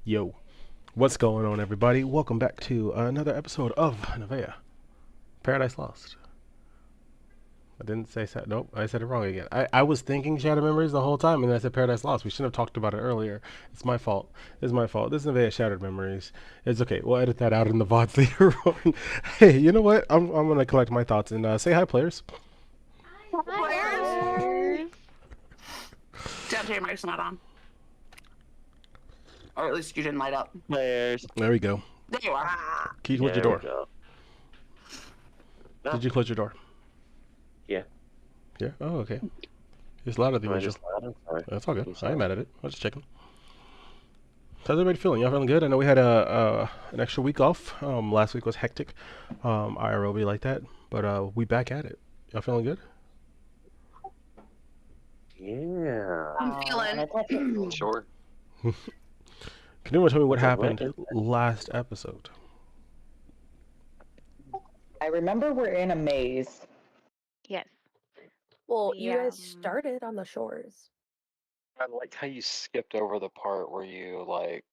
Yo, what's going on, everybody? Welcome back to another episode of NevaeH, Paradise Lost. I didn't say nope, I said it wrong again. I was thinking Shattered Memories the whole time, and then I said Paradise Lost. We shouldn't have talked about it earlier. It's my fault. It's my fault. This is NevaeH Shattered Memories. It's okay. We'll edit that out in the VODs later on. Hey, you know what? I'm gonna collect my thoughts and say hi, players. Players. Don't your mic's not on. Or at least you didn't light up. Players. There we go. There you are. Can you close your door? No. Did you close your door? Yeah. Yeah? Oh, okay. It's louder than usual. That's all good. I ain't mad at it. I was just checking. How's everybody feeling? Y'all feeling good? I know we had an extra week off. Last week was hectic. IRL be like that. But we back at it. Y'all feeling good? Yeah. I'm feeling Sure. Can anyone tell me what happened last episode? I remember we're in a maze. Yes. Well, you guys started on the shores. I like how you skipped over the part where you like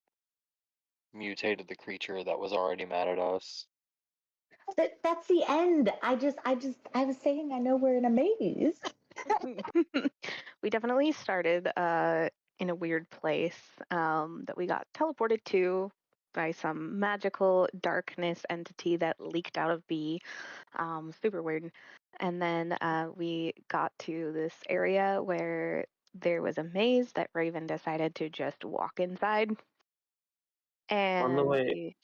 mutated the creature that was already mad at us. That's the end. I was saying I know we're in a maze. We definitely started in a weird place that we got teleported to by some magical darkness entity that leaked out of B. Super weird. And then we got to this area where there was a maze that Raven decided to just walk inside. And On the way,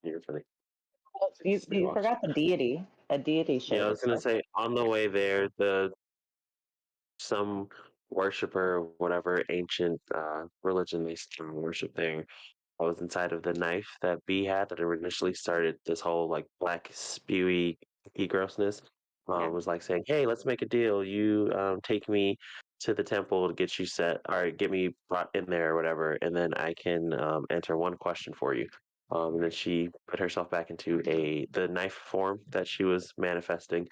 you're funny. You forgot the deity. A deity showed. Yeah, I was gonna say on the way there, some worshiper, whatever ancient religion they still worship there, I was inside of the knife that B had that initially started this whole like black spewy grossness. Yeah. Was like saying, "Hey, let's make a deal. You take me to the temple to get you set, or get me brought in there or whatever, and then I can answer one question for you." And then she put herself back into the knife form that she was manifesting.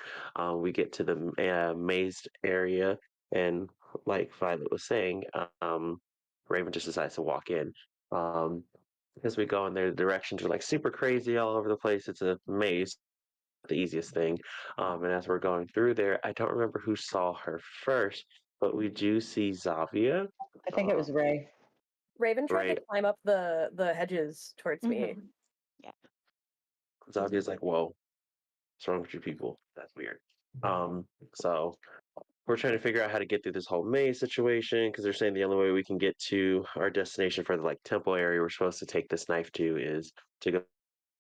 We get to the mazed area, and like Violet was saying, Raven just decides to walk in. Um, as we go in there, the directions are like super crazy all over the place. It's a maze, the easiest thing. And as we're going through there, I don't remember who saw her first, but we do see Zavia. I think it was Ray. Raven tried Right. to climb up the hedges towards me. Yeah. Zavia's like, "Whoa, what's wrong with you people? That's weird." So we're trying to figure out how to get through this whole maze situation because they're saying the only way we can get to our destination for the like temple area we're supposed to take this knife to is to go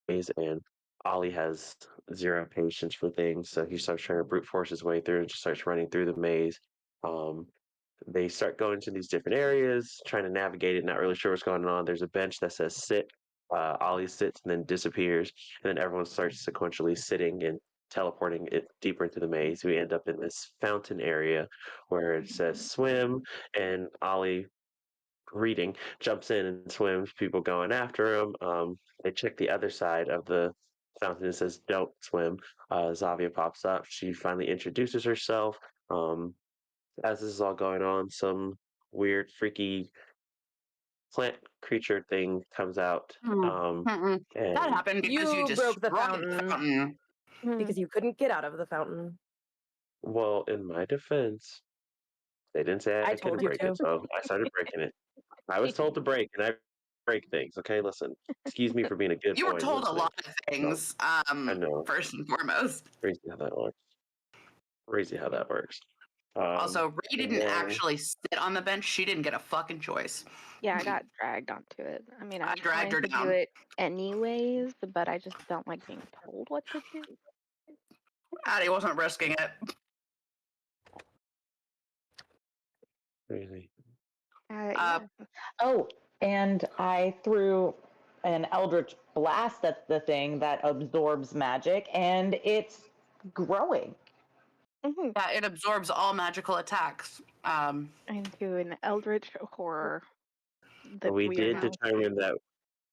maze, and Ollie has zero patience for things, so he starts trying to brute force his way through and just starts running through the maze. Um, they start going to these different areas, trying to navigate it, not really sure what's going on. There's a bench that says sit. Ollie sits and then disappears, and then everyone starts sequentially sitting and teleporting it deeper into the maze. We end up in this fountain area where it says swim, and Ollie reading, jumps in and swims, people going after him. They check the other side of the fountain and says, "Don't swim." Zavia pops up. She finally introduces herself. Um, as this is all going on, some weird, freaky plant creature thing comes out. That And happened because you You broke the destroyed the fountain fountain. because you couldn't get out of the fountain. well, in my defense, they didn't say I I couldn't told you break to. it, so I started breaking it. I was told to break, and I break things. Okay, listen. Excuse me for being a good You boy were and told a listening. lot of things, I know. first and foremost. Crazy how that works. Crazy how that works. Also, Ray didn't then- actually sit on the bench. She didn't get a fucking choice. Yeah, I got dragged onto it. I mean, I I'm dragged trying her to down. do it anyways, but I just don't like being told what to do. Addie wasn't risking it. Crazy. Yeah. Oh, and I threw an Eldritch Blast at the thing that absorbs magic, and it's growing. Yeah, it absorbs all magical attacks. Into an eldritch horror. That We are did now. determine that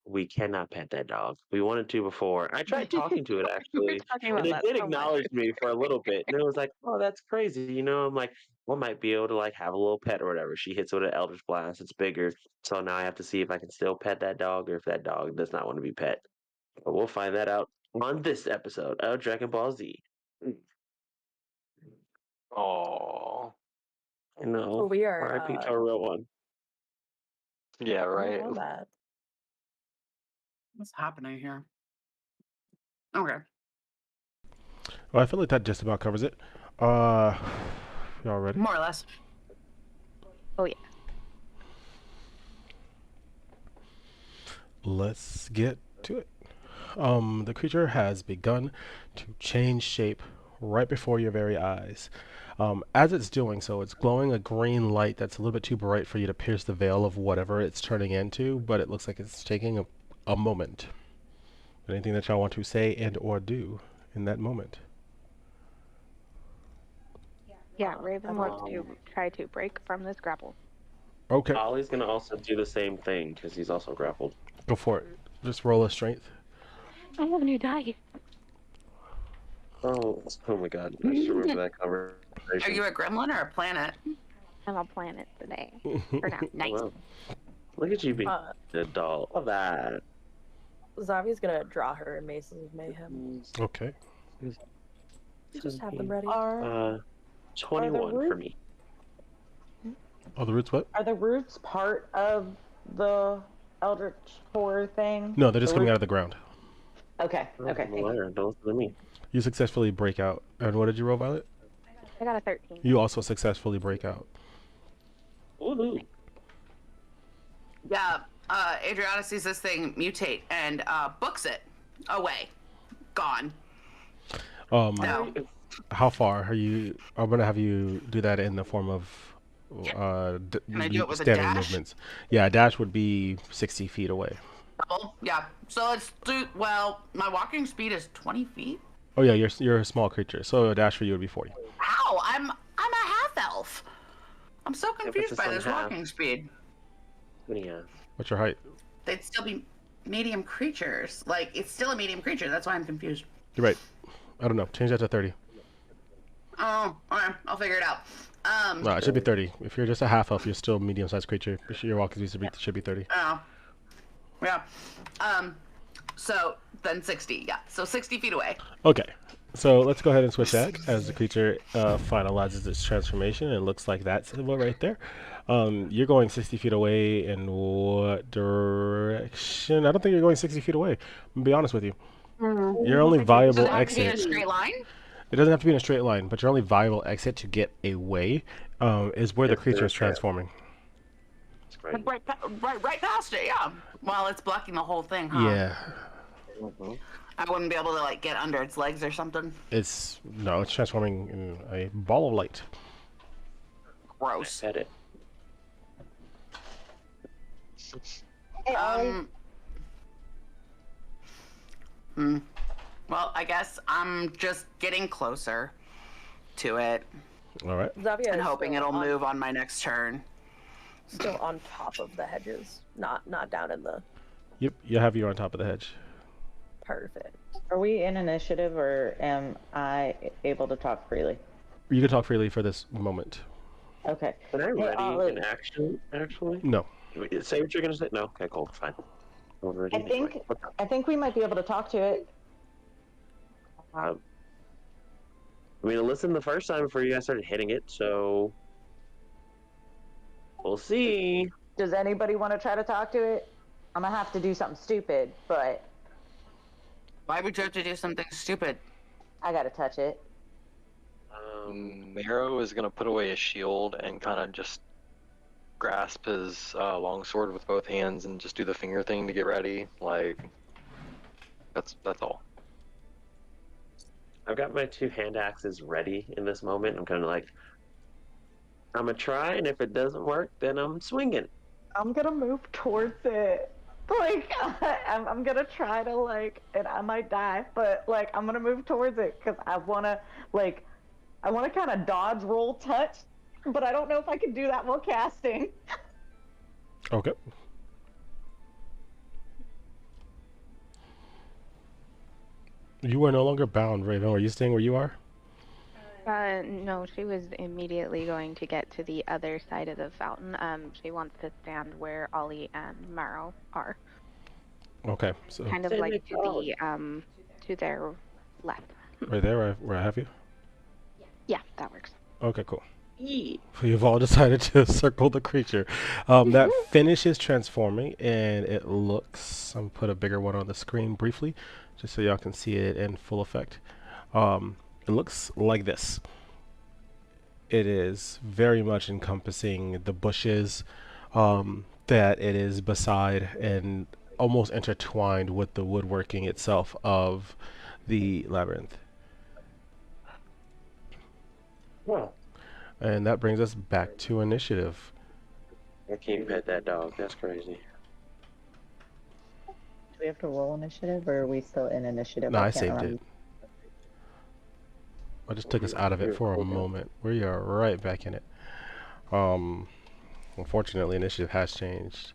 we cannot pet that dog. We wanted to before. I tried talking to it We were actually, talking and about it that did so much. acknowledge me for a little bit. And it was like, "Oh, that's crazy." I'm like, "I might be able to like have a little pet or whatever." She hits with an Eldritch Blast. It's bigger, so now I have to see if I can still pet that dog or if that dog does not want to be pet. But we'll find that out on this episode of Dragon Ball Z. Oh, I know. So we are. R.I.P. to a real one. yeah, I right. didn't know that. What's happening here? Okay. Well, I feel like that just about covers it. Y'all ready? More or less. Oh yeah. Let's get to it. The creature has begun to change shape right before your very eyes. As it's doing so, it's glowing a green light that's a little bit too bright for you to pierce the veil of whatever it's turning into, but it looks like it's taking a moment. Anything that y'all want to say and or do in that moment? Yeah, Raven wants to try to break from this grapple. Okay, Ollie's gonna also do the same thing because he's also grappled. go for it. Just roll a strength. I have a new die. Oh my God! I just remember that Are conversation. you a gremlin or a planet? I'm a planet today. For now. Nice. Wow. Look at you being Uh, a doll. Love that. Zavi's gonna draw her Maces of Mayhem. Okay. You just have them ready. Are 21 for me. Oh, the roots what? are the roots part of the Eldritch horror thing? No, they're just coming out of the ground. Okay. Okay. I'm a liar. Don't listen to me. You successfully break out. And what did you roll, Violet? I got a 13. You also successfully break out. Woohoo! Yeah, Adriana sees this thing mutate and books it away. Gone. No. How far are you? I'm gonna have you do that in the form of Can I do it with a standard dash? movements. Yeah, a dash would be 60 feet away. Double? Yeah. So let's do. Well, my walking speed is 20 feet. Oh yeah, you're a small creature, so a dash for you would be 40. How? I'm a half elf. I'm so confused Emphasis by on this half. walking speed. Yeah. What's your height? They'd still be medium creatures. Like it's still a medium creature. That's why I'm confused. You're right. I don't know. Change that to 30. Oh, okay. I'll figure it out. No, it should be 30. If you're just a half elf, you're still a medium-sized creature. Your walking speed should be 30. Oh. Yeah. So then 60. Yeah. So 60 feet away. Okay. So let's go ahead and switch that as the creature finalizes its transformation. It looks like that symbol right there. You're going 60 feet away in what direction? I don't think you're going 60 feet away. I'm going to be honest with you. Your only viable Does it have to be in a exit. straight line? It doesn't have to be in a straight line, but your only viable exit to get away is where the creature is transforming. That's great. Right past it. Yeah. Well, it's blocking the whole thing, huh? Yeah. Mhm. I wouldn't be able to like get under its legs or something. It's transforming in a ball of light. Gross. Pet it. Well, I guess I'm just getting closer to it All right. Xavier and is hoping still it'll on, move on my next turn. still on top of the hedges, not down in the Yep. You have you on top of the hedge. perfect. Are we in initiative, or am I able to talk freely? You can talk freely for this moment. Okay. Can I Hey, ready Ollie. in action, actually? No. Say what you're going to say. No? Okay, cool. Fine. We're ready anyway. Okay. I think we might be able to talk to it. I mean, I listened the first time before you guys started hitting it, so we'll see. Does anybody want to try to talk to it? I'm gonna have to do something stupid, but Why would you have to do something stupid? I gotta touch it. Marrow is going to put away his shield and kind of just grasp his longsword with both hands and just do the finger thing to get ready. Like, that's all. I've got my two hand axes ready in this moment. I'm kind of like, I'm going to try, and if it doesn't work, then I'm swinging. I'm gonna move towards it. Like, I'm gonna try to, like, and I might die, but, like, I'm gonna move towards it because I wanna kind of dodge, roll, touch, but I don't know if I can do that while casting. Okay. You are no longer bound, Raven. Are you staying where you are? No, she was immediately going to get to the other side of the fountain. She wants to stand where Ollie and Marrow are. Okay. So Kind of like to the to their left. right there, where I have you. Yeah, that works. Okay, cool. You've all decided to circle the creature. That finishes transforming, and it looks. I'm put a bigger one on the screen briefly, just so y'all can see it in full effect. It looks like this. It is very much encompassing the bushes that it is beside and almost intertwined with the woodworking itself of the labyrinth. Well, And that brings us back to initiative. I can't pet that dog. That's crazy. Do we have to roll initiative, or are we still in initiative? No, I can't saved remember. it. I just took us out of it for a moment. We are right back in it. Unfortunately, initiative has changed.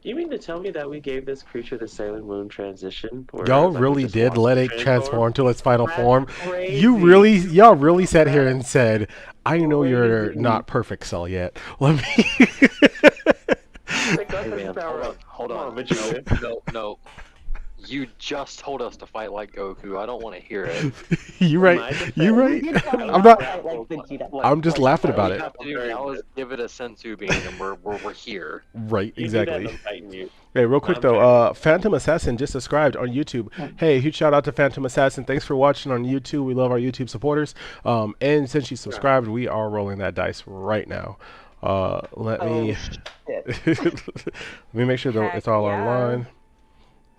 You mean to tell me that we gave this creature the Sailor Moon transition? where Y'all it's like we really just did watched let it it transform to its final That's form. crazy. Y'all really sat here and said, "I know you're Crazy. not perfect, Cell yet. Let me." Like, Hey that's man, power hold up. on. Come Vegeta. No. You just told us to fight like Goku. I don't want to hear it. You My right. defense- You right. You tell me I'm not not. to fight like Vegeta. I'm just laughing All about you it. have to do now is give it a sensu bean, and we're here. Right. You do that, Exactly. I'm fighting you. Hey, real quick I'm though, Phantom Assassin just subscribed on YouTube. Hey, huge shout out to Phantom Assassin. Thanks for watching on YouTube. We love our YouTube supporters. And since you subscribed, we are rolling that dice right now. Let me let me make sure that it's all online.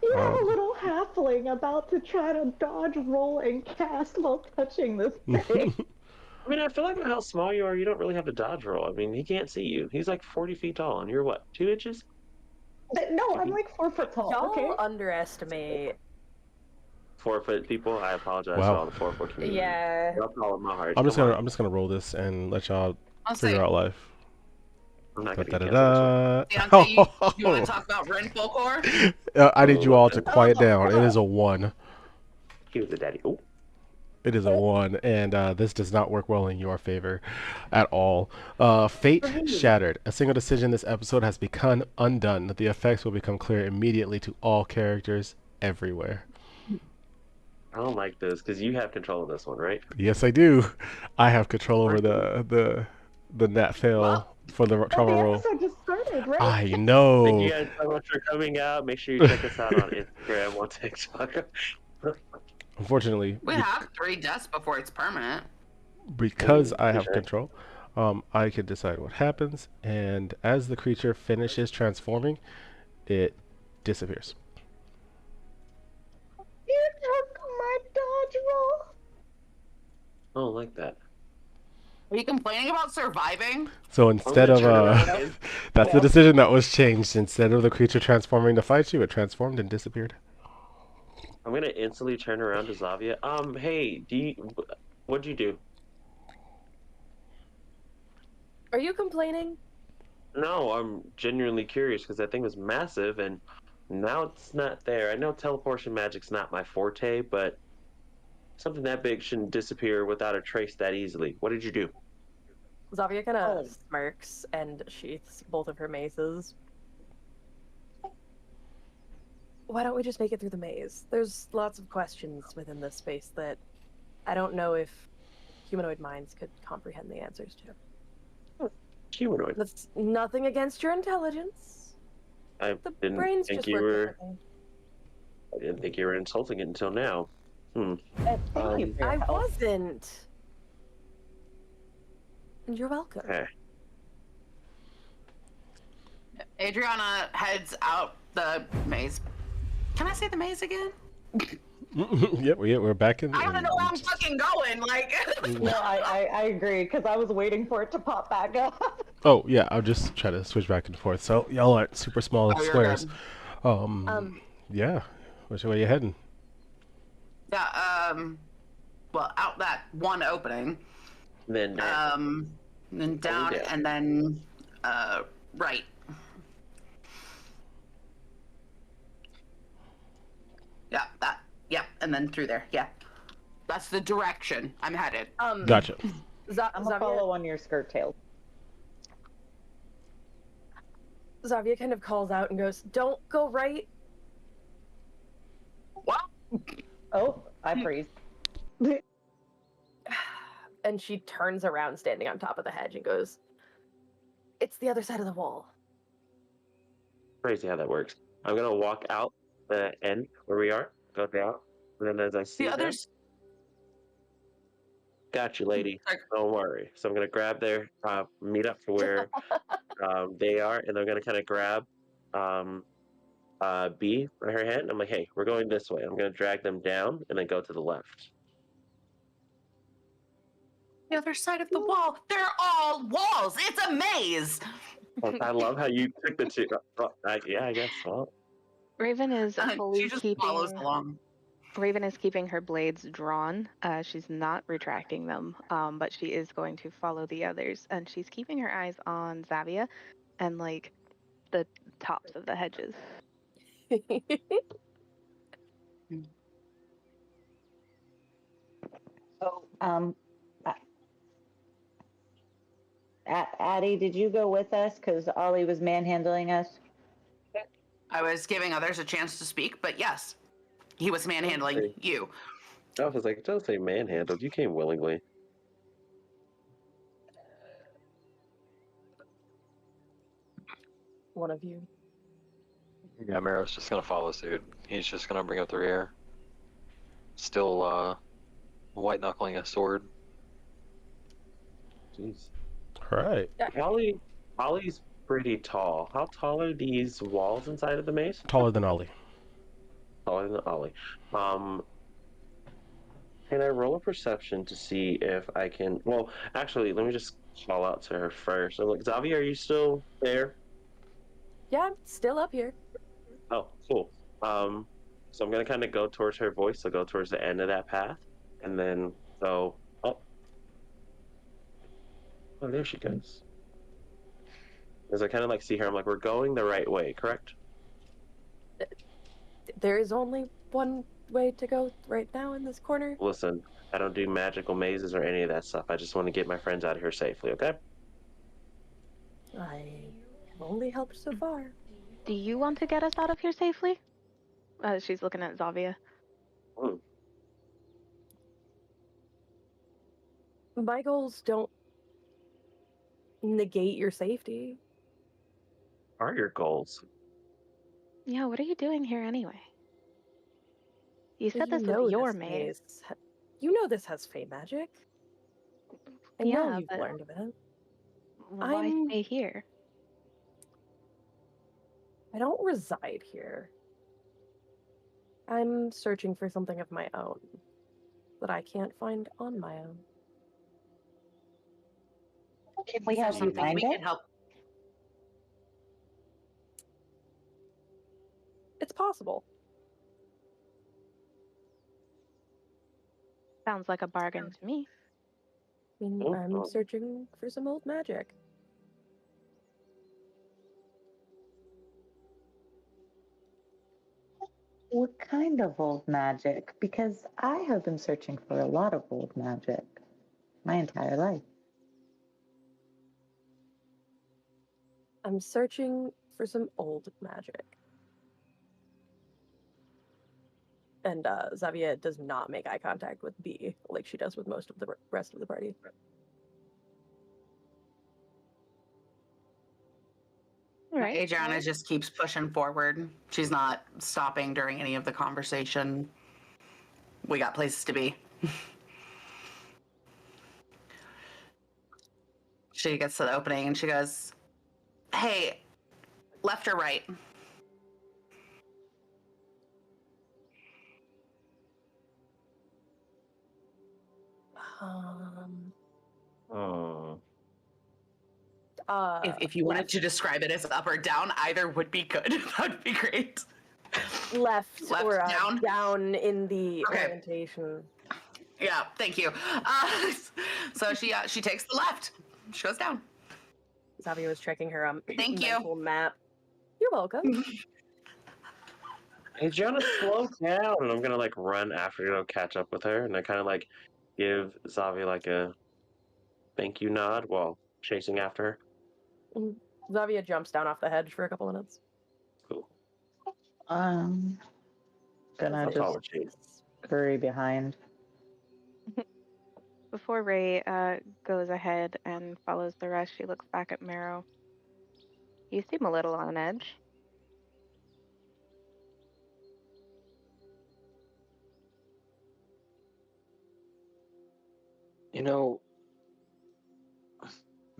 You have a little halfling about to try to dodge, roll, and cast while touching this thing. I mean, I feel like with how small you are, you don't really have to dodge roll. I mean, he can't see you. He's like 40 feet tall, and you're what, 2 inches? No, I'm like 4 foot tall. Y'all Okay. underestimate. 4 foot people. I apologize to Wow. all the 4 foot community. Yeah. That's all in my heart. I'm just Come gonna on. roll this and let y'all I'll figure say, out life. I'm not Da, gonna da, get da, canceled this one. Deontay, you want to talk about Ren Folklore? I need you all to Listen, quiet down. It is a 1. he was a daddy. Oh, It is a 1, and this does not work well in your favor at all. Fate shattered. A single decision this episode has become undone. The effects will become clear immediately to all characters everywhere. I don't like this because you have control of this one, right? Yes, I do. I have control over the nat fail Well, for the Well, trauma the roll. episode just started, right? I Thank you know. guys so much for coming out. Make sure you check us out on Instagram, on TikTok. Unfortunately, we have 3 deaths before it's permanent. because I have Sure. control, I can decide what happens, and as the creature finishes transforming, it disappears. You took my dodge roll. I don't like that. Are you complaining about surviving? So instead of turn around and- that's the decision that was changed. Instead of the creature transforming to fight you, it transformed and disappeared. I'm gonna instantly turn around to Zavia. Hey, what'd you do? Are you complaining? No, I'm genuinely curious because that thing was massive and now it's not there. I know teleportation magic's not my forte, but something that big shouldn't disappear without a trace that easily. What did you do? Zavia kind of Oh. smirks and sheaths both of her maces. Why don't we just make it through the maze? There's lots of questions within this space that I don't know if humanoid minds could comprehend the answers to. Humanoid. That's nothing against your intelligence. I The didn't brains think just you work were. differently. I didn't think you were insulting it until now. Thank you for your I help. wasn't. And you're welcome. Okay. Adriana heads out the maze. Can I say the maze again? Yep, we're back in. I don't know where I'm fucking going. Like, No, I agree, because I was waiting for it to pop back up. Oh yeah, I'll just try to switch back and forth. So y'all are super small Oh, you're squares. good. Yeah. Which way you heading? Yeah. Well, out that one opening. Then Then down, down. and then right. Yeah, that. Yeah, and then through there. Yeah, that's the direction I'm headed. Gotcha. I'm gonna Zavia, follow on your skirt tail. Zavia kind of calls out and goes, "Don't go right." What? Oh, I freeze. And she turns around standing on top of the hedge and goes, "It's the other side of the wall." crazy how that works. I'm gonna walk out the end where we are, go down, and then as I see The them, others. got you, lady. Like, Don't worry. So I'm gonna grab their meet up to where they are, and I'm gonna kind of grab B by her hand. I'm like, hey, we're going this way. I'm gonna drag them down and then go to the left. the other side of the wall. They're all walls. It's a maze. I love how you took the two. Yeah, I guess. Well, Raven is fully She just follows keeping. along. Raven is keeping her blades drawn. She's not retracting them, but she is going to follow the others, and she's keeping her eyes on Zavia and like the tops of the hedges. Oh, Addie, did you go with us? Because Ollie was manhandling us. I was giving others a chance to speak, but yes, he was manhandling Okay. you. I was like, don't say manhandled. You came willingly. One of you. Yeah, Mero's just gonna follow suit. He's just gonna bring up the rear. Still white knuckling a sword. Jeez. All right. Ollie's pretty tall. How tall are these walls inside of the maze? Taller than Ollie. Taller than Ollie. Can I roll a perception to see if I can? Well, actually, let me just call out to her first. I'm like, Xavier, are you still there? Yeah, I'm still up here. Oh, cool. So I'm gonna kind of go towards her voice. So go towards the end of that path, and then go up. Oh, there she goes. As I kind of like see her, I'm like, we're going the right way, correct? There is only one way to go right now in this corner. Listen, I don't do magical mazes or any of that stuff. I just want to get my friends out of here safely, okay? I have only helped so far. Do you want to get us out of here safely? She's looking at Zavia. Hmm. My goals don't negate your safety. What are your goals? Yeah, what are you doing here anyway? You said You this was know your this maze. You know this has fey magic. I know Yeah, you've but learned of it. why stay here? I don't reside here. I'm searching for something of my own that I can't find on my own. Can we Is there help you something find we it? can help? It's possible. Sounds like a bargain to me. I mean, I'm searching for some old magic. What kind of old magic? Because I have been searching for a lot of old magic my entire life. I'm searching for some old magic. And Xavier does not make eye contact with B like she does with most of the rest of the party. All right. Adriana just keeps pushing forward. She's not stopping during any of the conversation. We got places to be. She gets to the opening and she goes, "Hey, left or right?" Oh. If you wanted to describe it as up or down, either would be good. That would be great. Left or down? down in the orientation. Yeah, thank you. So she takes the left. She goes down. Xavier was checking her Thank mental you. map. You're welcome. Hey, Gianna, slow down. And I'm gonna like run after to catch up with her, and I kind of like give Zavi like a thank you nod while chasing after her. Xavier jumps down off the hedge for a couple minutes. Cool. Gonna just scurry behind. Before Ray goes ahead and follows the rest, she looks back at Marrow. You seem a little on edge. You know,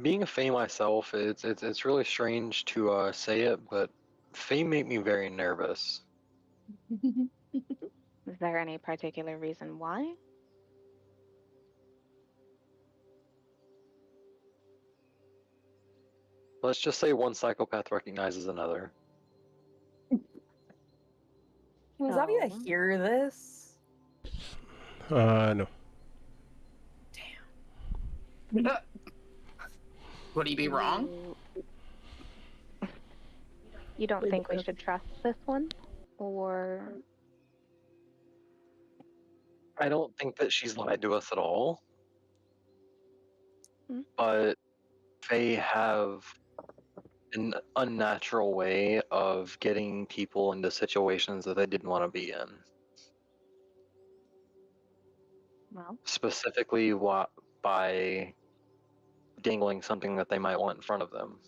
being a Fae myself, it's really strange to say it, but Fae make me very nervous. Is there any particular reason why? Let's just say one psychopath recognizes another. Can Xavier hear this? No. Damn. Would he be wrong? You don't think we should trust this one? Or... I don't think that she's lied to us at all. But they have an unnatural way of getting people into situations that they didn't want to be in. Well, specifically by dangling something that they might want in front of them.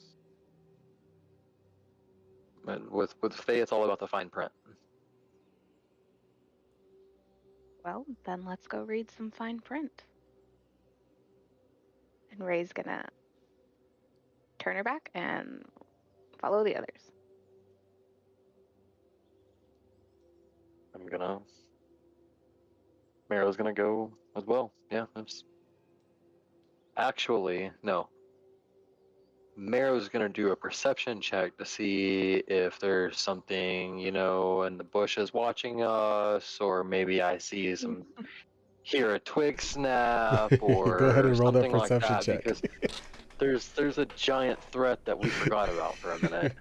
But with Fae, it's all about the fine print. well, then let's go read some fine print. And Ray's gonna turn her back and follow the others. Marrow's gonna go as well. Yeah, actually, no. Marrow's gonna do a perception check to see if there's something, you know, in the bushes watching us, or maybe I see some, hear a twig snap, Go ahead or and roll that something like perception that, check. because there's a giant threat that we forgot about for a minute.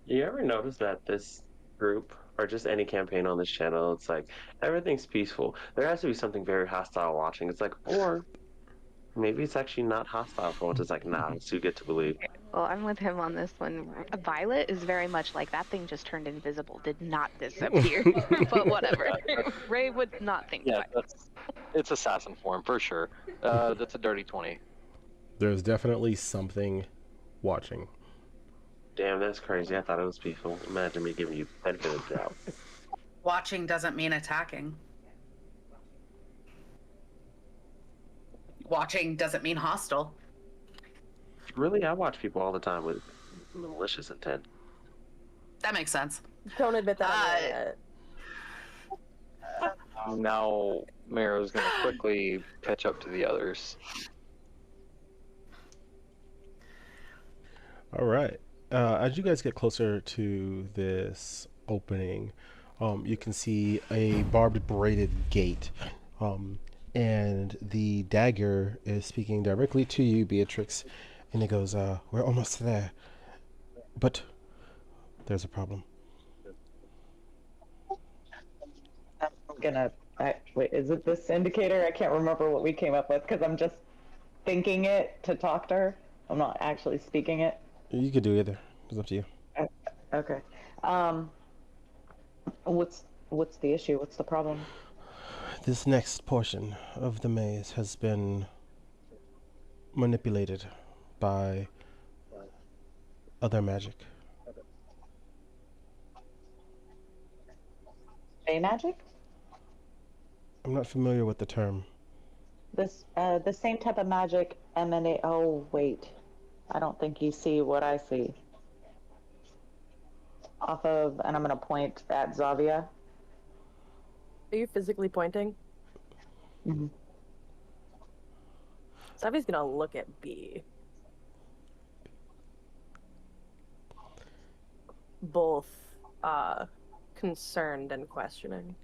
You ever notice that this group, or just any campaign on this channel, it's like everything's peaceful. There has to be something very hostile watching. It's like, or maybe it's actually not hostile for once. It's like, nah, it's too good to believe. Well, I'm with him on this one. Violet is very much like that thing just turned invisible, did not disappear. But whatever. Ray would not think Yeah, twice. it's assassin form for sure. That's a dirty 20. There's definitely something watching. Damn, that's crazy. I thought it was peaceful. Imagine me giving you benefit of the doubt. Watching doesn't mean attacking. Watching doesn't mean hostile. Really, I watch people all the time with malicious intent. That makes sense. Don't admit that on the internet. Now Marrow's gonna quickly catch up to the others. All right. As you guys get closer to this opening, you can see a barbed braided gate, and the dagger is speaking directly to you, Beatrix, and it goes, "We're almost there, but there's a problem." I'm gonna. Wait, is it this indicator? I can't remember what we came up with because I'm just thinking it to talk to her. I'm not actually speaking it. You could do either. It's up to you. Okay. What's the issue? What's the problem? This next portion of the maze has been manipulated by other magic. Fey magic? I'm not familiar with the term. The same type of magic emanate. Oh wait, I don't think you see what I see. Off of, and I'm gonna point at Zavia. Are you physically pointing? Mm-hmm. Savi's gonna look at B. Both concerned and questioning.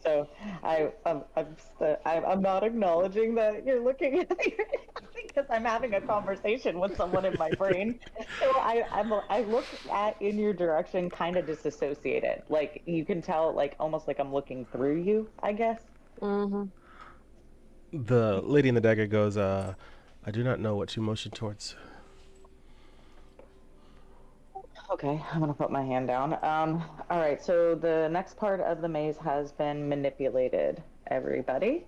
So I'm not acknowledging that you're looking at me because I'm having a conversation with someone in my brain. So I look in your direction, kind of disassociated. Like you can tell, like almost like I'm looking through you, I guess. Mm-hmm. The lady in the dagger goes, "I do not know what you motion towards." Okay, I'm gonna put my hand down. All right, so the next part of the maze has been manipulated. Everybody,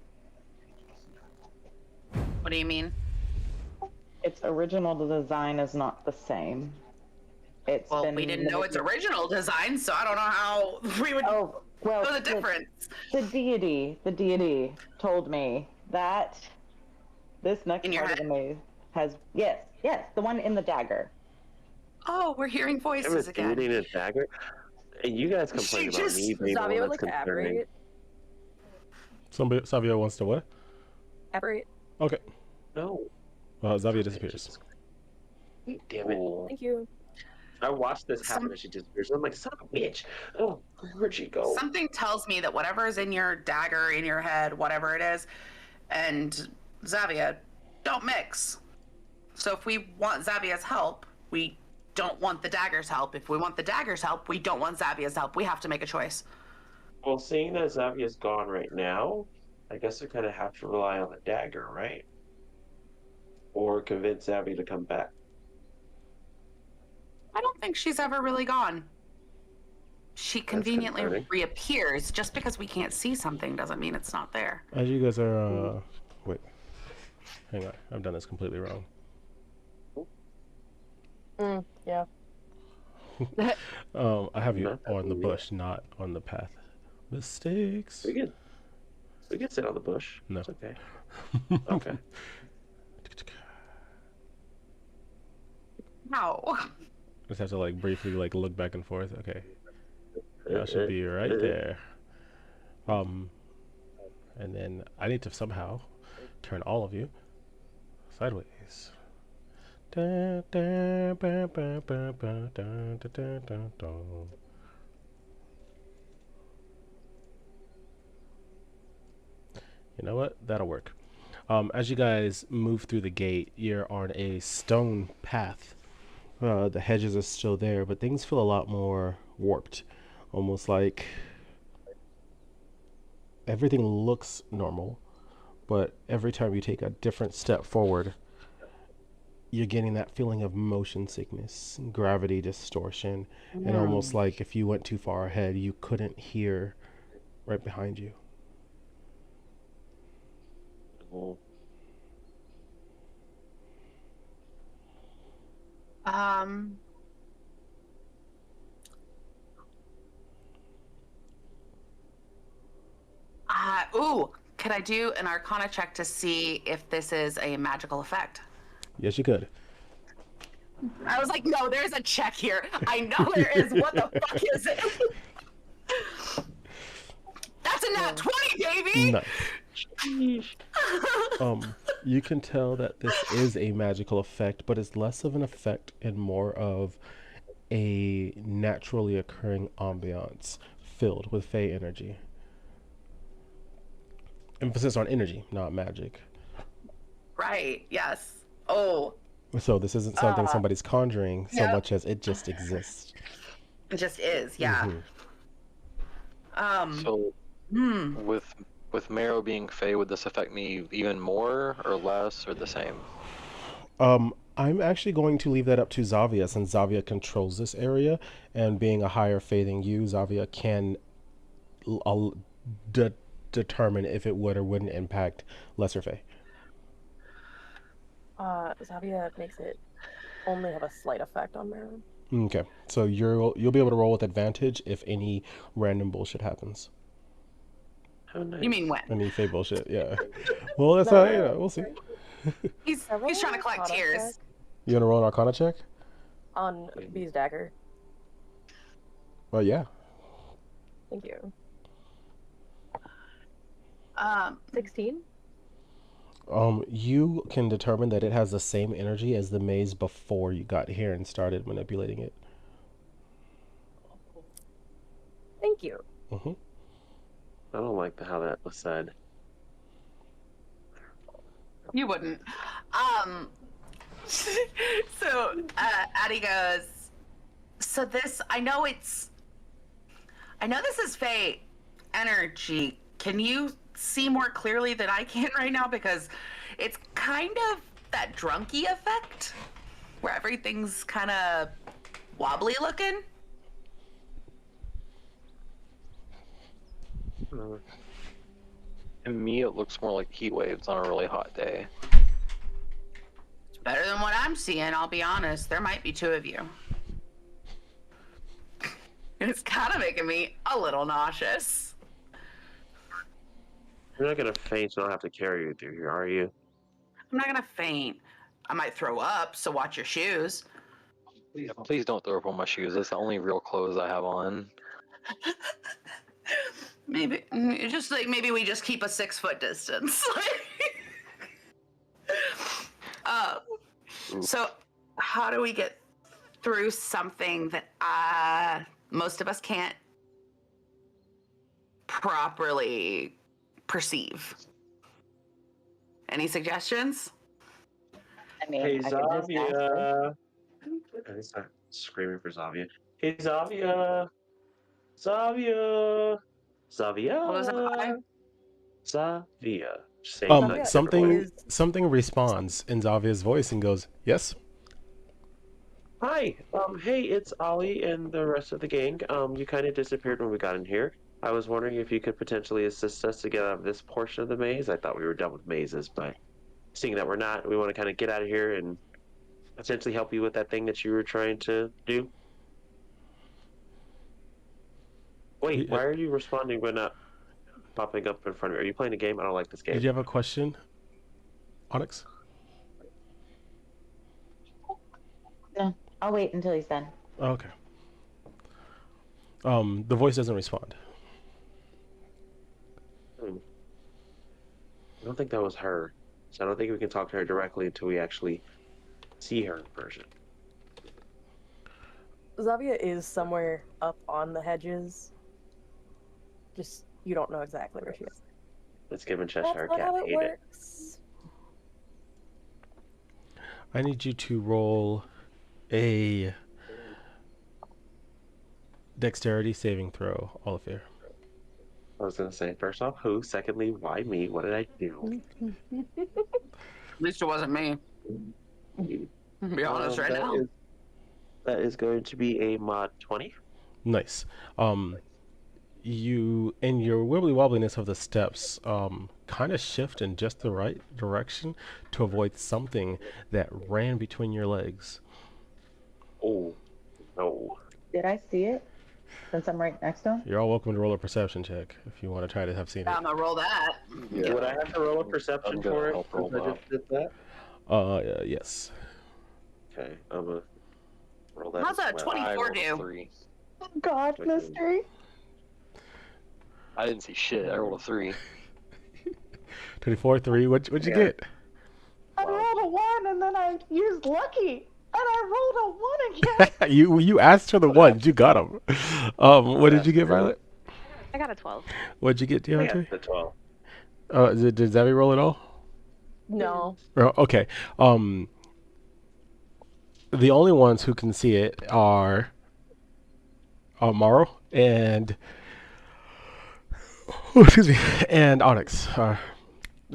What do you mean? its original design is not the same. It's Well, been we didn't know its original design, so I don't know how we would Oh, well, know the difference. the deity told me that this next In your part of head? the maze has yes, the one in the dagger. Oh, we're hearing voices again. Imitating a dagger? And you guys complain about just- me being the Zavia one would that's like to concerning. aberrate. Somebody, Savio wants to what? Aberrate. Okay. No. Zavia disappears. Damn it. Cool. Thank you. I watched this happen and she disappears. I'm like, son of a bitch. Oh, where'd she go? Something tells me that whatever is in your dagger, in your head, whatever it is, and Zavia don't mix. So if we want Zavia's help, we don't want the dagger's help. If we want the dagger's help, we don't want Zavia's help. We have to make a choice. Well, seeing that Zavia's gone right now, I guess we kind of have to rely on the dagger, right? Or convince Zavia to come back. I don't think she's ever really gone. She conveniently concerning. reappears. Just because we can't see something doesn't mean it's not there. As you guys are, wait, hang on, I've done this completely wrong. Yeah. I have you Not that on the weird. bush, not on the path. Mistakes. We can sit on the bush. No. It's okay. Okay. No. Just have to like briefly like look back and forth. Okay. Y'all should be right there. And then I need to somehow turn all of you sideways. Da, da, ba, ba, ba, ba, da, da, da, da, da. You know what? That'll work. As you guys move through the gate, you're on a stone path. The hedges are still there, but things feel a lot more warped. Almost like everything looks normal, but every time you take a different step forward, you're getting that feeling of motion sickness, gravity distortion, and almost like if you went too far ahead, you couldn't hear right behind you. Cool. Could I do an Arcana check to see if this is a magical effect? Yes, you could. I was like, no, there's a check here. I know there is. What the fuck is it? That's a nat 20, baby! Nice. You can tell that this is a magical effect, but it's less of an effect and more of a naturally occurring ambiance filled with Fey energy. Emphasis on energy, not magic. Right, yes. Oh. So this isn't something somebody's conjuring so Yep. much as it just exists. It just is, yeah. So, with Marrow being Fey, would this affect me even more or less or the same? I'm actually going to leave that up to Zavia, since Zavia controls this area, and being a higher Fey than you, Zavia can determine if it would or wouldn't impact lesser Fey. Zavia makes it only have a slight effect on Marin. Okay, so you'll be able to roll with advantage if any random bullshit happens. Oh, nice. You mean when? Any Fey bullshit, yeah. Well, that's how, we'll see. He's trying to collect tears. You want to roll an Arcana check? On B's dagger. Well, yeah. Thank you. 16? 16? You can determine that it has the same energy as the maze before you got here and started manipulating it. Thank you. I don't like how that was said. You wouldn't. So Addie goes, so this, I know this is Fae energy. Can you see more clearly than I can right now? Because it's kind of that drunky effect where everything's kind of wobbly looking. To me, it looks more like heat waves on a really hot day. It's better than what I'm seeing, I'll be honest. There might be two of you. It's kind of making me a little nauseous. You're not gonna faint, so I don't have to carry you through here, are you? I'm not gonna faint. I might throw up, so watch your shoes. Please don't throw up on my shoes. That's the only real clothes I have on. Maybe just like maybe we just keep a 6-foot distance. So how do we get through something that most of us can't properly perceive? Any suggestions? I mean, Hey, I could just ask her. Zavia. I start screaming for Zavia. Hey, Zavia. Zavia. Zavia. What was that? Zavia. Just saying it like different ways. Something responds in Zavia's voice and goes, "Yes." Hi. Hey, it's Ollie and the rest of the gang. You kind of disappeared when we got in here. I was wondering if you could potentially assist us to get out of this portion of the maze. I thought we were done with mazes, but seeing that we're not, we want to kind of get out of here and potentially help you with that thing that you were trying to do. Wait, why are you responding but not popping up in front of me? Are you playing a game? I don't like this game. Did you have a question, Onyx? No, I'll wait until he's done. Okay. The voice doesn't respond. I don't think that was her. So I don't think we can talk to her directly until we actually see her in person. Zavia is somewhere up on the hedges. Just, you don't know exactly where she is. Let's give That's Cheshire not Cat how it hate it. works. I need you to roll a dexterity saving throw, Olivier. I was gonna say, first off, who? Secondly, why me? What did I do? At least it wasn't me. Be honest right now. That is going to be a mod 20. Nice. You, in your wibbly wobbliness of the steps, kind of shift in just the right direction to avoid something that ran between your legs. Oh, no. Did I see it? Since I'm right next to him? You're all welcome to roll a perception check if you want to try to have seen it. I'm gonna roll that. Yeah. Would I have to roll a perception I'm gonna for it? help roll Since I that. just did that? Yes. Okay, I'm gonna roll that. How's as a well. 20? I 24 rolled a do. 3. Oh, God, Okay. mystery. I didn't see shit. I rolled a 3. 24, 3. What'd you Yeah. get? I Wow. rolled a 1 and then I used lucky. And I rolled a 1 again. you asked for the ones. You got them. What did you get, Violet? I got a 12. What'd you get, I got Deontay? the 12. Did Zabby roll it all? No. Oh, okay. The only ones who can see it are Morrow and excuse me, and Onyx.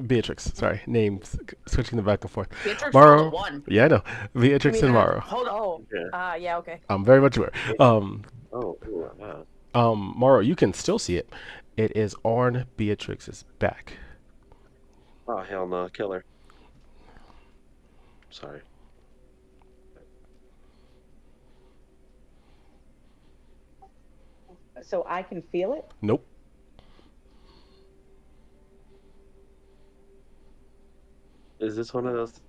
Beatrix. Sorry, names switching them back and forth. Beatrix Morrow. rolled a 1. Yeah, I know. Beatrix and Morrow. Hold on. Yeah. Yeah, okay. I'm very much aware. Oh, ooh, wow. Morrow, you can still see it. It is on Beatrix's back. Oh, hell no. Kill her. Sorry. So I can feel it? Nope. Is this one of those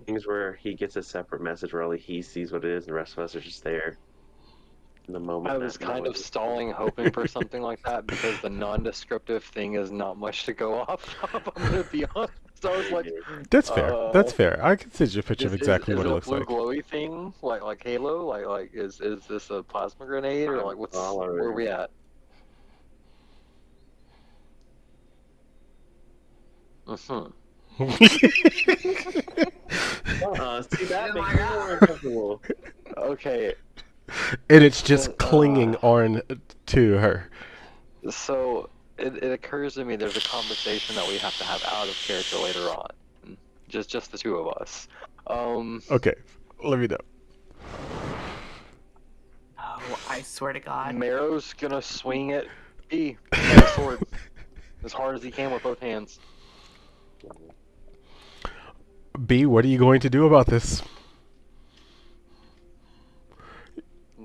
things where he gets a separate message where only he sees what it is and the rest of us are just there in the moment? I was not kind knowing? of stalling, hoping for something like that because the non-descriptive thing is not much to go off of. I'm gonna be honest. I was like, That's fair. That's fair. I can send you a picture of is exactly what it it a looks blue like. glowy thing like Halo? Like is this a plasma grenade or like what's all over where are it. we at? Mm-hmm. See that Oh makes my me God. more uncomfortable. Okay, And it's just clinging on to her. so it occurs to me there's a conversation that we have to have out of character later on. Just the two of us. Okay, let me know. Oh, I swear to God. Marrow's gonna swing at B with a sword as hard as he can with both hands. B, what are you going to do about this?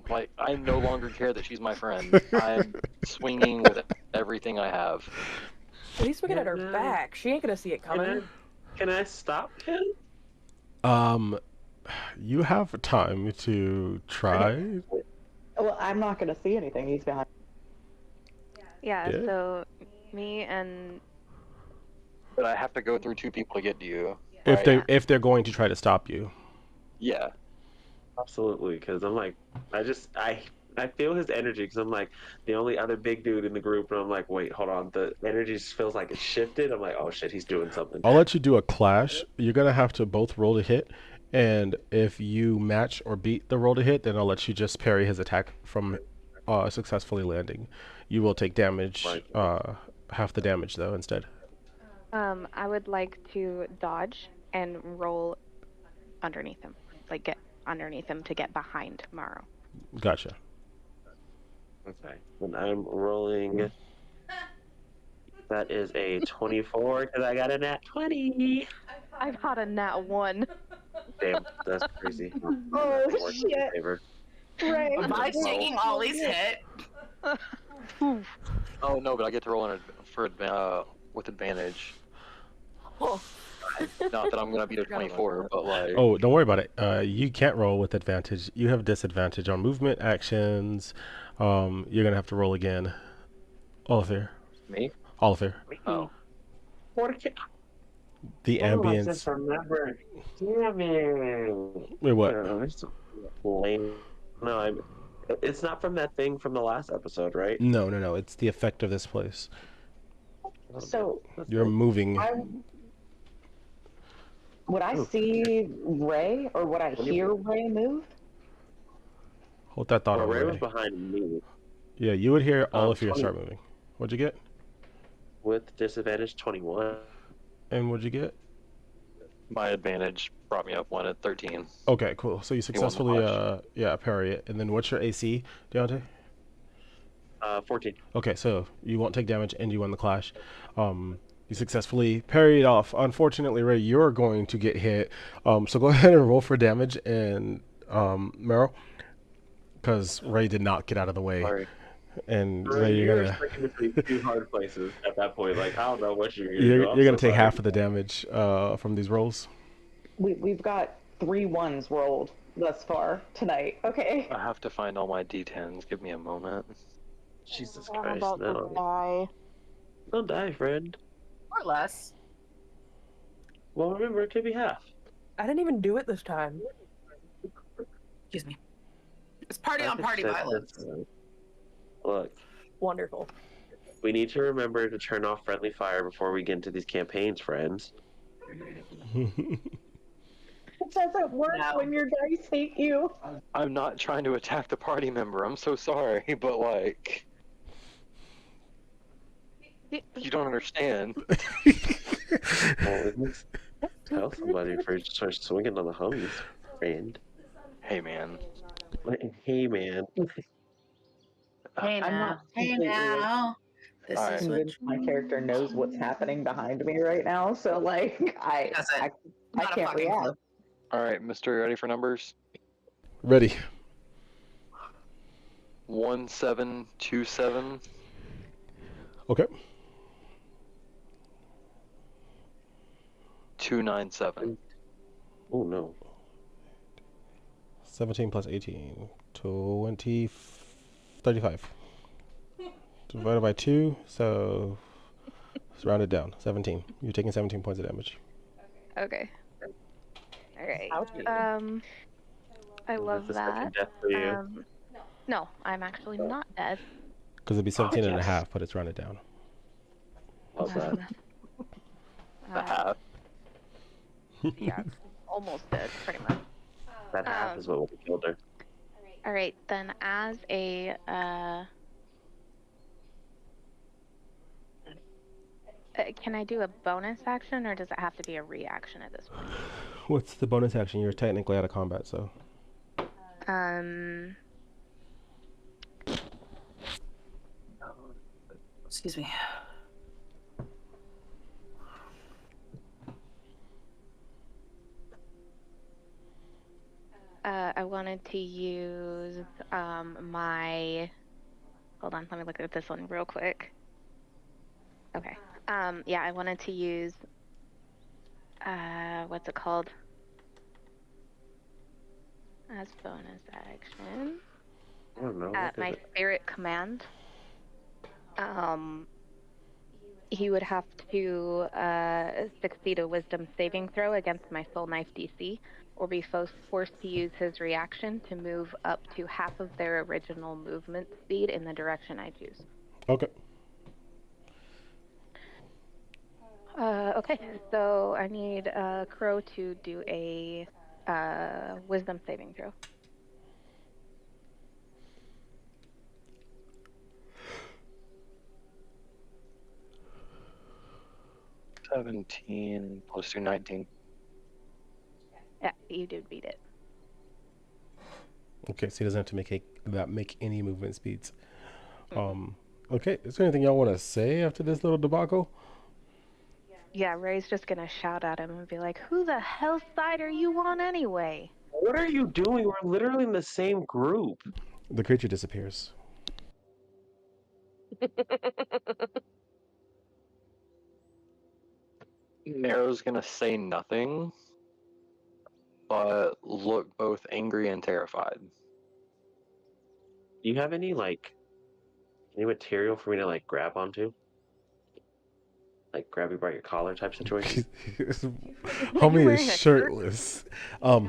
Like, I no longer care that she's my friend. I'm swinging with everything I have. But he's looking at her Can I- back. She ain't gonna see it coming. Can I stop him? You have time to try. Well, I'm not going to see anything. He's behind. Yeah, Yeah. so me and But I have to go through two people to get to you. If right? they're going to try to stop you. Yeah. Absolutely, because I'm like, I feel his energy because I'm like the only other big dude in the group, and I'm like, wait, hold on, the energy just feels like it's shifted. I'm like, oh shit, he's doing something. I'll let you do a clash. You're gonna have to both roll to hit, and if you match or beat the roll to hit, then I'll let you just parry his attack from successfully landing. You will take damage, Right. half the damage though instead. I would like to dodge and roll underneath him. Like get underneath him to get behind Morrow. Gotcha. Okay, and I'm rolling. That is a 24 because I got a nat 20. I've had a nat 1. Damn, that's crazy. Oh, Nothing works in your shit. favor. Right. Am I taking Ollie's hit? Oh no, but I get to roll with advantage. Oh. Not that I'm gonna beat a 24, but like. Oh, don't worry about it. You can't roll with advantage. You have disadvantage on movement, actions. You're gonna have to roll again. Oliver. Me? Oliver. Oh. The Oh, I just ambience. remembered. Damn it. Wait, what? It's lame. No, it's not from that thing from the last episode, right? No, no, no. It's the effect of this place. Okay. So That's You're cool. moving. would I Oh, see Ray or would I When you- hear Ray move? Hold that thought Well, on Ray was Ray. behind me. Yeah, you would hear all if you 20 start moving. What'd you get? with disadvantage 21. And what'd you get? My advantage brought me up one at 13. Okay, cool. So you won the successfully, clash. parry it. And then what's your AC, Deontay? 14. Okay, so you won't take damage and you won the clash. You successfully parried off. Unfortunately, Ray, you're going to get hit. So go ahead and roll for damage and Meryl, because Ray did not get out of the way. Sorry. And Ray, Ray, you're stuck in between two hard places at that point. Like, I don't know what you're gonna do. you're I'm gonna so take sorry. half of the damage from these rolls. We've got 3 ones rolled thus far tonight. Okay. I have to find all my D10s. Give me a moment. Jesus I'm Christ. about to No. die. Don't die, friend. Or less. Well, remember, it could be half. I didn't even do it this time. Excuse me. It's party I on could party set violence. this up. Look, Wonderful. we need to remember to turn off friendly fire before we get into these campaigns, friends. It doesn't work No. when your dice hate you. I'm not trying to attack the party member. I'm so sorry, but like, you don't understand. Well, tell somebody before you start swinging on the homies, friend. Hey, man. Hey, man. Hey I'm not Hey completely now. This Alright. is what convinced my character knows what's happening behind me right now, so like I Doesn't. Not a can't fucking react. clue. All right, Mister, you ready for numbers? Ready. 1727. Okay. 297. Oh, no. 17 plus 18. 35. Divided by 2, so it's rounded down. 17. You're taking 17 points of damage. Okay. All right. Ouchie. I Is love this the second that. death for you? No, I'm actually not dead. Because it'd be 17 and a yes. half, but it's rounded down. How's that? The half. Yeah, almost dead, pretty much. That half is what would have killed her. All right, then as a can I do a bonus action or does it have to be a reaction at this point? What's the bonus action? You're technically out of combat, so. Excuse me. I wanted to use my. Hold on, let me look at this one real quick. Okay. Yeah, I wanted to use. What's it called? As bonus action. I don't know. My spirit command. He would have to succeed a wisdom saving throw against my soul knife DC, or be forced to use his reaction to move up to half of their original movement speed in the direction I choose. Okay. Okay, so I need Crow to do a wisdom saving throw. $17 plus 2, 19. Yeah, you did beat it. Okay, so he doesn't have to make any movement speeds. Okay, is there anything y'all want to say after this little debacle? Yeah, Ray's just gonna shout at him and be like, "Who the hell's side are you on anyway?" What are you doing? We're literally in the same group. The creature disappears. Nero's gonna say nothing, but look both angry and terrified. Do you have any material for me to grab onto? like grab you by your collar type situation? Homie wearing is a shirt? shirtless.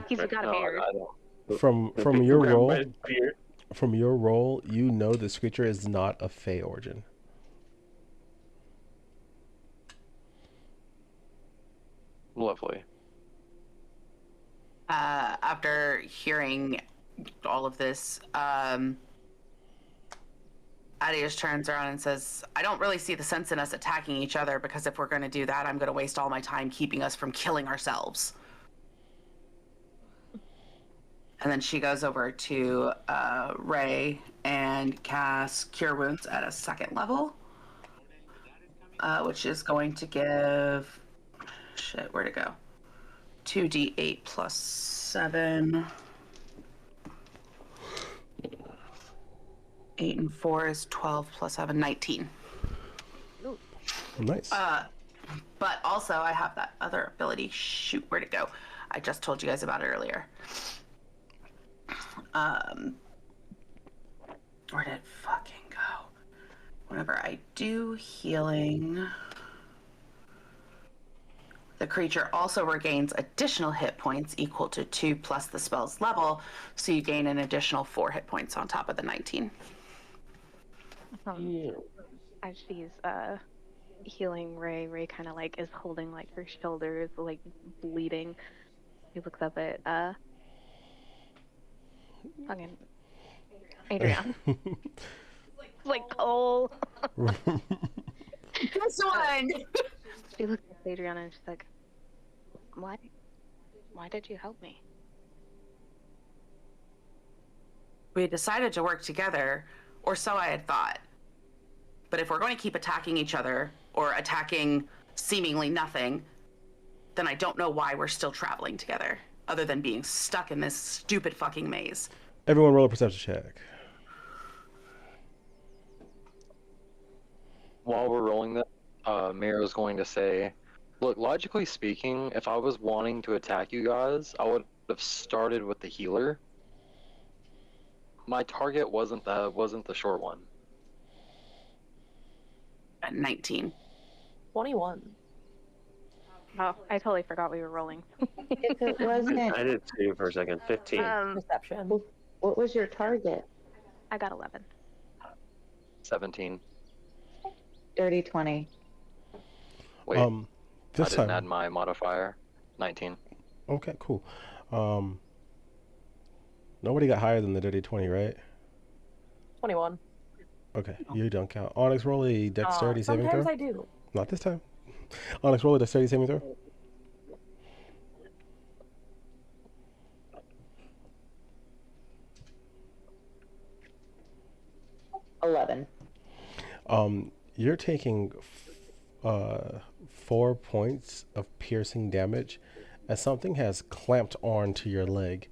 He's got a No, beard. I don't. From your Grab him by role, his beard. you know this creature is not of Fey origin. Lovely. After hearing all of this, Adius turns around and says, I don't really see the sense in us attacking each other, because if we're going to do that, I'm going to waste all my time keeping us from killing ourselves. And then she goes over to Ray and casts Cure Wounds at a 2nd level, which is going to give... Shit, where'd it go? 2d8 plus 7. 8 and 4 is 12 plus 7, 19. Nice. But also, I have that other ability. Shoot, where'd it go? I just told you guys about it earlier. Where did it fucking go? Whenever I do healing, the creature also regains additional hit points equal to 2 plus the spell's level, so you gain an additional 4 hit points on top of the 19. As she's healing Ray kind of like is holding like her shoulders, like bleeding. He looks up at fucking Adrian. Like Cole. This one! She looks at Adriana and she's like, why did you help me? We decided to work together, or so I had thought. But if we're going to keep attacking each other, or attacking seemingly nothing, then I don't know why we're still traveling together, other than being stuck in this stupid fucking maze. Everyone roll a perception check. While we're rolling this, Miro's going to say, look, logically speaking, if I was wanting to attack you guys, I would have started with the healer. My target wasn't the short one. At 19. 21. Oh, I totally forgot we were rolling. If it wasn't, I did too for a second. 15. Perception. what was your target? I got 11. 17. Dirty 20. Wait, I This didn't time. add my modifier. 19. Okay, cool. Nobody got higher than the dirty 20, right? 21. Okay, you don't count. Onyx, roll a dexterity saving throw. Sometimes I do. Not this time. Onyx, roll a dexterity saving throw. 11. You're taking 4 points of piercing damage as something has clamped on to your leg.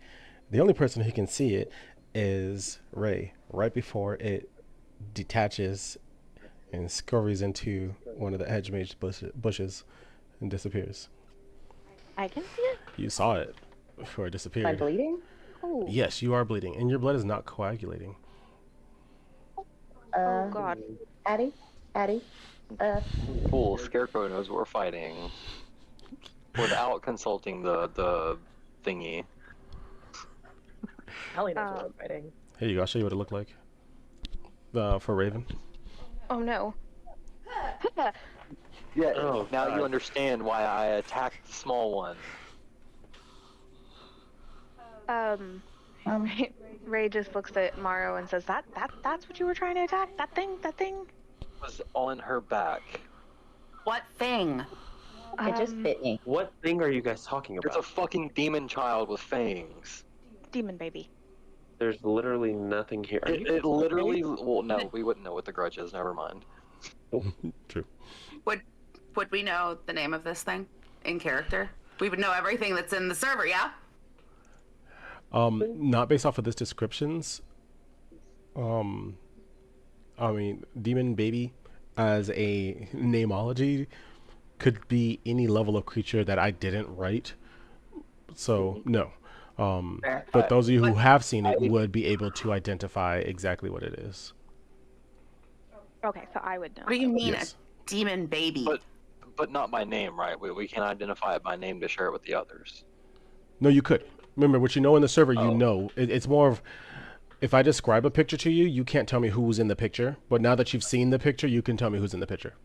The only person who can see it is Ray, right before it detaches and scurries into one of the hedge mage bushes and disappears. I can see it? You saw it before it Am I disappeared. bleeding? Oh, Yes, you are bleeding, and your blood is not coagulating. oh god. Addie? Cool, Scarecrow knows what we're fighting. Without consulting the thingy. Ellie knows what I'm fighting. Here you go. I'll show you what it looked like. For Raven. Oh no. Yeah, Oh, now God. you understand why I attacked the small one. Ray just looks at Morrow and says, that's what you were trying to attack? That thing? Was on her back. What thing? It just fit me. What thing are you guys talking It's a about? fucking demon child with fangs. Demon baby. There's literally nothing here. Are you It literally. Well, no, we wouldn't know what the grudge is. Never mind. True. Would we know the name of this thing in character? We would know everything that's in the server, yeah? Not based off of this descriptions. I mean, demon baby as a nameology could be any level of creature that I didn't write. So no. Fair. But those of you who have seen it would be able to identify exactly what it is. Okay, so I would know. What do you mean Yes. a demon baby? But not by name, right? We can identify it by name to share it with the others. No, you could. Remember, what you know in the server, you Oh. know. It's more of, if I describe a picture to you, you can't tell me who's in the picture. But now that you've seen the picture, you can tell me who's in the picture.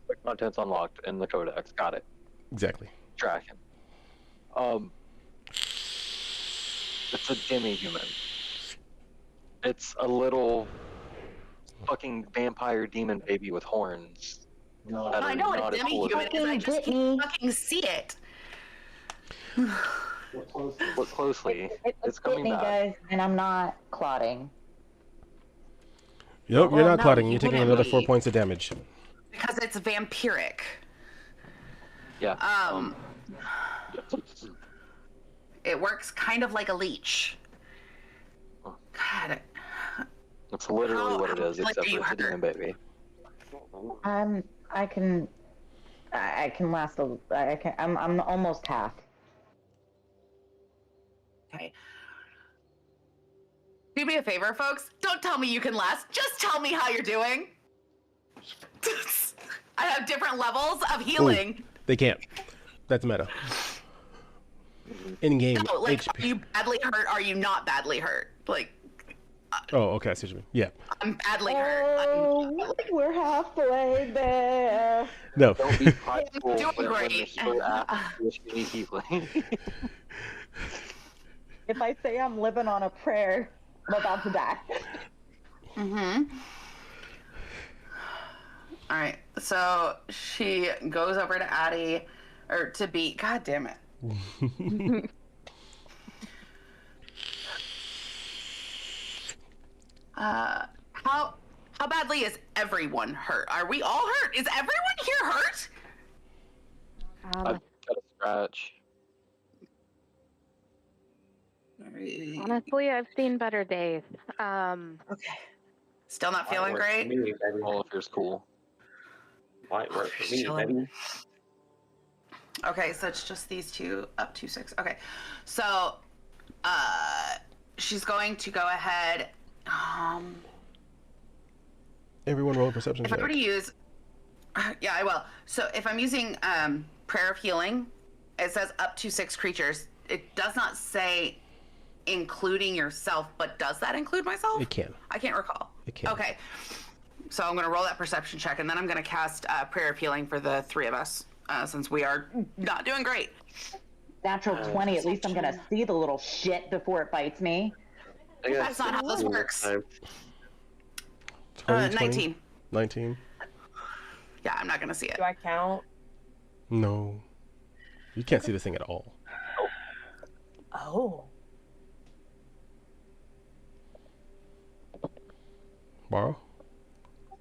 The content's unlocked in the codex. Got it. Exactly. Tracking. It's a demi-human. It's a little fucking vampire demon baby with horns. That I are know what not a as cool as demi-human is. I just Get me. can't fucking see it. Look closely. It's It's coming me, back. guys, and I'm not clotting. Nope, you're Well, not no, clotting. you You're taking wouldn't another be. 4 points of damage. Because it's vampiric. Yeah. It works kind of like a leech. God. That's literally what it is, Like, except are you for it's a demon baby. I can last a. I can. I'm almost half. Okay. Do me a favor, folks. Don't tell me you can last. Just tell me how you're doing. I have different levels of healing. They can't. That's meta. In game No, like, HP. are you badly hurt? Are you not badly hurt? Like, Oh, okay. I see what you mean. Yeah. I'm badly hurt. Oh, we're halfway there. No. Don't be prideful Doing when the great. healer asks you if you need healing. If I say I'm living on a prayer, I'm about to die. Mm-hmm. All right. So she goes over to Addie, or to B. God damn it. How badly is everyone hurt? Are we all hurt? Is everyone here hurt? I've got a scratch. Honestly, I've seen better days. Okay. Still not feeling great? All of here's cool. Might work for me, Chilling. baby. Okay, so it's just these two up to 6. Okay. So she's going to go ahead. Everyone roll a perception If I check. were to use, yeah, I will. So if I'm using Prayer of Healing, it says up to 6 creatures. It does not say including yourself, but does that include myself? It can. I can't recall. It can. Okay. So I'm going to roll that perception check, and then I'm going to cast Prayer of Healing for the 3 of us, since we are not doing great. Natural 20. At least I'm gonna see the little shit before it bites me. That's not how this works. 20, 19. 19. Yeah, I'm not going to see it. Do I count? No. You can't see this thing at all. Oh. Borrow?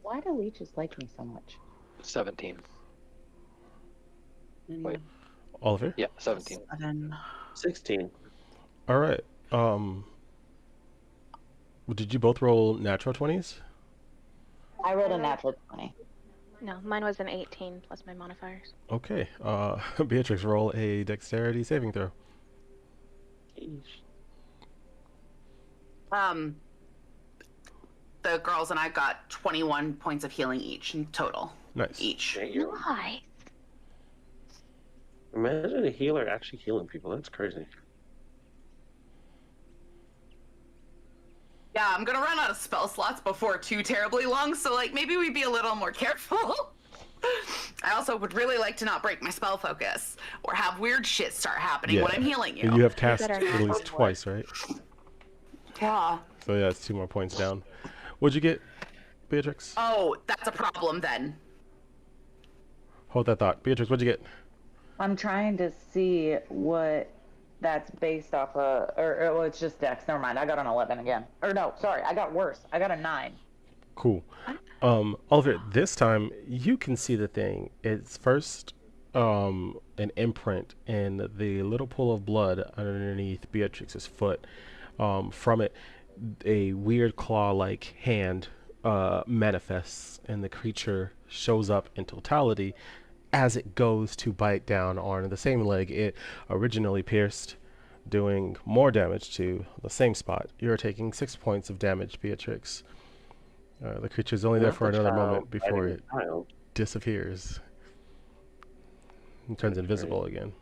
Why do leeches like me so much? 17. Wait. Oliver? Yeah, 17. 16. All right. Did you both roll natural 20s? I rolled a natural 20. No, mine was an 18 plus my modifiers. Okay. Beatrix, roll a dexterity saving throw. The girls and I got 21 points of healing each in total. Nice. Each. Nice. Imagine a healer actually healing people. That's crazy. Yeah, I'm gonna run out of spell slots before too terribly long, so like maybe we'd be a little more careful. I also would really like to not break my spell focus or have weird shit start happening when I'm healing you. And you have cast better at not. least twice, right? Yeah. So yeah, it's 2 more points down. What'd you get, Beatrix? Oh, that's a problem then. Hold that thought. Beatrix, what'd you get? I'm trying to see what that's based off of, or well, it's just Dex. Never mind. I got an 11 again. Or no, sorry, I got worse. I got a 9. Cool. Oliver, this time you can see the thing. It's first an imprint in the little pool of blood underneath Beatrix's foot. From it, a weird claw-like hand manifests, and the creature shows up in totality as it goes to bite down on the same leg it originally pierced, doing more damage to the same spot. You're taking 6 points of damage, Beatrix. The creature's only there for another moment before it disappears. It turns invisible again.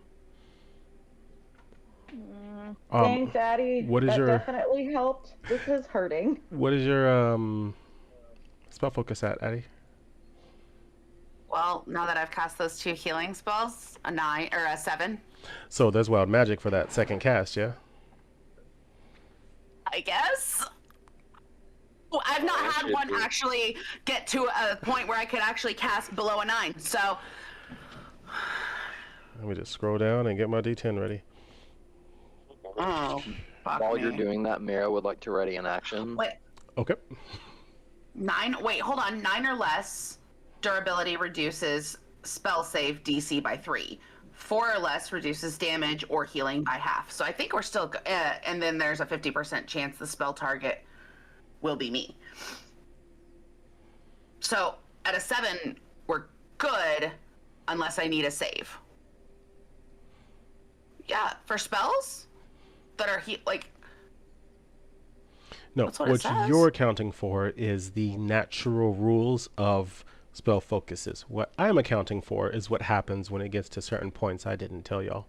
Thanks, Addie. what is that your- definitely helped. This is hurting. What is your spell focus at, Addie? Well, now that I've cast those 2 healing spells, a 9 or a 7, So there's wild magic for that second cast, yeah? I guess. Well, I've not that had should one be- actually get to a point where I could actually cast below a 9. So Let me just scroll down and get my D10 ready. oh, fuck While me. you're doing that, Mira would like to ready an action. Wait, Okay. 9. Wait, hold on. 9 or less durability reduces spell save DC by 3. 4 or less reduces damage or healing by half. So I think we're still and then there's a 50% chance the spell target will be me. So at a 7, we're good unless I need a save. Yeah, for spells that are No, That's what it what says. you're accounting for is the natural rules of spell focuses. What I'm accounting for is what happens when it gets to certain points I didn't tell y'all.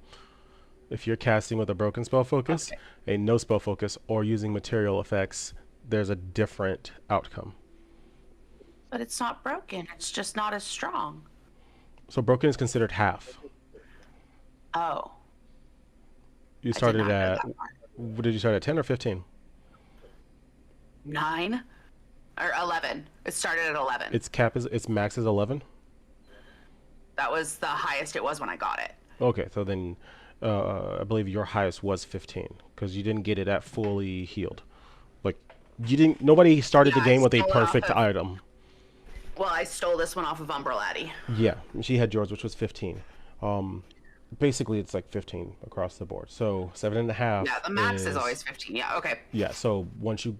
If you're casting with a broken spell focus, a no spell focus, or using material effects, there's a different outcome. But it's not broken. It's just not as strong. So broken is considered half. Oh. You I did started not know at, that part. what did you start at, 10 or 15? 9 or 11. It started at 11. Its max is 11? That was the highest it was when I got it. Okay, so then I believe your highest was 15 because you didn't get it at fully healed. Like nobody started the Yeah, I game with a stole it off perfect of- item. Well, I stole this one off of Umbrelladdy. Yeah, she had yours, which was 15. Basically it's like 15 across the board. So 7.5. Yeah, the max is always 15. Yeah, okay. Yeah, so once you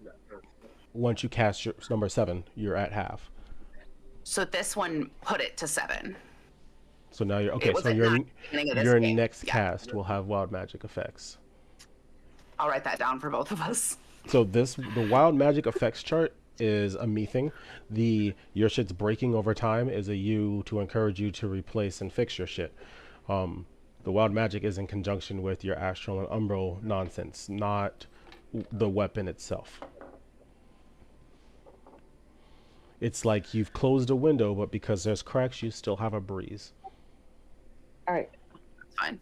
cast your number 7, you're at half. So this one put it to 7. So now you're okay. was So at your 9 beginning of this your game. next Yeah. cast will have wild magic effects. I'll write that down for both of us. So the wild magic effects chart is a me thing. The your shit's breaking over time is a you to encourage you to replace and fix your shit. The wild magic is in conjunction with your astral and umbral nonsense, not the weapon itself. It's like you've closed a window, but because there's cracks, you still have a breeze. All right. That's fine.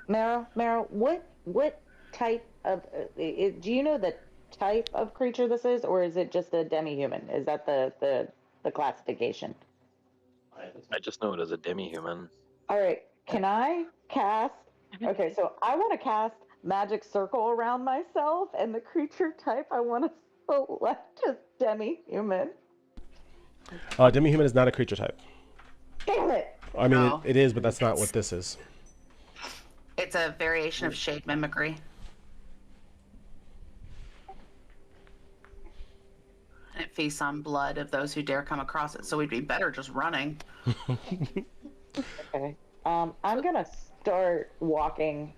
Mara, what type of do you know the type of creature this is, or is it just a demi-human? Is that the classification? I just know it as a demi-human. All right, can I cast? Okay, so I want to cast magic circle around myself, and the creature type I want to select is demi-human. Demi-human is not a creature type. Damn it! I mean, No. it is, but that's not what this is. It's a variation of shade mimicry. And it feasts on blood of those who dare come across it, so we'd be better just running. Okay. I'm gonna start walking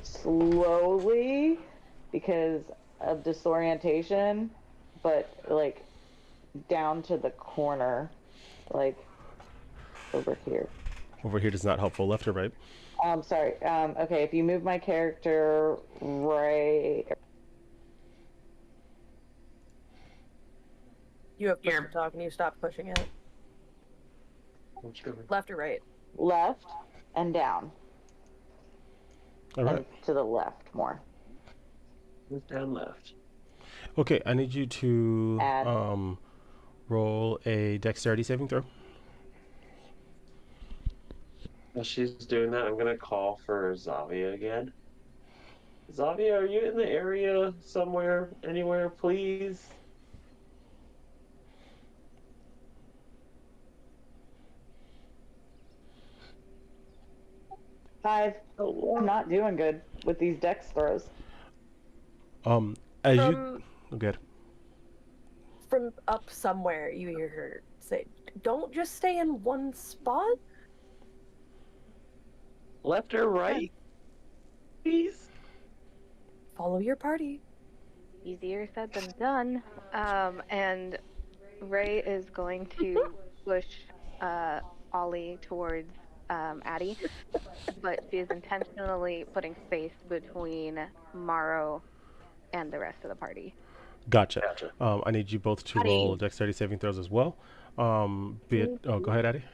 slowly because of disorientation, but like down to the corner, like over here. Over here is not helpful. Left or right? Sorry. Okay, if you move my character right. You have push Here. to talk and you stop pushing it. Left or right? Left and down. All right. And to the left more. Move down left. Okay, I need you to Add. roll a dexterity saving throw. While she's doing that, I'm gonna call for Zavia again. Zavia, are you in the area somewhere, anywhere, please? Five. I'm not doing good with these dex throws. As you From, good. from up somewhere, you hear her say, "Don't just stay in one spot." Left or right? Please? Follow your party. Easier said than done. And Ray is going to push Ollie towards Addie, but she is intentionally putting space between Morrow and the rest of the party. Gotcha. I need you both to roll Addie. dexterity saving throws as well. Oh, go ahead, Addie.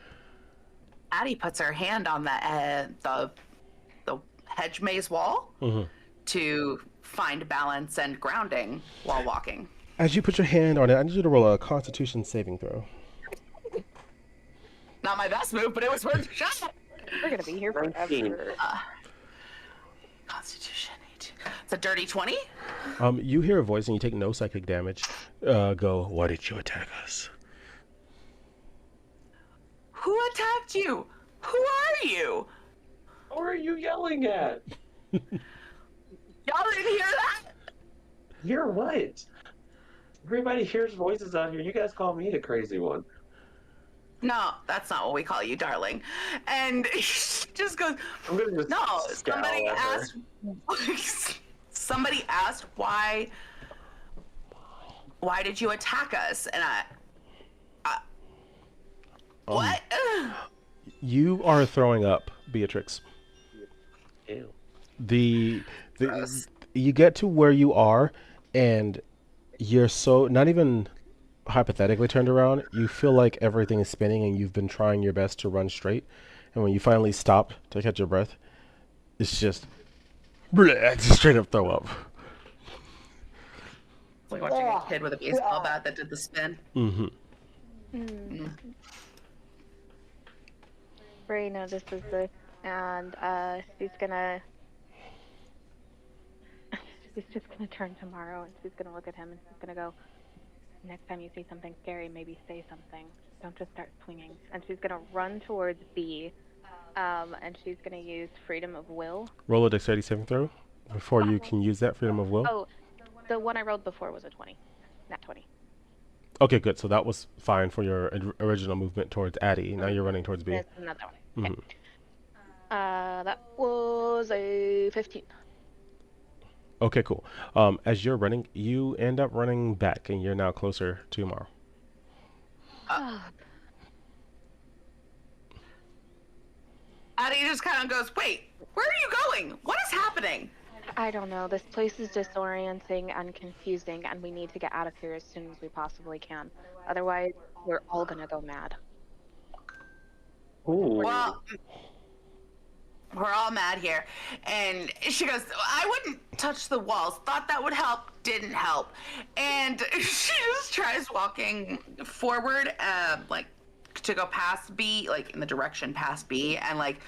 Addie puts her hand on the hedge maze wall to find balance and grounding while walking. As you put your hand on it, I need you to roll a Constitution saving throw. Not my best move, but it was worth a shot. We're gonna be here 19. forever. Constitution. It's a dirty 20. You hear a voice and you take no psychic damage. Go, why did you attack us? Who attacked you? Who are you? Who are you yelling at? Y'all didn't hear that? You're what? Everybody hears voices out here. You guys call me a crazy one. No, that's not what we call you, darling. And she just goes, I'm gonna just no, scowl somebody at her. asked somebody asked why did you attack us? And what? You are throwing up, Beatrix. Ew. Gross. You get to where you are, and you're so not even hypothetically turned around. You feel like everything is spinning, and you've been trying your best to run straight. And when you finally stop to catch your breath, it's just straight up throw up. It's like watching a kid with a baseball bat that did the spin. Bray notices this, and she's just gonna turn to Morrow, and she's gonna look at him, and she's gonna go, next time you see something scary, maybe say something. Don't just start swinging. And she's gonna run towards B, and she's gonna use freedom of will. Roll a dexterity saving throw before you can use that freedom of will. Oh, the one I rolled before was a 20, not 20. Okay, good. So that was fine for your original movement towards Addie. Now you're running towards B. There's another one. Okay. That was a 15. Okay, cool. As you're running, you end up running back, and you're now closer to Morrow. Addie just kind of goes, wait, where are you going? What is happening? I don't know. This place is disorienting and confusing, and we need to get out of here as soon as we possibly can. Otherwise, we're all gonna go mad. Ooh. Well, we're all mad here. And she goes, I wouldn't touch the walls. Thought that would help. Didn't help. And she just tries walking forward, like to go past B, like in the direction past B, and like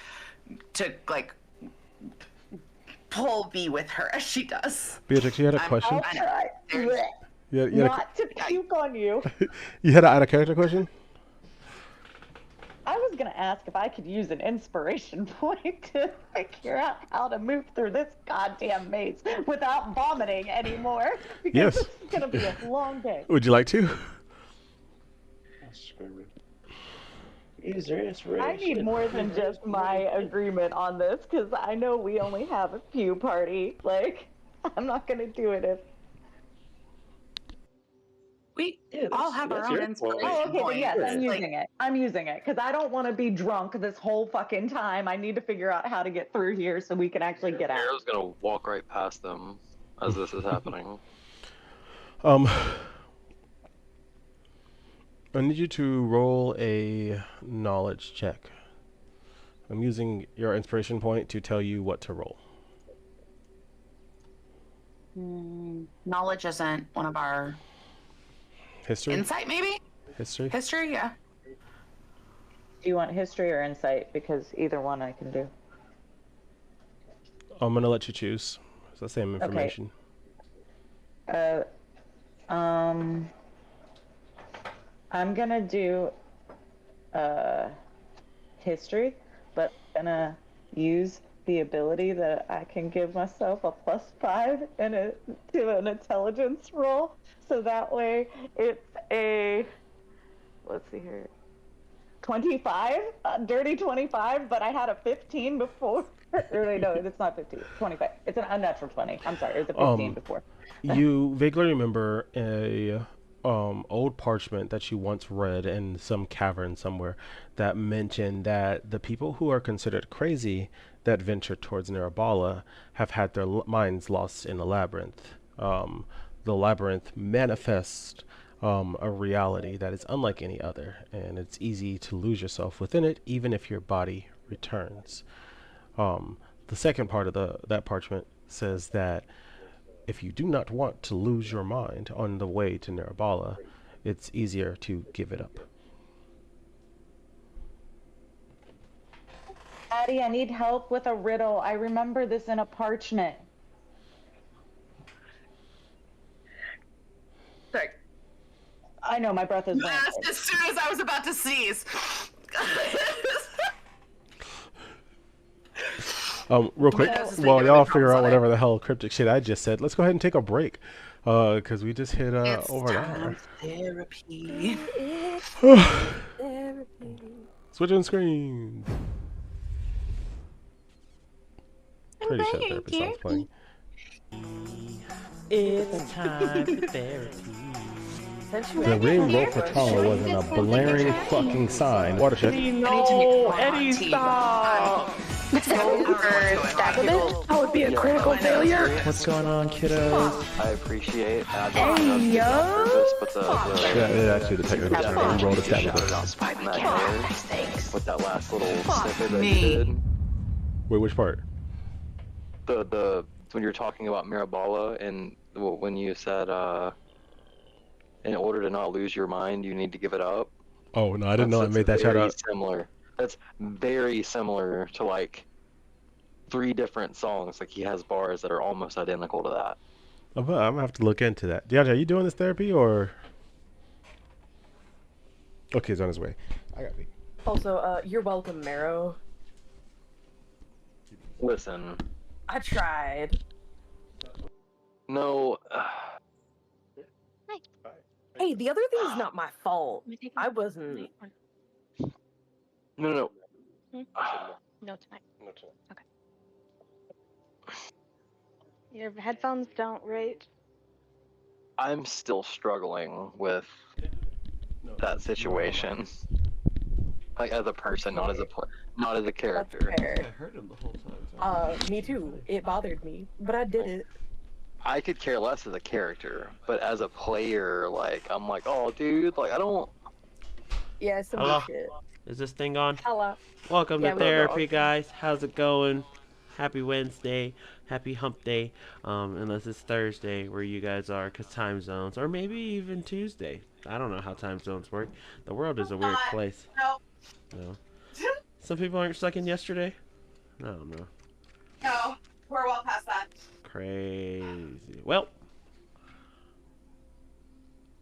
to like pull B with her as she does. Beatrix, you had a question? I'll try. You had Not to puke on you. you had an out of character question? I was gonna ask if I could use an inspiration point to figure out how to move through this goddamn maze without vomiting anymore. Because Yes. it's gonna be a long day. Would you like to? Use your inspiration. I need more than just my agreement on this, because I know we only have a few party. Like, I'm not gonna do it if. We Yeah, all that's- have our that's own your inspiration point. Oh, okay, then yes, I'm points. using it. I'm using it, because I don't want to be drunk this whole fucking time. I need to figure out how to get through here so we can actually get out. Arrow's gonna walk right past them as this is happening. I need you to roll a knowledge check. I'm using your inspiration point to tell you what to roll. Knowledge isn't one of our History? insight, maybe? History? History, yeah. Do you want history or insight? Because either one I can do. I'm going to let you choose. It's the same information. I'm gonna do history, but I'm gonna use the ability that I can give myself a +5 to an intelligence roll, so that way it's a, let's see here, 25, dirty 25, but I had a 15 before. Or wait, no, it's not 15, 25. It's an unnatural 20. I'm sorry, it was a 15 before. You vaguely remember old parchment that you once read in some cavern somewhere that mentioned that the people who are considered crazy that venture towards Nirabala have had their minds lost in the labyrinth. The labyrinth manifests a reality that is unlike any other, and it's easy to lose yourself within it, even if your body returns. The second part of that parchment says that if you do not want to lose your mind on the way to Nirabala, it's easier to give it up. Daddy, I need help with a riddle. I remember this in a parchment. Sorry. I know my breath is Yes, rancid. as soon as I was about to sneeze. Real quick, nose is while making y'all really figure out problematic. whatever the hell cryptic shit I just said, let's go ahead and take a break. Because we just hit It's over an time hour. for therapy. Therapy. Switching screens. Pretty sure therapy song's playing. It's time for therapy. Since you The mentioned ring roll English, katana wasn't a blaring fucking sign. Watershed. No, Eddie, stop! that would be a critical failure. What's going on, kiddos? I appreciate Hey, yo! but the Yeah, actually the technical term. We rolled a stab with with that last little snippet that me. you did. Wait, which part? The when you're talking about Mirabala and when you said in order to not lose your mind, you need to give it up. Oh, no, I didn't know I made that shout very out. similar. That's very similar to like 3 different songs. Like he has bars that are almost identical to that. I'm gonna have to look into that. DeAndre, are you doing this therapy or? Okay, he's on his way. I got me. Also, you're welcome, Marrow. Listen, I tried. no. Hey, the other thing's not my fault. I wasn't. No. No tonight. Okay. Your headphones don't rate. I'm still struggling with that situation. Like as a person, not as a not as a That's character. fair. heard him the whole time. Me too. It bothered me, but I did it. I could care less as a character, but as a player, like I'm like, oh, dude, like I don't. Yeah, some Hello? shit. Is this thing on? Hello. Welcome Yeah, to we don't know. therapy, guys. How's it going? Happy Wednesday. Happy hump day. Unless it's Thursday where you guys are, because time zones. Or maybe even Tuesday. I don't know how time zones work. The world is a weird place. No. No. Some people aren't stuck in yesterday? I don't know. No, we're well past that. Crazy. Well,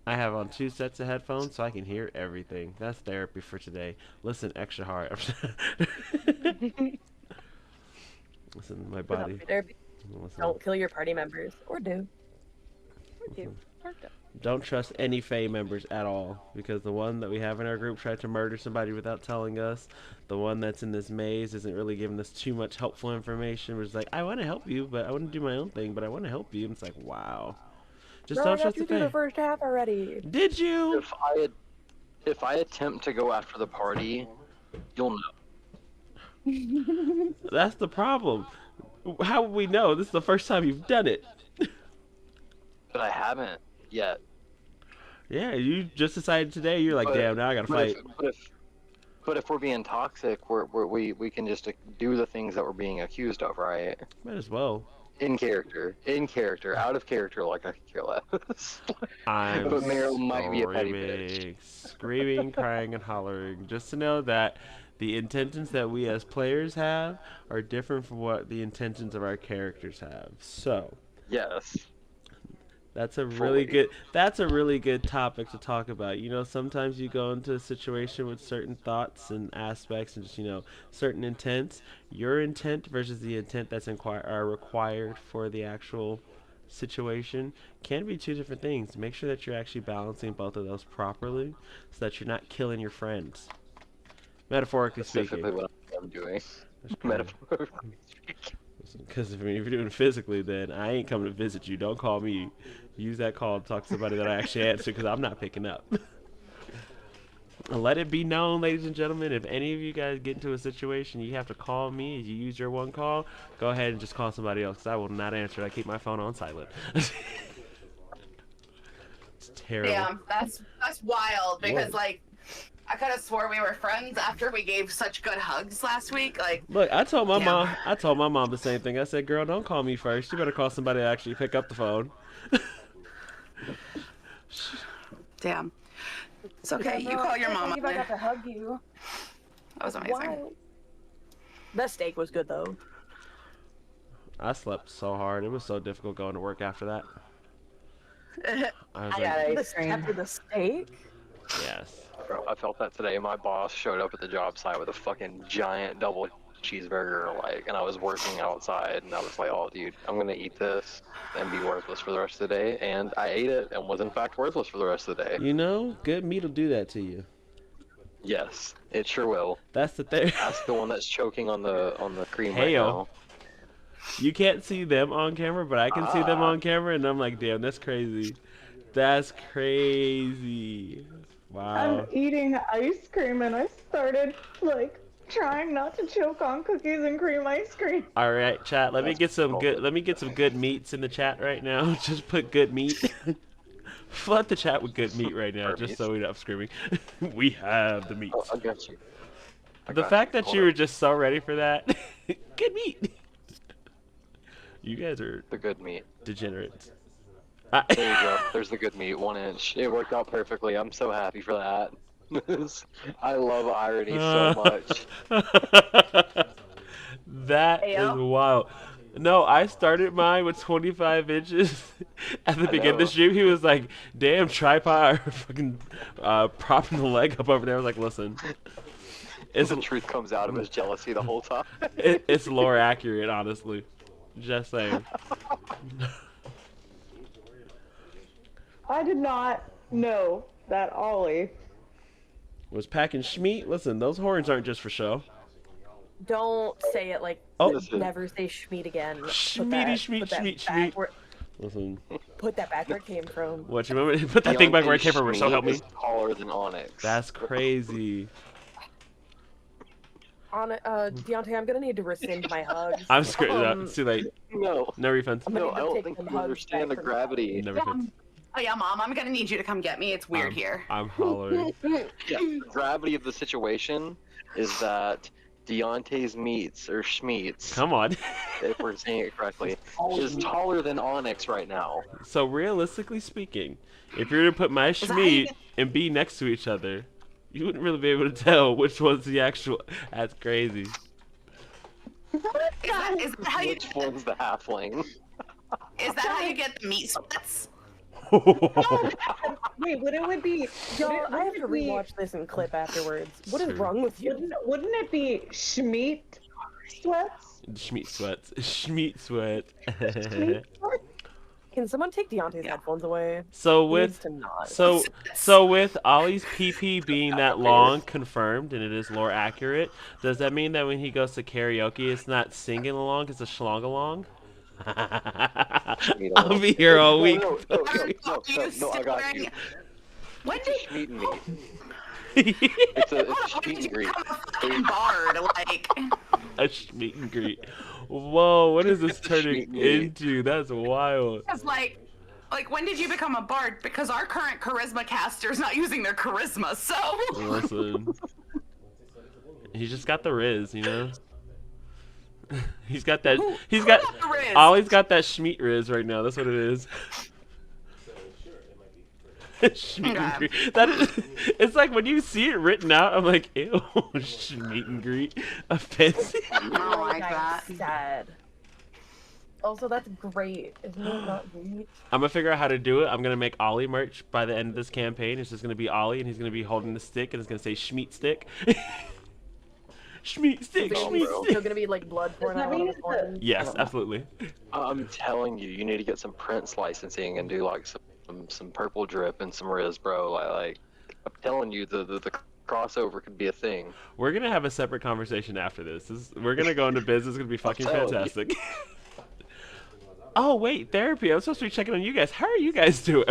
I have on 2 sets of headphones so I can hear everything. That's therapy for today. Listen extra hard. Listen to my body. Listen. Don't kill your party members, or do. Don't trust any Fae members at all, because the one that we have in our group tried to murder somebody without telling us. The one that's in this maze isn't really giving us too much helpful information. We're just like, I want to help you, but I want to do my own thing, but I want to help you. And it's like, wow. Just Bro, don't I got trust you the through the Fae. first half already. Did you? If I attempt to go after the party, you'll know. That's the problem. How would we know? This is the first time you've done it. But I haven't yet. Yeah, you just decided today. You're like, damn, now I gotta fight. But if we're being toxic, we can just do the things that we're being accused of, right? Might as well. In character, out of character, like I could care less. I'm But Meryl might be a petty screaming, screaming, crying, and hollering. Just to know that the intentions that we as players have are different from what the intentions of our characters have. So Yes. that's a Fully. really good topic to talk about. You know, sometimes you go into a situation with certain thoughts and aspects and just, certain intents. Your intent versus the intent that's required for the actual situation can be 2 different things. Make sure that you're actually balancing both of those properly so that you're not killing your friends. Metaphorically speaking. Specifically what I'm doing. That's crazy. Metaphorically speaking. Because if you're doing it physically, then I ain't coming to visit you. Don't call me. Use that call to talk to somebody that I actually answer because I'm not picking up. And let it be known, ladies and gentlemen, if any of you guys get into a situation, you have to call me. You use your one call, go ahead and just call somebody else because I will not answer it. I keep my phone on silent. It's terrible. Damn, that's wild because Whoa. like I could have swore we were friends after we gave such good hugs last week. Like, Look, I told my damn. mom. I told my mom the same thing. I said, "Girl, don't call me first. You better call somebody that actually pick up the phone." Damn. It's okay. Yeah, You no, call your I mama. can't believe I got to hug you. That was amazing. Wild. That steak was good though. I slept so hard. It was so difficult going to work after that. I was I like, got ice This cream. after the steak. yes. Bro, I felt that today. My boss showed up at the job site with a fucking giant double cheeseburger, like, and I was working outside, and I was like, "Oh, dude, I'm gonna eat this and be worthless for the rest of the day." And I ate it, and was in fact worthless for the rest of the day. You know, good meat will do that to you. Yes, it sure will. That's the thing. Ask the one that's choking on the cream right Hail. now. You can't see them on camera, but I can see them Ah. on camera, and I'm like, damn, that's crazy. That's crazy. I'm Wow. eating ice cream and I started like trying not to choke on cookies and cream ice cream. All right, chat. Let me That's get some cool. good. Let me get some good meats in the chat right now. Just put good meat. Flood the chat with good meat right now, just so we're not screaming. We have the meats. Oh, I got you. I The got fact you. that Hold you up. were just so ready for that. Good meat. You guys are The good meat. degenerates. There you go. There's the good meat. 1 inch. It worked out perfectly. I'm so happy for that. I love irony so much. That is Ayo. wild. No, I started mine with 25 inches at the I beginning of the know. stream. He was like, "Damn, tripod, fucking propping the leg up over there." I was like, "Listen, it's The truth comes out of his jealousy the whole time. it's lore accurate, honestly. Just saying." I did not know that Ollie. Was packing Schmeat. Listen, those horns aren't just for show. Don't say it like. Oh. Listen. Never say Schmeat again. Schmeaty, Put that Schmeat, back Schmeat. where- Listen, Put that back where it came from. what you want me to put that thing back where it came from? So help me. Is taller than Onyx. That's crazy. Deontay, I'm gonna need to rescind my hugs. I'm screwed up. It's too late. No. No refunds. I'm gonna No, need I to don't take think some you hugs understand the back from- gravity. No refunds. Oh yeah, Mom, I'm gonna need you to come get me. It's weird here. I'm hollering. Yeah, the gravity of the situation is that Deontay's meats, or Schmeats, Come on. if we're saying it correctly, is taller than Onyx right now. So realistically speaking, if you're to put my that how you Schmeat and B next to each other, you wouldn't really be able to tell which one's the actual. That's crazy. Is that how you? Which one's the halfling? Is that how you get the meat splits? Wait, what it would be? Yo, I have would to it be- rewatch this in clip afterwards. What is Sure. wrong with you? Wouldn't it be Schmeat sweats? Schmeat sweats. Schmeat sweat. Schmeat sweats? Can someone take Deontay's headphones away? So He needs with to not. so with Ollie's PP being that long confirmed and it is lore accurate, does that mean that when he goes to karaoke, it's not singing along, it's a schlong along? I'll be here all week. No, Are I you got wearing- you. When It's a did Schmeat and meat. It's a Schmeat and greet. become a fucking bard? Like, A meet and greet. Whoa, what is this It's a turning meet and greet. into? That's wild. because like when did you become a bard? Because our current charisma caster's not using their charisma, so. Listen. He's just got the Riz, you know? He's got that. He's got. the Riz? Ollie's got that Schmeat Riz right now. That's what it is. Schmeat and Okay. greet. That is. It's like when you see it written out, I'm like, ew, Schmeat and greet. Offensive. I don't like that. Sad. Also, that's great. Isn't it not great? I'm gonna figure out how to do it. I'm gonna make Ollie merch by the end of this campaign. It's just gonna be Ollie, and he's gonna be holding the stick, and it's gonna say Schmeat stick. Schmeat stick, Is Schmeat there stick. still gonna be like blood pouring out of his horns? Yes, absolutely. I'm telling you, you need to get some Prince licensing and do like some purple drip and some Riz, bro. Like I'm telling you, the crossover could be a thing. We're gonna have a separate conversation after this. We're gonna go into business. It's gonna be fucking fantastic. Oh wait, therapy. I'm supposed to be checking on you guys. How are you guys doing?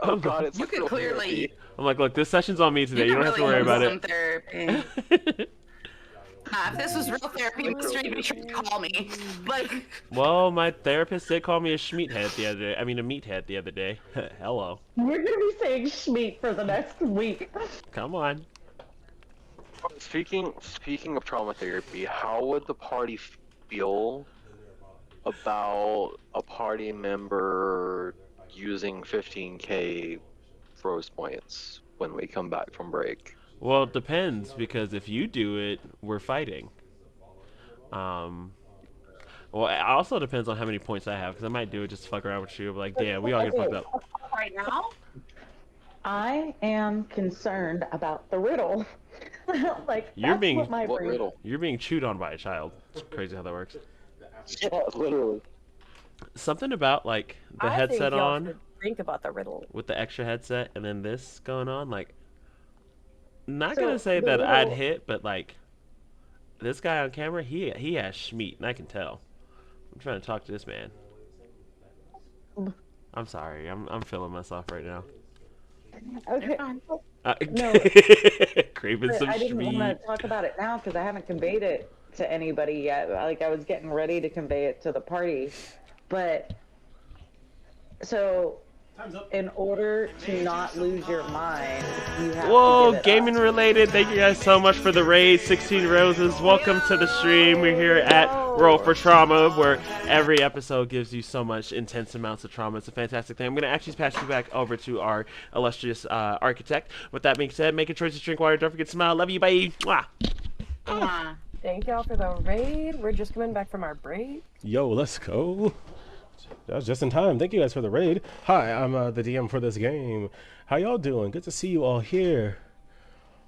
Oh god, it's You like could real clearly. therapy. I'm like, look, this session's on me today. You could don't have to really worry about use some it. therapy. If this was real therapy, Mr. You'd be trying to call me. Like, Well, my therapist did call me a schmeathead the other day. I mean, a meathead the other day. Hello. We're gonna be saying Schmeat for the next week. Come on. Speaking of trauma therapy, how would the party feel about a party member using 15k Rose points when we come back from break? Well, it depends, because if you do it, we're fighting. Well, it also depends on how many points I have, because I might do it just to fuck around with you. But like, damn, we all get fucked up. right now? I am concerned about the riddle. Like, You're that's being- what my What brain. riddle? You're being chewed on by a child. It's crazy how that works. Yeah, literally. Something about like the I headset think y'all on should think about the riddle. with the extra headset, and then this going on. Like, not So, gonna say the that I'd riddle- hit, but like, this guy on camera, he has schmeat, and I can tell. I'm trying to talk to this man. I'm sorry. I'm feeling myself right now. Okay. No. Craving But some I didn't want schmeat. to talk about it now because I haven't conveyed it to anybody yet. Like, I was getting ready to convey it to the party. But, so, in order to not lose your mind, you have Whoa, to give it gaming up. related. Thank you guys so much for the raid. 16 roses. Welcome to the stream. We're here at Roll for Trauma, where every episode gives you so much intense amounts of trauma. It's a fantastic thing. I'm going to actually pass you back over to our illustrious architect. With that being said, make a choice to drink water. Don't forget to smile. Love you. Bye. Mwah. Thank y'all for the raid. We're just coming back from our break. Yo, let's go. That was just in time. Thank you guys for the raid. Hi, I'm the DM for this game. How y'all doing? Good to see you all here.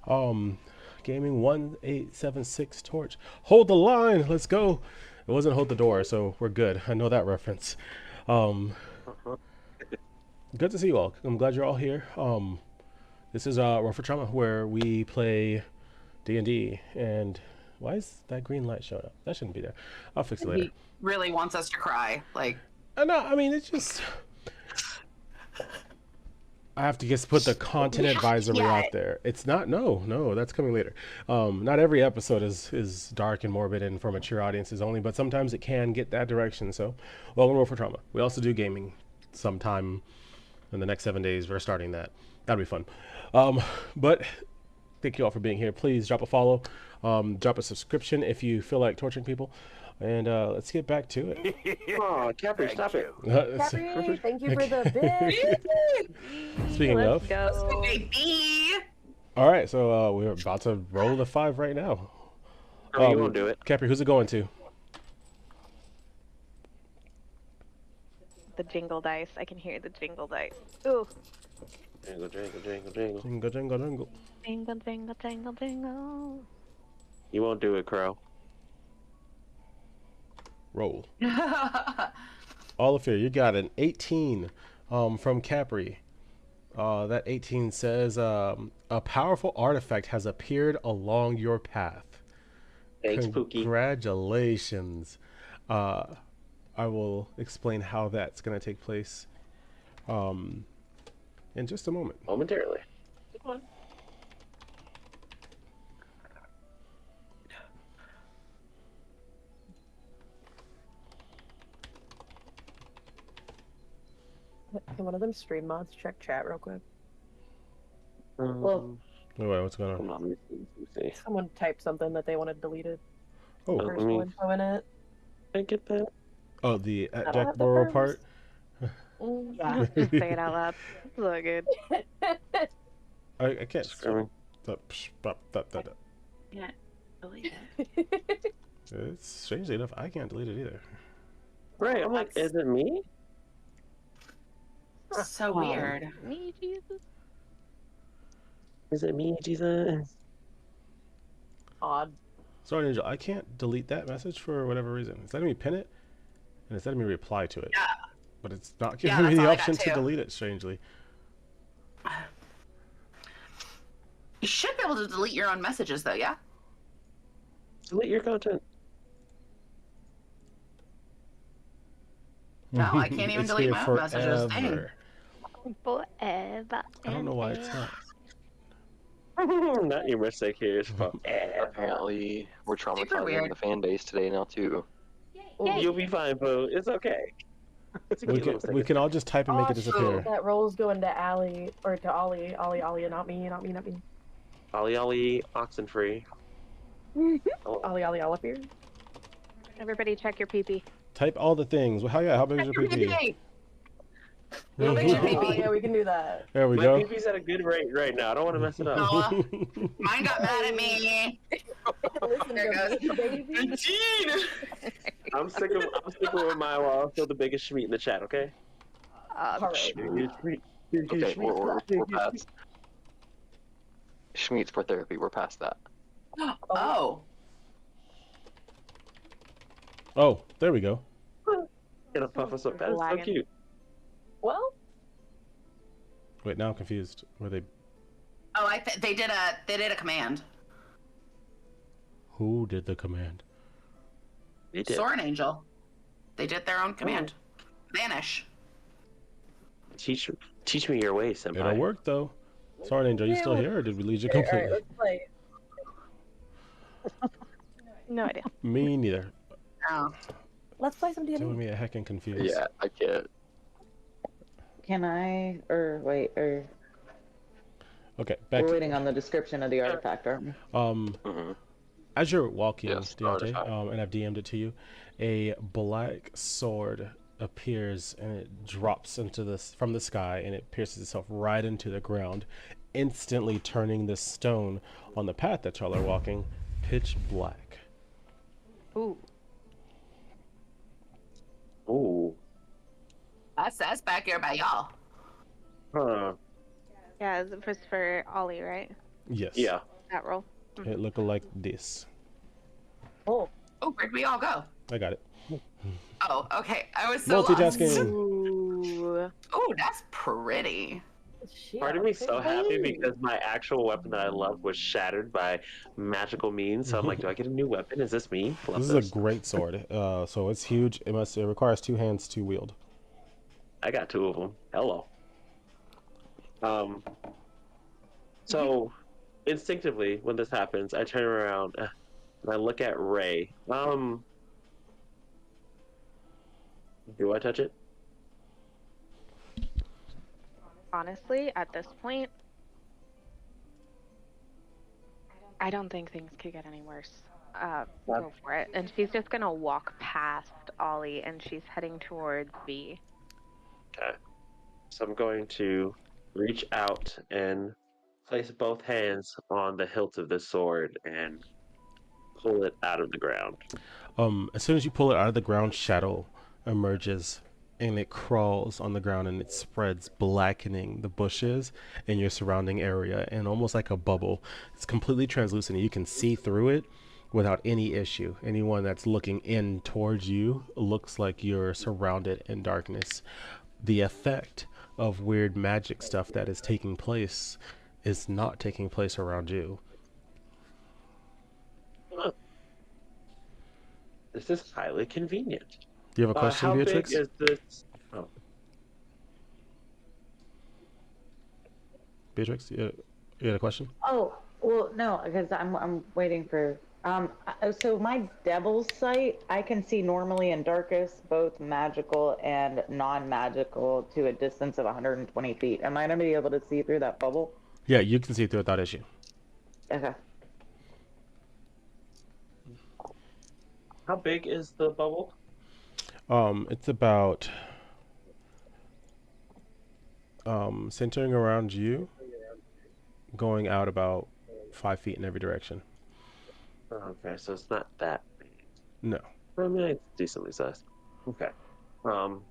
Gaming 1876 torch. Hold the line. Let's go. It wasn't hold the door, so we're good. I know that reference. Good to see you all. I'm glad you're all here. This is Roll for Trauma, where we play D&D. And why is that green light showing up? That shouldn't be there. I'll fix it later. He really wants us to cry. Like, No, I mean, it's just... I have to just put the content advisory out there. It's not... No, that's coming later. Not every episode is dark and morbid and for mature audiences only, but sometimes it can get that direction. So, welcome to Roll for Trauma. We also do gaming sometime in the next 7 days. We're starting that. That'll be fun. But thank you all for being here. Please drop a follow. Drop a subscription if you feel like torturing people. And let's get back to it. Oh, Capri, stop it. Capri, thank you for the bit. Speaking Let's of, go. baby. all right, so we're about to roll the 5 right now. Oh, you won't do it. Capri, who's it going to? The jingle dice. I can hear the jingle dice. Ooh. Jingle, jingle, jingle, jingle. Jingle, jingle, jingle. Jingle, jingle, jingle, jingle. You won't do it, Crow. Roll. All of fear. You got an 18 from Capri. That 18 says a powerful artifact has appeared along your path. Thanks, Pookie. Congratulations. I will explain how that's going to take place in just a moment. Momentarily. Can one of them stream mods check chat real quick? Well, Wait, what's going Hold on? on, let me see. Someone typed something that they wanted deleted. Oh, let Personal me- info in it. I get that. oh, the at don't Jack have the Burrow first. part. Say it out loud. So good. I can't. Screaming. Yeah. It's strangely enough, I can't delete it either. Right, I'm like, is it me? So weird. Me, Jesus. Is it me, Jesus? Odd. Sorry, Ninja, I can't delete that message for whatever reason. It's letting me pin it, and it's letting me reply to it. Yeah. But it's not Yeah, giving me that's the all I got option to too. delete it, strangely. You should be able to delete your own messages, though, yeah? Delete your content. No, I can't even It's delete here my own messages. Dang. forever. Forever. I don't know why it's not. Not your mistake here. It's Apparently, we're Super traumatizing weird. the fan base today now too. You'll be fine, boo. It's okay. It's a cute little We secret. can all just type and make Oh, it disappear. that roll's going to Allie or to Ollie. Ollie, not me, not me, not me. Ollie Ollie Oxenfree. Ollie, Oliver. Everybody check your pee-pee. Type all the things. Well, how big is your PP? How big's your Oh, PP? yeah, we can do that. There we My go. PP's at a good rate right now. I don't want to mess it up. No. Mine got mad at me. Listen There to it me, baby. I'm sticking with my wall. I'm still the biggest schmeat in the chat, okay? All right. Okay, we're past Schmeats for therapy. We're past that. Oh. Oh, there we go. Gonna puff us up. That is so Lagging. cute. Well, Wait, now I'm confused. Were they? Oh, they did a command. Who did the command? You did. Soren Angel. They did their own command. Vanish. Teach me your ways, senpai. It'll work though. Sorry, Angel, you still here, or did we lose you all right, completely? let's play. No idea. Me neither. Oh. Let's play some Doing D&D. me a heckin' confused. Yeah, I can't. Can I, or wait, or Okay, back we're to waiting on the description of the artifact, aren't we? Mhm. as you're walking, Yes, Deontay, artifact. and I've DM'd it to you, a black sword appears and it drops into this from the sky and it pierces itself right into the ground, instantly turning the stone on the path that y'all are walking pitch black. Ooh. Ooh. That's back here by y'all. Huh. Yeah, it was for Ollie, right? Yes. Yeah. That roll. It looked like this. Oh, Where'd we all go? I got it. Oh, okay. I was so Multitasking. lost. Ooh. Oh, that's pretty. shit. Part of me so happy because my actual weapon that I loved was shattered by magical means. So I'm like, do I get a new weapon? Is this me? Love This is a great sword. So it's huge. It requires 2 hands to wield. I got 2 of them. Hello. So instinctively, when this happens, I turn around and I look at Ray. Do I touch it? Honestly, at this point, I don't think things could get any worse. Go for it. And she's just gonna walk past Ollie, and she's heading towards V. Okay. So I'm going to reach out and place both hands on the hilt of this sword and pull it out of the ground. As soon as you pull it out of the ground, shadow emerges and it crawls on the ground and it spreads, blackening the bushes in your surrounding area, and almost like a bubble. It's completely translucent and you can see through it without any issue. Anyone that's looking in towards you looks like you're surrounded in darkness. The effect of weird magic stuff that is taking place is not taking place around you. This is highly convenient. Do you have a question, How Beatrix? big is this? Oh, Beatrix, you had a question? Oh, well, no, because I'm waiting for. So my devil's sight, I can see normally in darkest, both magical and non-magical, to a distance of 120 feet. Am I gonna be able to see through that bubble? Yeah, you can see through it without issue. Okay. how big is the bubble? It's about centering around you, going out about 5 feet in every direction. Okay, so it's not that big. No. I mean, it's decently sized. Okay. So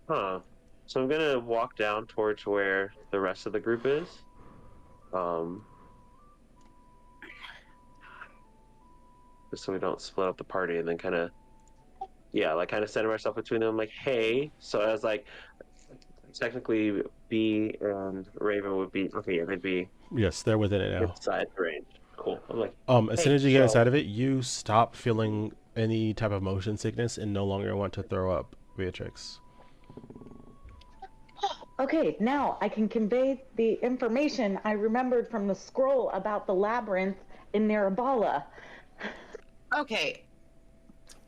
I'm gonna walk down towards where the rest of the group is. Just so we don't split up the party, and then kind of center myself between them. Like, hey. So I was like, technically, B and Raven would be okay. Yeah, they'd be Yes, they're within it now. inside the range. Cool. I'm like, As hey, soon as you get so inside of it, you stop feeling any type of motion sickness and no longer want to throw up, Beatrix. Okay, now I can convey the information I remembered from the scroll about the labyrinth in Narabala. Okay.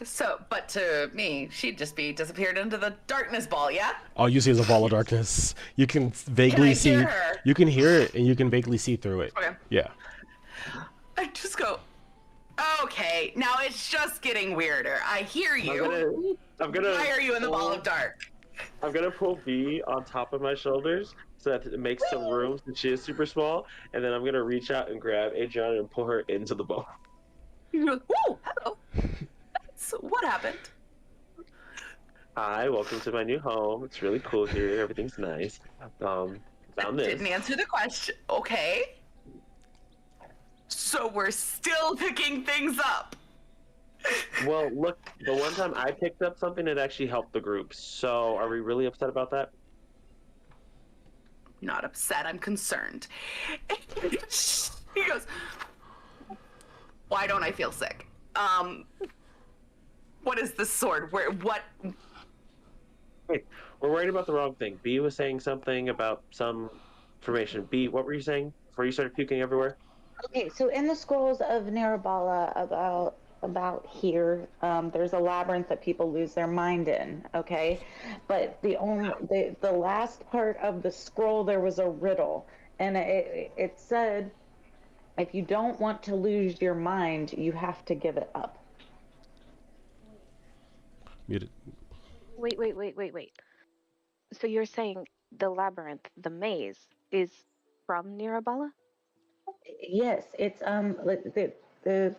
So, but to me, she'd just be disappeared into the darkness ball, yeah? All you see is a ball of darkness. You can vaguely I see. hear her? You can hear it, and you can vaguely see through it. Okay. Yeah. I just go, okay, now it's just getting weirder. I hear you. I'm gonna. Why are you in the ball of dark? I'm gonna pull V on top of my shoulders so that it makes some room since she is super small, and then I'm gonna reach out and grab Adriana and pull her into the ball. Woo, hello. So what happened? Hi, welcome to my new home. It's really cool here. Everything's nice. Found this. Didn't answer the question. Okay. So we're still picking things up. Well, look, the one time I picked up something, it actually helped the group. So, are we really upset about that? Not upset, I'm concerned. He goes, why don't I feel sick? What is this sword? What? Wait, we're worried about the wrong thing. B was saying something about some information. B, what were you saying before you started puking everywhere? Okay, so in the scrolls of Narabala about here, there's a labyrinth that people lose their mind in. Okay, but the last part of the scroll there was a riddle, and it said, if you don't want to lose your mind, you have to give it up. Muted. Wait. So you're saying the labyrinth, the maze, is from Nirabala? Yes, it's like the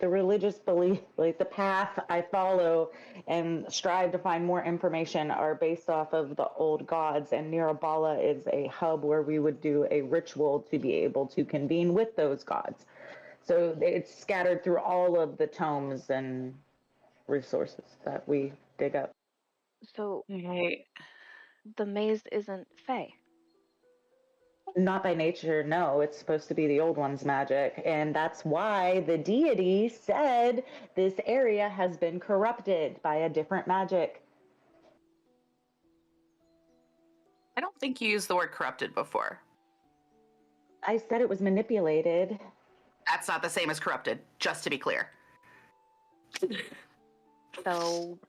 religious belief, like the path I follow and strive to find more information, are based off of the old gods, and Nirabala is a hub where we would do a ritual to be able to convene with those gods. So it's scattered through all of the tomes and resources that we dig up. So Okay. the maze isn't Fae. Not by nature, no. It's supposed to be the old one's magic. And that's why the deity said this area has been corrupted by a different magic. I don't think you used the word corrupted before. I said it was manipulated. That's not the same as corrupted, just to be clear. So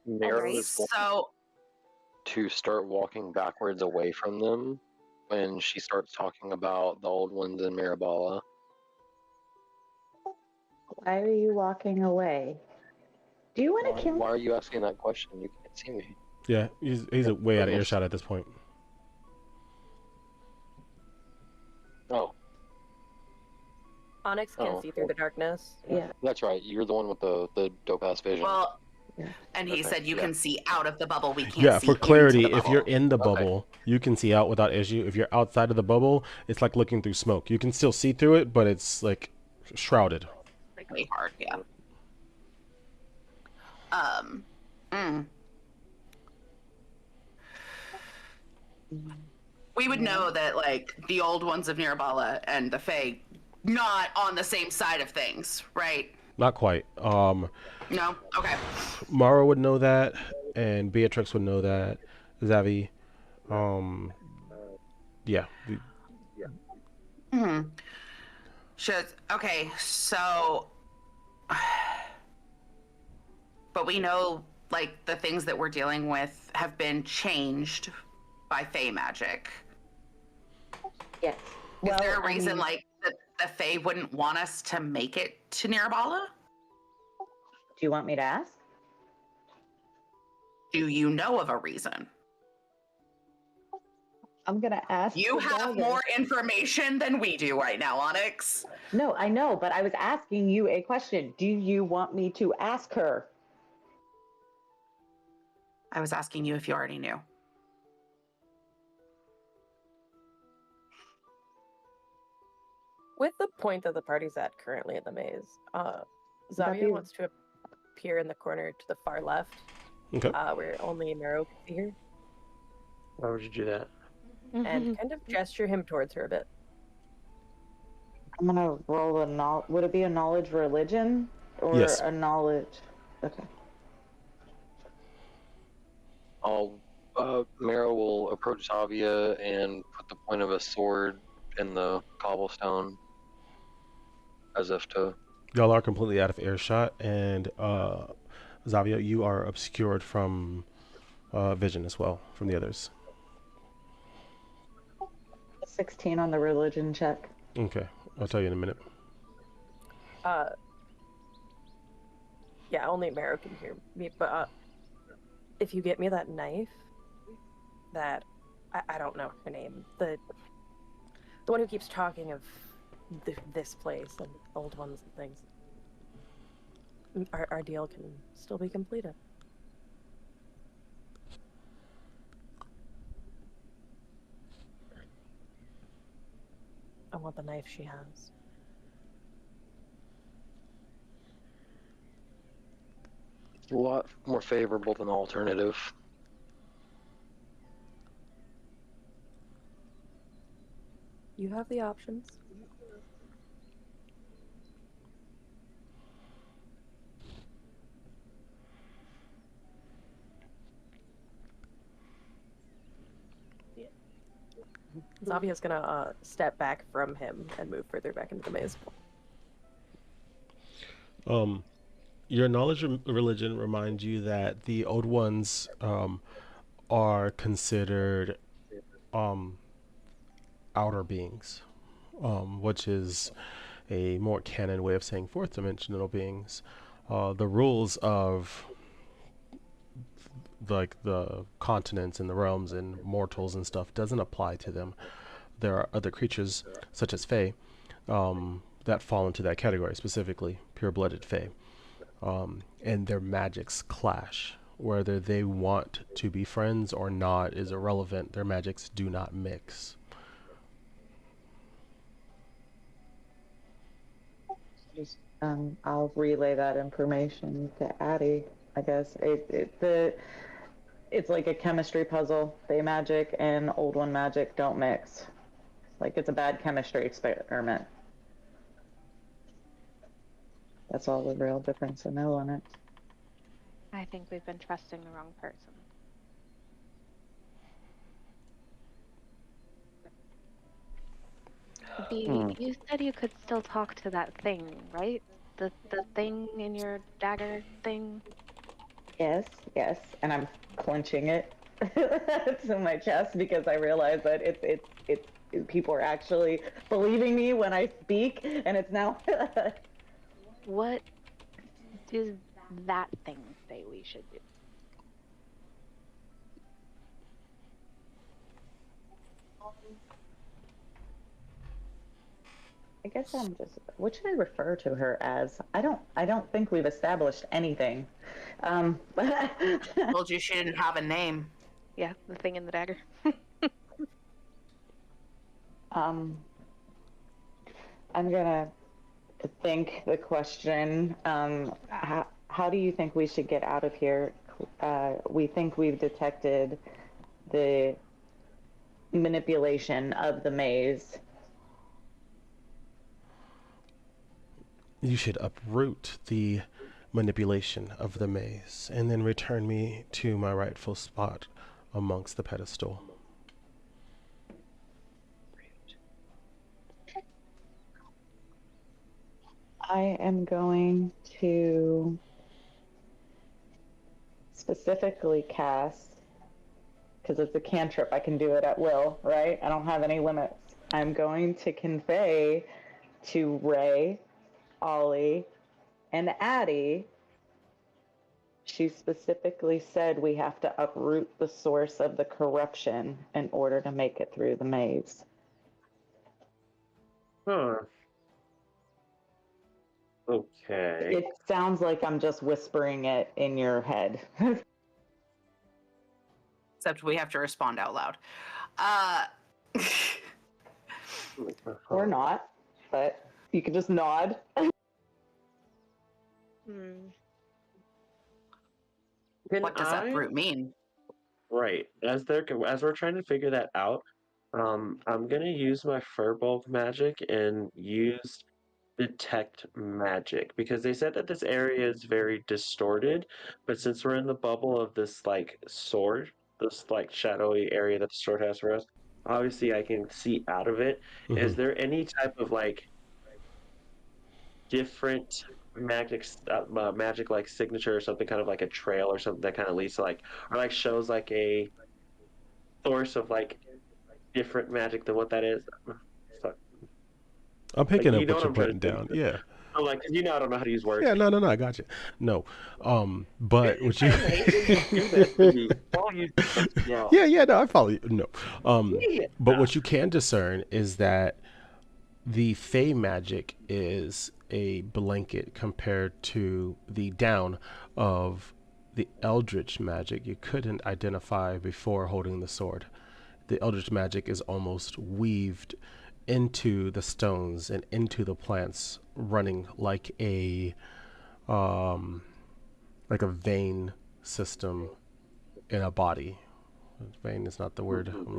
Nero Alright. is going So, to start walking backwards away from them when she starts talking about the old ones in Mirabala. Why are you walking away? Do you want to kill Why me? are you asking that question? You can't see me. Yeah, he's way out of earshot at this point. Oh, Onyx can Oh, see through the darkness. Yeah. that's right. You're the one with the dope ass vision. well, Yeah. and he Okay, said you yeah. can see out of the bubble. We can't Yeah, see for clarity, into the if you're bubble. in the Okay. bubble, you can see out without issue. If you're outside of the bubble, it's like looking through smoke. You can still see through it, but it's like shrouded. Really hard, yeah. Mm. We would know that, like, the old ones of Nirabala and the Fae not on the same side of things, right? Not quite. No? Okay. Mara would know that, and Beatrix would know that. Zavi, yeah. Hmm. Okay, so but we know, like, the things that we're dealing with have been changed by Fae magic. Yes. Is there a I reason, mean, like, that the Fae wouldn't want us to make it to Nirabala? do you want me to ask? Do you know of a reason? I'm going to ask. You the have dagger. more information than we do right now, Onyx. No, I know, but I was asking you a question. Do you want me to ask her? I was asking you if you already knew. With the point that the party's at currently in the maze, That Zavia be- wants to appear in the corner to the far left, Okay. where only Nero can see her. Why would you do that? and kind of gesture him towards her a bit. I'm gonna roll a would it be a knowledge religion or Yes. a knowledge? Okay. Mara will approach Zavia and put the point of a sword in the cobblestone, as if to. Y'all are completely out of earshot, and Zavia, you are obscured from vision as well from the others. 16 on the religion check. Okay, I'll tell you in a minute. Yeah, only Maro can hear me, but if you get me that knife, that I don't know her name, the one who keeps talking of this place and old ones and things, our deal can still be completed. I want the knife she has. A lot more favorable than the alternative. You have the options. Zavia's gonna step back from him and move further back into the maze. Your knowledge of religion reminds you that the old ones are considered outer beings, which is a more canon way of saying fourth dimensional beings. The rules of like the continents and the realms and mortals and stuff doesn't apply to them. There are other creatures such as Fae that fall into that category, specifically pure-blooded Fae, and their magics clash. Whether they want to be friends or not is irrelevant. Their magics do not mix. I'll relay that information to Addie. I guess it's like a chemistry puzzle. Fae magic and old one magic don't mix. Like it's a bad chemistry experiment. That's all the real difference I know on it. I think we've been trusting the wrong person. You said you could still talk to that thing, right? The thing in your dagger thing? Yes, and I'm clenching it to my chest because I realize that it's people are actually believing me when I speak, and it's now. What does that thing say we should do? I guess I'm just. What should I refer to her as? I don't think we've established anything. Told you she didn't have a name. Yeah, the thing in the dagger. I'm gonna think the question. How do you think we should get out of here? We think we've detected the manipulation of the maze. You should uproot the manipulation of the maze and then return me to my rightful spot amongst the pedestal. I am going to specifically cast, because it's a cantrip, I can do it at will, right? I don't have any limits. I'm going to convey to Ray, Ollie, and Addie. She specifically said we have to uproot the source of the corruption in order to make it through the maze. Huh. Okay. It sounds like I'm just whispering it in your head. Except we have to respond out loud. Or not, but you can just nod. What does uproot mean? Right. As we're trying to figure that out, I'm gonna use my Firbolg magic and use detect magic because they said that this area is very distorted, but since we're in the bubble of this like sword, this like shadowy area that the sword has for us, obviously I can see out of it. Hmm. Is there any type of like different magic like signature or something kind of like a trail or something that kind of leads to like or like shows like a source of like different magic than what that is? Fuck. I'm Like picking you up know what what you're I'm trying to putting say? down. Yeah. I'm like, 'cause you know I don't know how to use words. Yeah, no, no, no, I got you. No, but what you, I hate when you do that to me. All you do is yell. yeah, yeah, no, I follow you. No, Yeah. but what you can discern is that the Fey magic is a blanket compared to the down of the Eldritch magic you couldn't identify before holding the sword. The Eldritch magic is almost weaved into the stones and into the plants, running um, like a vein system in a body. Vein is not the word. I'm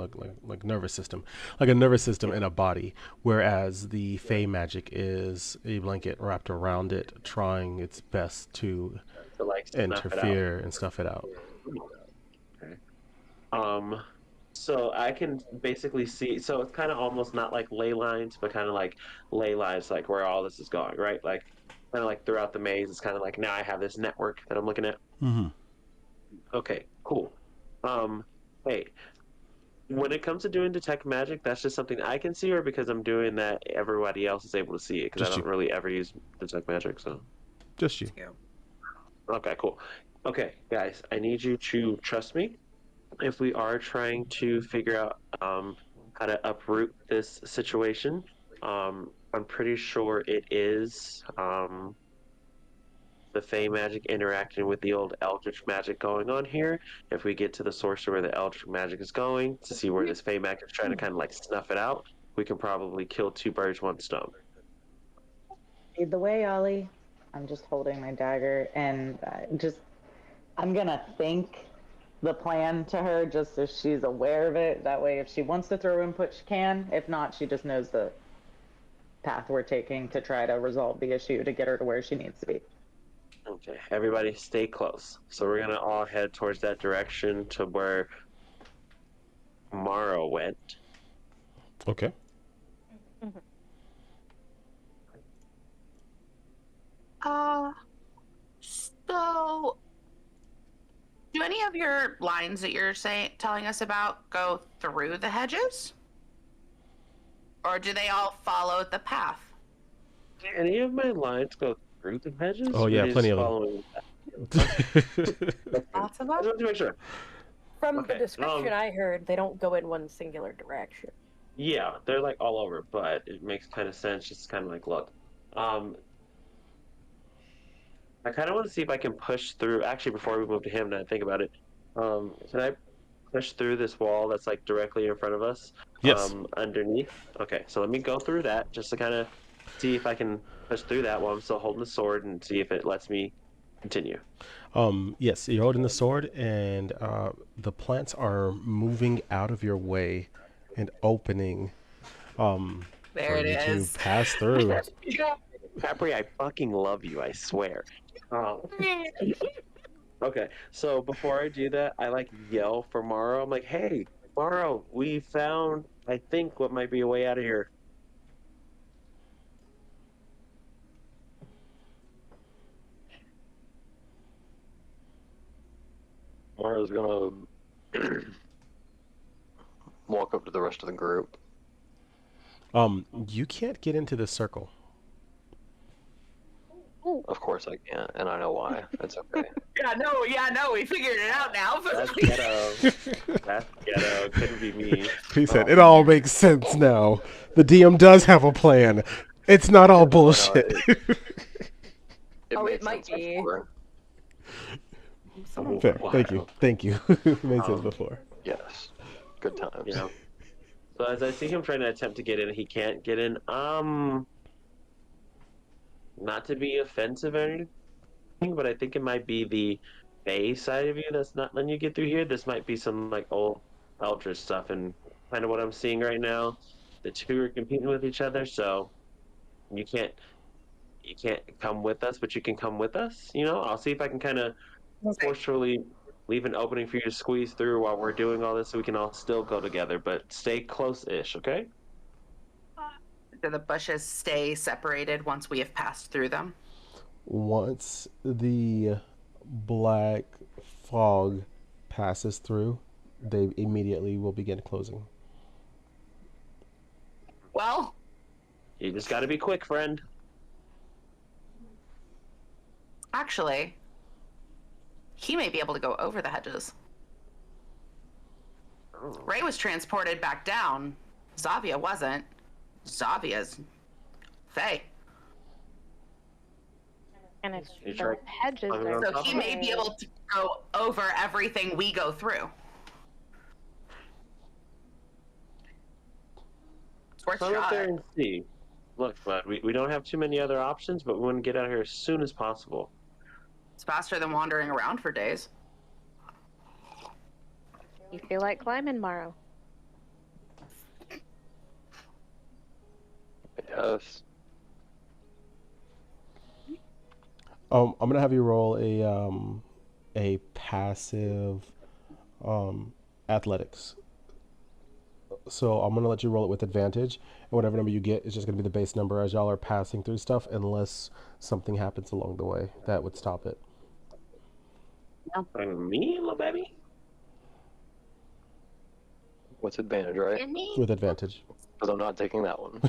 like nervous system, like a nervous system in a body. Whereas the Fey magic is a blanket wrapped around it, trying its best to To like snuff it out. interfere and stuff it out. Okay. Um, so I can basically see. So it's kind of almost not like ley lines, but kind of like ley lines, like where all this is going, right? Like kind of like throughout the maze. It's kind of like now I have this network that I'm looking at. Mm-hmm. Okay, cool. Um, hey, when it comes to doing detect magic, that's just something I can see, or because I'm doing that, everybody else is able to see it because I Just don't you. really ever use detect magic. So, Just you. okay, cool. Okay, guys, I need you to trust me. If we are trying to figure out how to uproot this situation, I'm pretty sure it is the Fey magic interacting with the old Eldritch magic going on here. If we get to the source of where the Eldritch magic is going to see where this Fey magic is trying to kind of like snuff it out, we can probably kill two birds, one stone. Lead the way, Ollie. I'm just holding my dagger and I'm gonna think the plan to her just so she's aware of it. That way, if she wants to throw input, she can. If not, she just knows the path we're taking to try to resolve the issue to get her to where she needs to be. Okay, everybody stay close. So we're gonna all head towards that direction to where Morrow went. Okay. Uh, so do any of your lines that you're telling us about go through the hedges? Or do they all follow the path? Do any of my lines go through the hedges? Oh Or yeah, are they plenty just of them. following? Lots of I them? just want to make sure. From Okay, the description I heard, they don't go in one singular direction. Yeah, they're like all over, but it makes kind of sense. Just kind of like, look, um, I kind of want to see if I can push through. Actually, before we move to him, now I think about it, can I push through this wall that's like directly in front of us, Yes. underneath? Okay, so let me go through that just to kind of see if I can push through that while I'm still holding the sword and see if it lets me continue. Yes, you're holding the sword, and the plants are moving out of your way and opening There for it you to is. pass through. Capri, I fucking love you, I swear. Okay, so before I do that, I like yell for Morrow. I'm like, hey, Morrow, we found, I think, what might be a way out of here. Mara's gonna walk up to the rest of the group. You can't get into this circle. Of course I can't, and I know why. It's okay. Yeah, no, we figured it out now. That's ghetto. That's ghetto. Couldn't be me. He said, "It all makes sense now. The DM does have a plan. It's not all bullshit." It Oh, made it might sense be. before. Fair. Thank you. It made sense before. Yes. Good times. Yeah. So as I see him trying to attempt to get in, he can't get in. Not to be offensive or anything, but I think it might be the Bay side of you that's not letting you get through here. This might be some like old Eldritch stuff, and kind of what I'm seeing right now. The two are competing with each other, so you can't come with us, but you can come with us. I'll see if I can kind of forcefully leave an opening for you to squeeze through while we're doing all this, so we can all still go together, but stay close-ish, okay? Do the bushes stay separated once we have passed through them? Once the black fog passes through, they immediately will begin closing. Well, You just got to be quick, friend. actually, he may be able to go over the hedges. Ray was transported back down. Zavia wasn't. Zavia's Fae. And it's You the try hedges climbing are on So top he of may be able to go over everything we go through. It's worth a Climb up shot. there and see. Look, bud, we don't have too many other options, but we want to get out of here as soon as possible. It's faster than wandering around for days. You feel like climbing, Morrow? Yes. I'm gonna have you roll a passive athletics. So I'm gonna let you roll it with advantage, and whatever number you get is just gonna be the base number as y'all are passing through stuff, unless something happens along the way that would stop it. Me, little baby? What's advantage, right? With advantage. Because I'm not taking that one.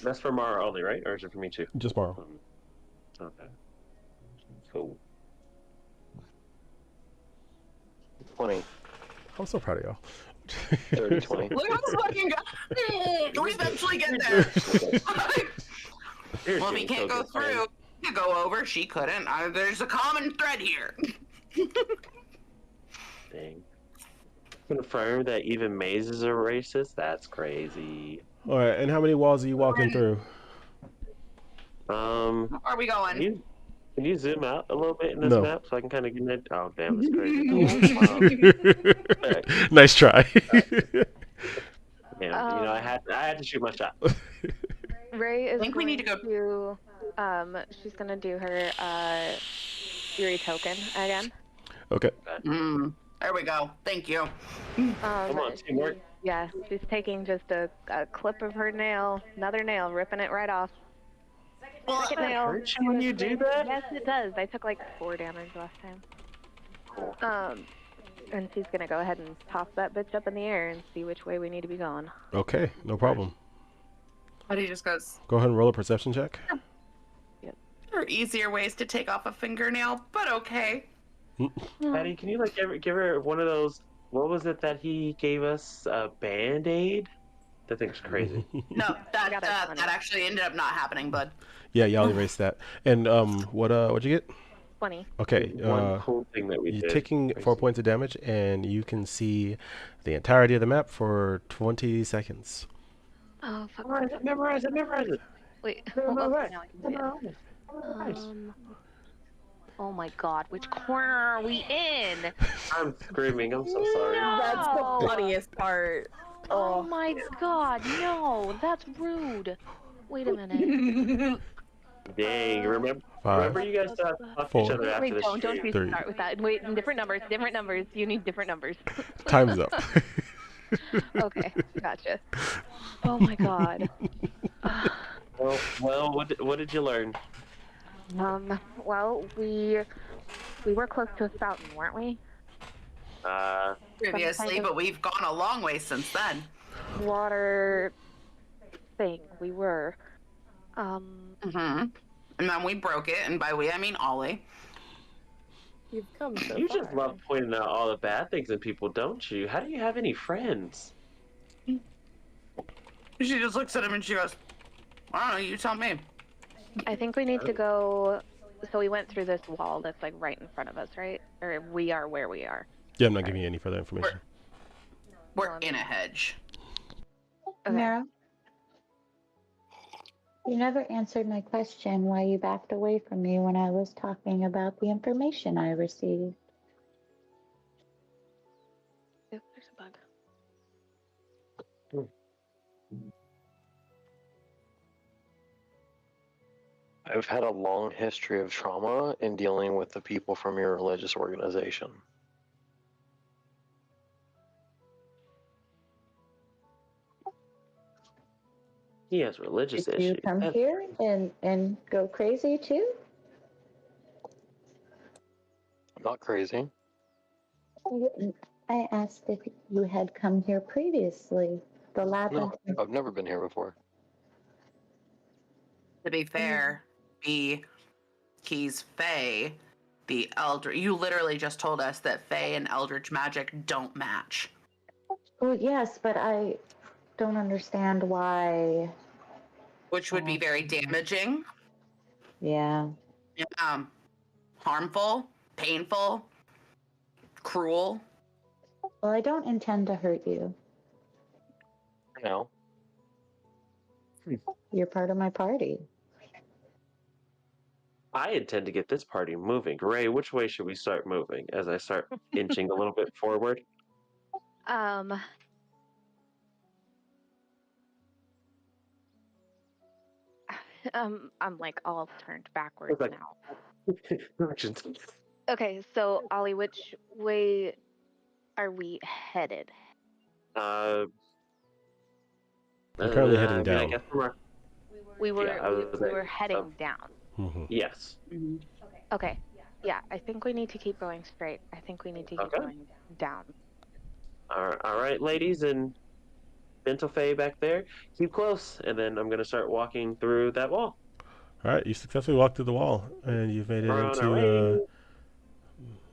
That's for Mara only, right? Or is it for me too? Just borrow. Okay. Cool. 20, I'm so proud of y'all. 30, 20. Look at this fucking guy. We eventually get there. Well, if he can't go through, you go over. She couldn't. There's a common thread here. Dang. Confirm that even Maze is a racist? That's crazy. All right, and how many walls are you walking through? Where are we going? Can you zoom out a little bit in this No. map so I can kind of get it? Oh, damn, that's crazy. Wow. Nice try. Yeah, I had to shoot my shot. Ray is I think we need to go. She's gonna do her Fury token again. Okay. There we go. Thank you. Come on, teamwork. Yeah, she's taking just a clip of her nail, another nail, ripping it right off. Well, Second nail. Hurt you when you do that? Yes, it does. I took like 4 damage last time. Cool. And she's gonna go ahead and toss that bitch up in the air and see which way we need to be going. Okay, no problem. But he just goes. Go ahead and roll a perception check. There are easier ways to take off a fingernail, but okay. Patty, can you give her one of those? What was it that he gave us? A Band-Aid? That thing's crazy. No, that actually ended up not happening, bud. Yeah, y'all erased that. And what'd you get? 20. Okay. One cool thing that we You're did. taking 4 points of damage, and you can see the entirety of the map for 20 seconds. Oh, fuck. Memorize it. Wait. Memorize Now I can see it. Oh my god, which corner are we in? I'm screaming. I'm so sorry. That's the No. funniest part. Oh my god, no, that's rude. Wait a minute. Dang, remember 5, you guys talk to each 4. other after Wait, the don't stream. you 3. start with that. Wait, different numbers. You need different numbers. Time's up. Okay, gotcha. Oh my god. Well, what did you learn? Well, we were close to a fountain, weren't we? Previously, but we've gone a long way since then. Water thing, we were. And then we broke it, and by we I mean Ollie. You've come so You far. just love pointing out all the bad things in people, don't you? How do you have any friends? She just looks at him and she goes, I don't know, you tell me. I think we need to go. So we went through this wall that's like right in front of us, right? Or we are where we are. Yeah, I'm not giving you any further information. We're in a hedge. Okay. Mara, you never answered my question why you backed away from me when I was talking about the information I received. I've had a long history of trauma in dealing with the people from your religious organization. He has religious Did you issues. come here and go crazy too? I'm not crazy. I asked if you had come here previously. The lab. No, I've never been here before. To be fair, he's Fae, the Elder. You literally just told us that Fae and Eldritch magic don't match. Well, yes, but I don't understand why. Which would be very damaging. Yeah. Harmful, painful, cruel. Well, I don't intend to hurt you. No. You're part of my party. I intend to get this party moving. Ray, which way should we start moving? As I start inching a little bit forward. Um, I'm like all turned backwards Okay. now. Directions. Okay, so Ollie, which way are we headed? We're currently heading I down. guess we're, We were Yeah, I was we saying, were heading so- down. Mhm. yes. Okay. Yeah, I think we need to keep going straight. I think we need to keep Okay. going down. All right, ladies and Mental Fae back there, keep close, and then I'm gonna start walking through that wall. All right, you successfully walked through the wall, and you've made it We're on our into. way.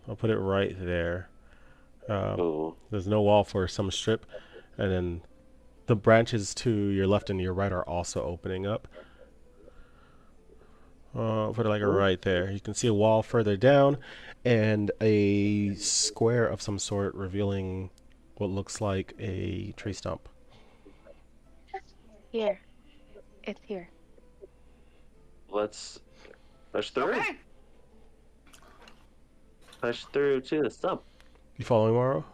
I'll put it right there. Ooh. There's no wall for some strip, and then the branches to your left and your right are also opening up. Put it like right there. You can see a wall further down, and a square of some sort revealing what looks like a tree stump. Here. It's here. Let's push through. Okay. Push through to the stump. You following, Morrow?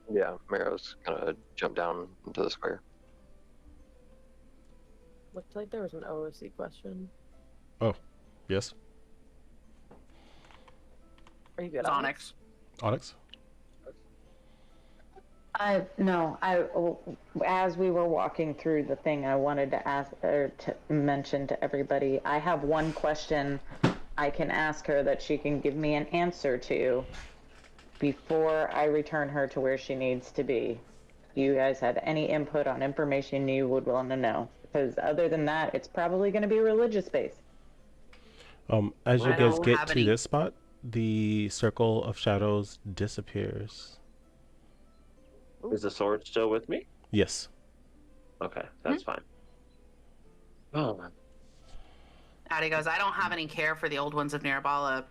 Yeah, Marrow's gonna jump down into the square. Looked like there was an OOC question. Yes. Are you good? Onyx. Onyx? As we were walking through the thing, I wanted to ask or to mention to everybody, I have one question I can ask her that she can give me an answer to before I return her to where she needs to be. Do you guys have any input on information you would want to know? Because other than that, it's probably going to be religious based. As you I guys don't get have to any- this spot, the circle of shadows disappears. Is the sword still with me? Yes. Okay, that's fine. Oh, Addie goes, I don't have any care for the old ones of Nirabala.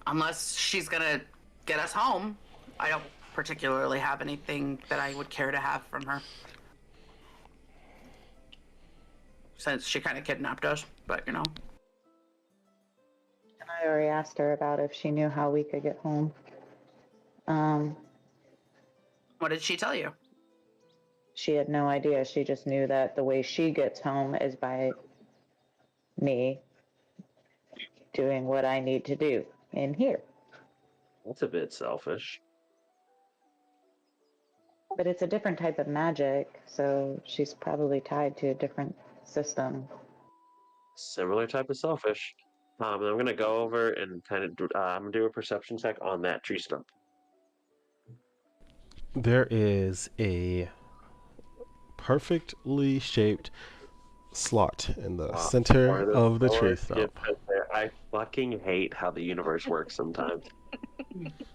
Unless she's gonna get us home. I don't particularly have anything that I would care to have from her. Since she kind of kidnapped us, but you know. And I already asked her about if she knew how we could get home. What did she tell you? She had no idea. She just knew that the way she gets home is by me doing what I need to do in here. that's a bit selfish. But it's a different type of magic, so she's probably tied to a different system. Similar type of selfish. And I'm gonna go over and kind of I'm gonna do a perception check on that tree stump. There is a perfectly shaped slot in the center One of the those tree doors stump. get put there. I fucking hate how the universe works sometimes.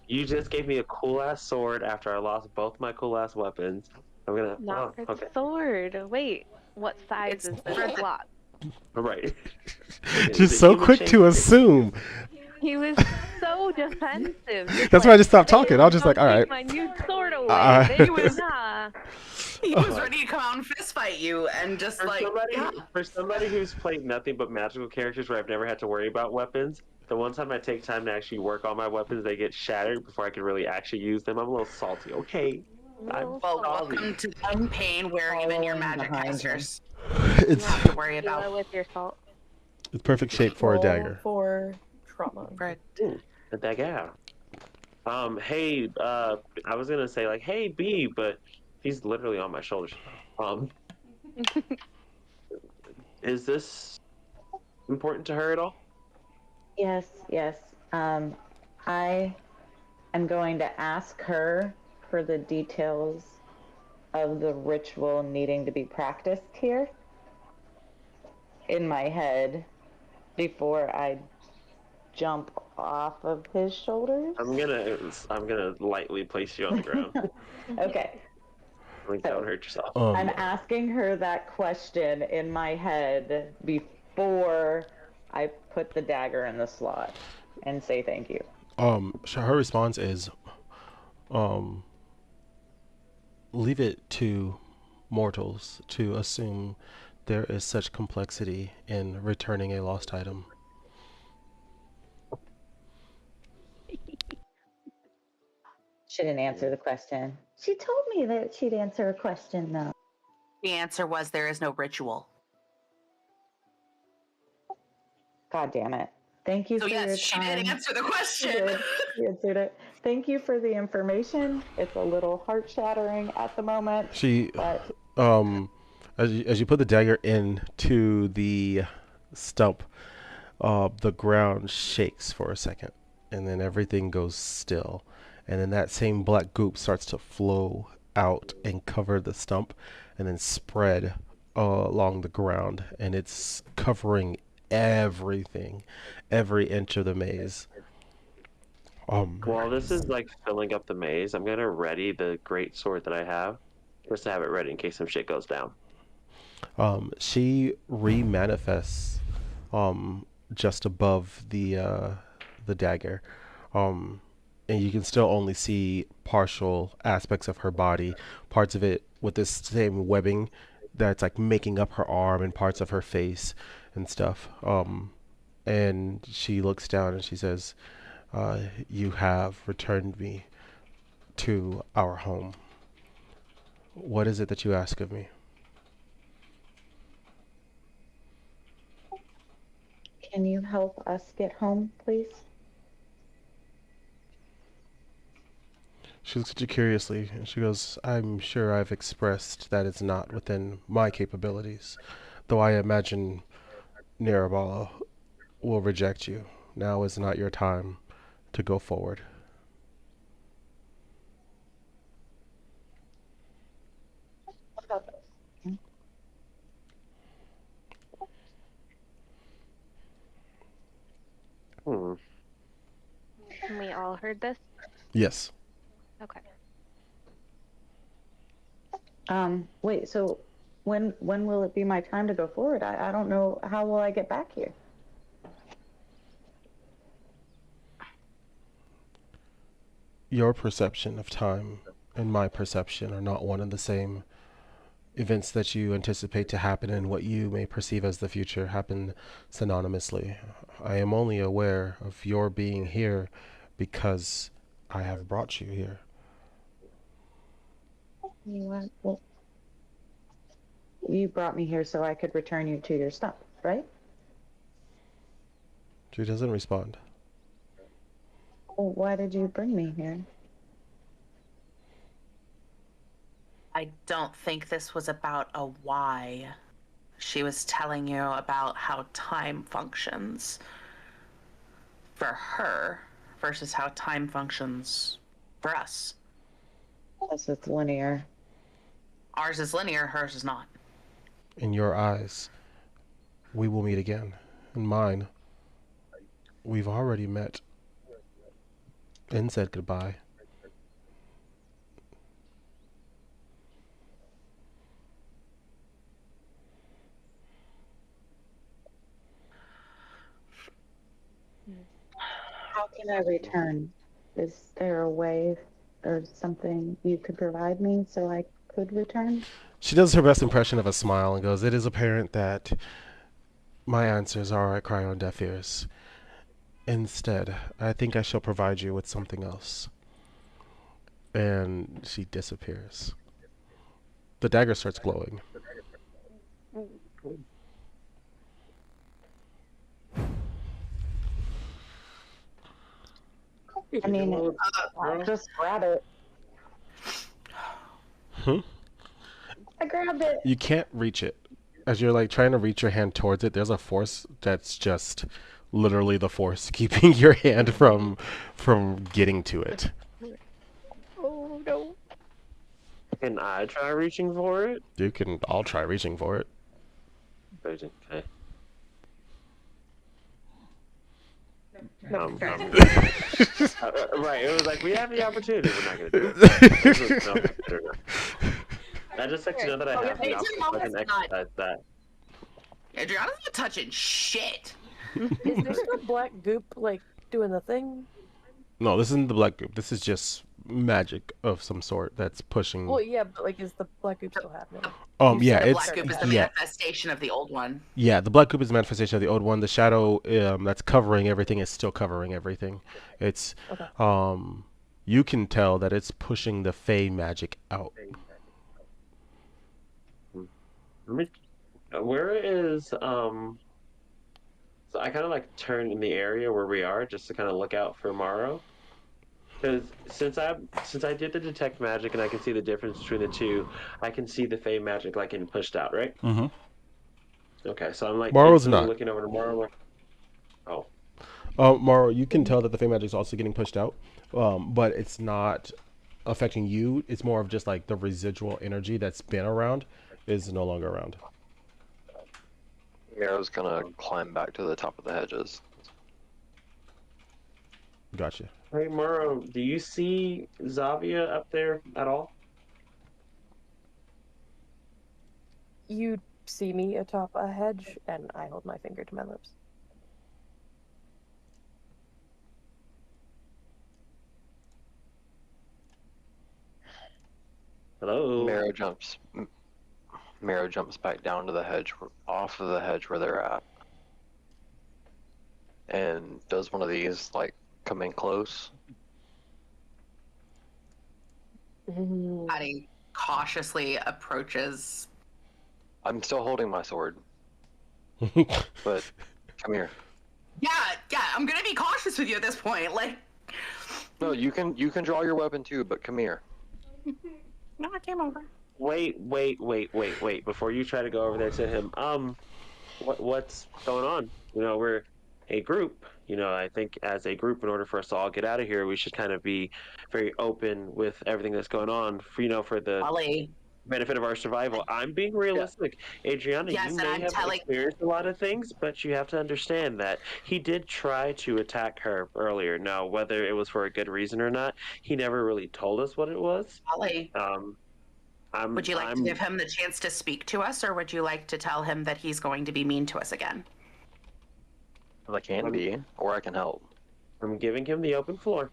You just gave me a cool ass sword after I lost both my cool ass weapons. I'm gonna. Not for okay. the sword. Wait, what size It's is for the the- slot? All right. Just so quick to assume. He was so defensive. That's why I just stopped talking. I was just like, all right. My new sword away. Uh, They were not. He was ready to come out and fist fight you, and just For like, somebody, yeah. for somebody who's played nothing but magical characters where I've never had to worry about weapons, the one time I take time to actually work on my weapons, they get shattered before I can really actually use them. I'm a little salty. Okay, I'm Well, sorry. welcome to the pain where even your Following magic behind him. casters you It's have to worry Heal about. with your salt. it's perfect shape for a Roll dagger. for trauma. Right. Ooh, a dagger. Hey, I was gonna say like, hey B, but he's literally on my shoulders. Is this important to her at all? Yes, yes. I am going to ask her for the details of the ritual needing to be practiced here in my head before I jump off of his shoulders. I'm gonna lightly place you on the ground. Okay. Like, don't hurt yourself. I'm asking her that question in my head before I put the dagger in the slot and say thank you. So her response is, leave it to mortals to assume there is such complexity in returning a lost item. She didn't answer the question. She told me that she'd answer a question, though. The answer was there is no ritual. God damn it. Thank you So for your yes, she time. did answer the She question. did. She answered it. Thank you for the information. It's a little heart-shattering at the moment. She, but as you put the dagger into the stump, the ground shakes for a second, and then everything goes still, and then that same black goop starts to flow out and cover the stump, and then spread along the ground, and it's covering everything, every inch of the maze. While this is like filling up the maze, I'm gonna ready the great sword that I have, just to have it ready in case some shit goes down. She remanifests just above the dagger, and you can still only see partial aspects of her body, parts of it with this same webbing that's like making up her arm and parts of her face and stuff. And she looks down and she says, "You have returned me to our home. What is it that you ask of me?" can you help us get home, please? She looks at you curiously and she goes, "I'm sure I've expressed that it's not within my capabilities, though I imagine Nerabala will reject you. Now is not your time to go forward." Hmm. We all heard this? Yes. Okay. Wait, so when will it be my time to go forward? I don't know, how will I get back here? Your perception of time and my perception are not one and the same. Events that you anticipate to happen and what you may perceive as the future happen synonymously. I am only aware of your being here because I have brought you here. Well, you brought me here so I could return you to your stuff, right? She doesn't respond. Well, why did you bring me here? I don't think this was about a why. She was telling you about how time functions for her versus how time functions for us. Yes, it's linear. Ours is linear, hers is not. In your eyes, we will meet again. In mine, we've already met and said goodbye. How can I return? Is there a way or something you could provide me so I could return. She does her best impression of a smile and goes, "It is apparent that my answers are I cry on deaf ears. Instead, I think I shall provide you with something else." And she disappears. The dagger starts glowing. I mean, I'll just grab it. Hmm? I grabbed it. You can't reach it. As you're like trying to reach your hand towards it, there's a force that's just literally the force keeping your hand from getting to it. Oh no. Can I try reaching for it? I'll try reaching for it. Okay. No. Right, it was like, we have the opportunity, we're not going to do it. No. I just like to know that I have the option, so I can exercise that. Adriana's not touching shit. Is there still black goop, like, doing the thing? No, this isn't the black goop. This is just magic of some sort that's pushing. Well, yeah, but, like, is the black goop still happening? Yeah, The it's black goop is the manifestation of the old one. Yeah, the black goop is the manifestation of the old one. The shadow that's covering everything is still covering everything. It's Okay. you can tell that it's pushing the Fey magic out. Where is so I kind of like turn in the area where we are just to kind of look out for Morrow, because since I did the detect magic and I can see the difference between the two, I can see the Fey magic like getting pushed out, right? Mm-hmm. Okay, so I'm like Morrow's instantly not. looking over to Morrow. Like, oh, Morrow, you can tell that the Fey magic is also getting pushed out, but it's not affecting you. It's more of just like the residual energy that's been around is no longer around. Miro's gonna climb back to the top of the hedges. Gotcha. hey Morrow, do you see Zavia up there at all? You see me atop a hedge, and I hold my finger to my lips. Hello. Miro jumps back down to the hedge, off of the hedge where they're at, and does one of these like come in close. Patty cautiously approaches. I'm still holding my sword, but come here. Yeah, I'm gonna be cautious with you at this point. Like, No, you can draw your weapon too, but come here. no, I came over. Wait! Before you try to go over there to him, what's going on? You know, we're a group. You know, I think as a group, in order for us to all get out of here, we should kind of be very open with everything that's going on. For the Ollie. benefit of our survival. I'm being realistic. Adriana, Yes, you and may I'm have telling- experienced a lot of things, but you have to understand that he did try to attack her earlier. Now, whether it was for a good reason or not, he never really told us what it was. Ollie. Would you like to give him the chance to speak to us, or would you like to tell him that he's going to be mean to us again? Well, I can be, or I can help. I'm giving him the open floor.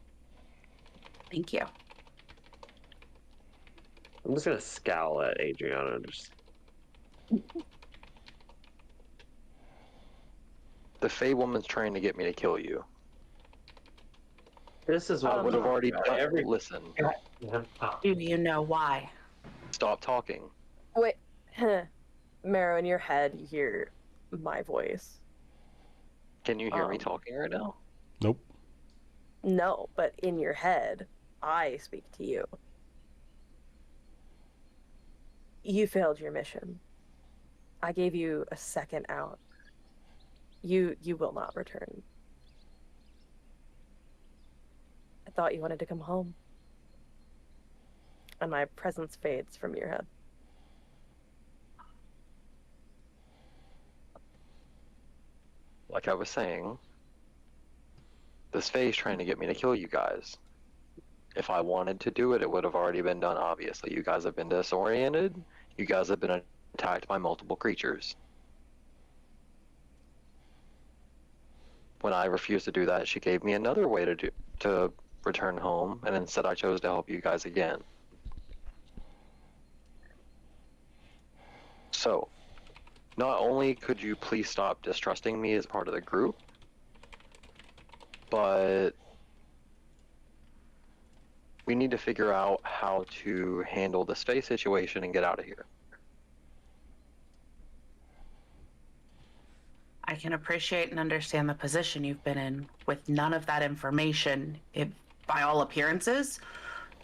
Thank you. I'm just gonna scowl at Adriana. The Fey woman's trying to get me to kill you. This is what I would have already done. Listen. Do you know why? Stop talking. Wait, Marrow, in your head, you hear my voice. Can you hear me talking right now? Nope. No, but in your head, I speak to you. You failed your mission. I gave you a second out. You will not return. I thought you wanted to come home. And my presence fades from your head. Like I was saying, this Fae's trying to get me to kill you guys. If I wanted to do it, it would have already been done, obviously. You guys have been disoriented. You guys have been attacked by multiple creatures. When I refused to do that, she gave me another way to return home, and instead I chose to help you guys again. So, not only could you please stop distrusting me as part of the group, but we need to figure out how to handle this Faye situation and get out of here. I can appreciate and understand the position you've been in with none of that information. If, by all appearances,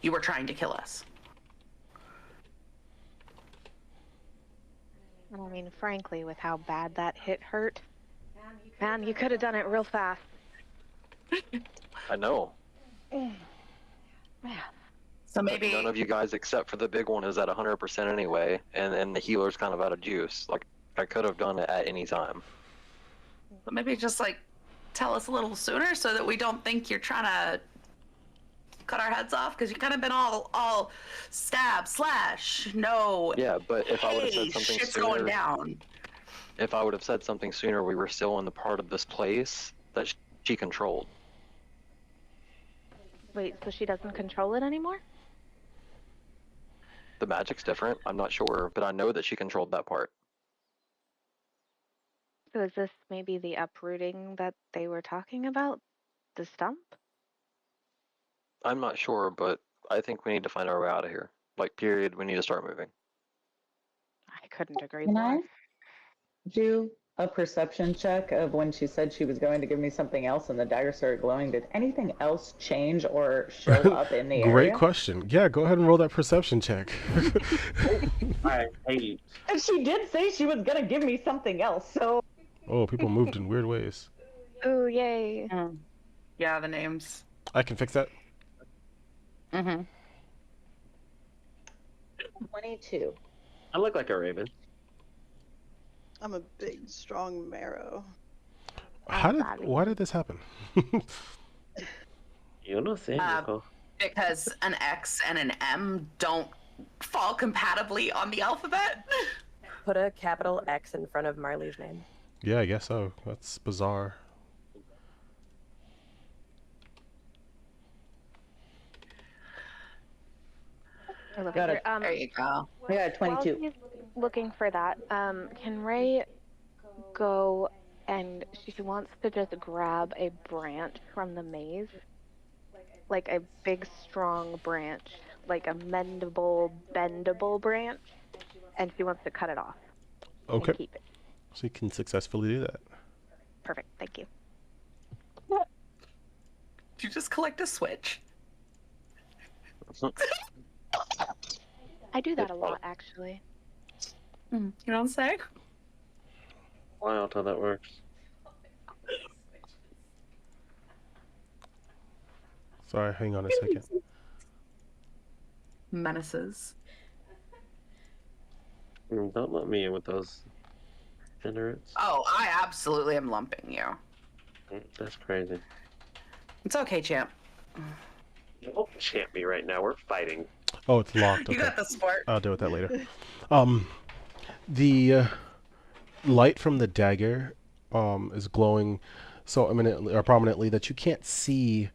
you were trying to kill us. I mean, frankly, with how bad that hit hurt, man, you could have done it real fast. I know. Man. So But maybe none of you guys, except for the big one, is at 100% anyway, and the healer's kind of out of juice. Like, I could have done it at any time. maybe just like tell us a little sooner so that we don't think you're trying to cut our heads off, because you've kind of been all stab slash no. Yeah, but if I would have Hey, said something shit's sooner, going down. if I would have said something sooner, we were still in the part of this place that she controlled. Wait, so she doesn't control it anymore? The magic's different. I'm not sure, but I know that she controlled that part. So is this maybe the uprooting that they were talking about? The stump? I'm not sure, but I think we need to find our way out of here. Like, period, we need to start moving. I couldn't agree Can more. I do a perception check of when she said she was going to give me something else and the dagger started glowing? Did anything else change or show up in the Great area? question. Yeah, go ahead and roll that perception check. Alright, hey, And she did say she was going to give me something else, so... Oh, people moved in weird ways. Ooh, yay. Yeah, the names. I can fix that. Mm-hmm. 22. I look like a raven. I'm a big, strong marrow. Why did this happen? You know, Nico. Because an X and an M don't fall compatibly on the alphabet. Put a capital X in front of Marley's name. Yeah, I guess so. That's bizarre. Got it. There you go. I got a 22. While she's looking for that, can Ray go and she wants to just grab a branch from the maze? Like a big, strong branch, like a mendable, bendable branch, and she wants to cut it off. Okay. And keep it. So you can successfully do that. Perfect, thank you. Did you just collect a switch? I do that a lot, actually. You know what I'm saying? Wow, how that works. Sorry, hang on a second. Menaces. Don't let me in with those generates. Oh, I absolutely am lumping you. That's crazy. It's okay, champ. Don't champ me right now. We're fighting. Oh, it's locked. You Okay. got the sport. I'll deal with that later. The light from the dagger is glowing so eminently or prominently that you can't see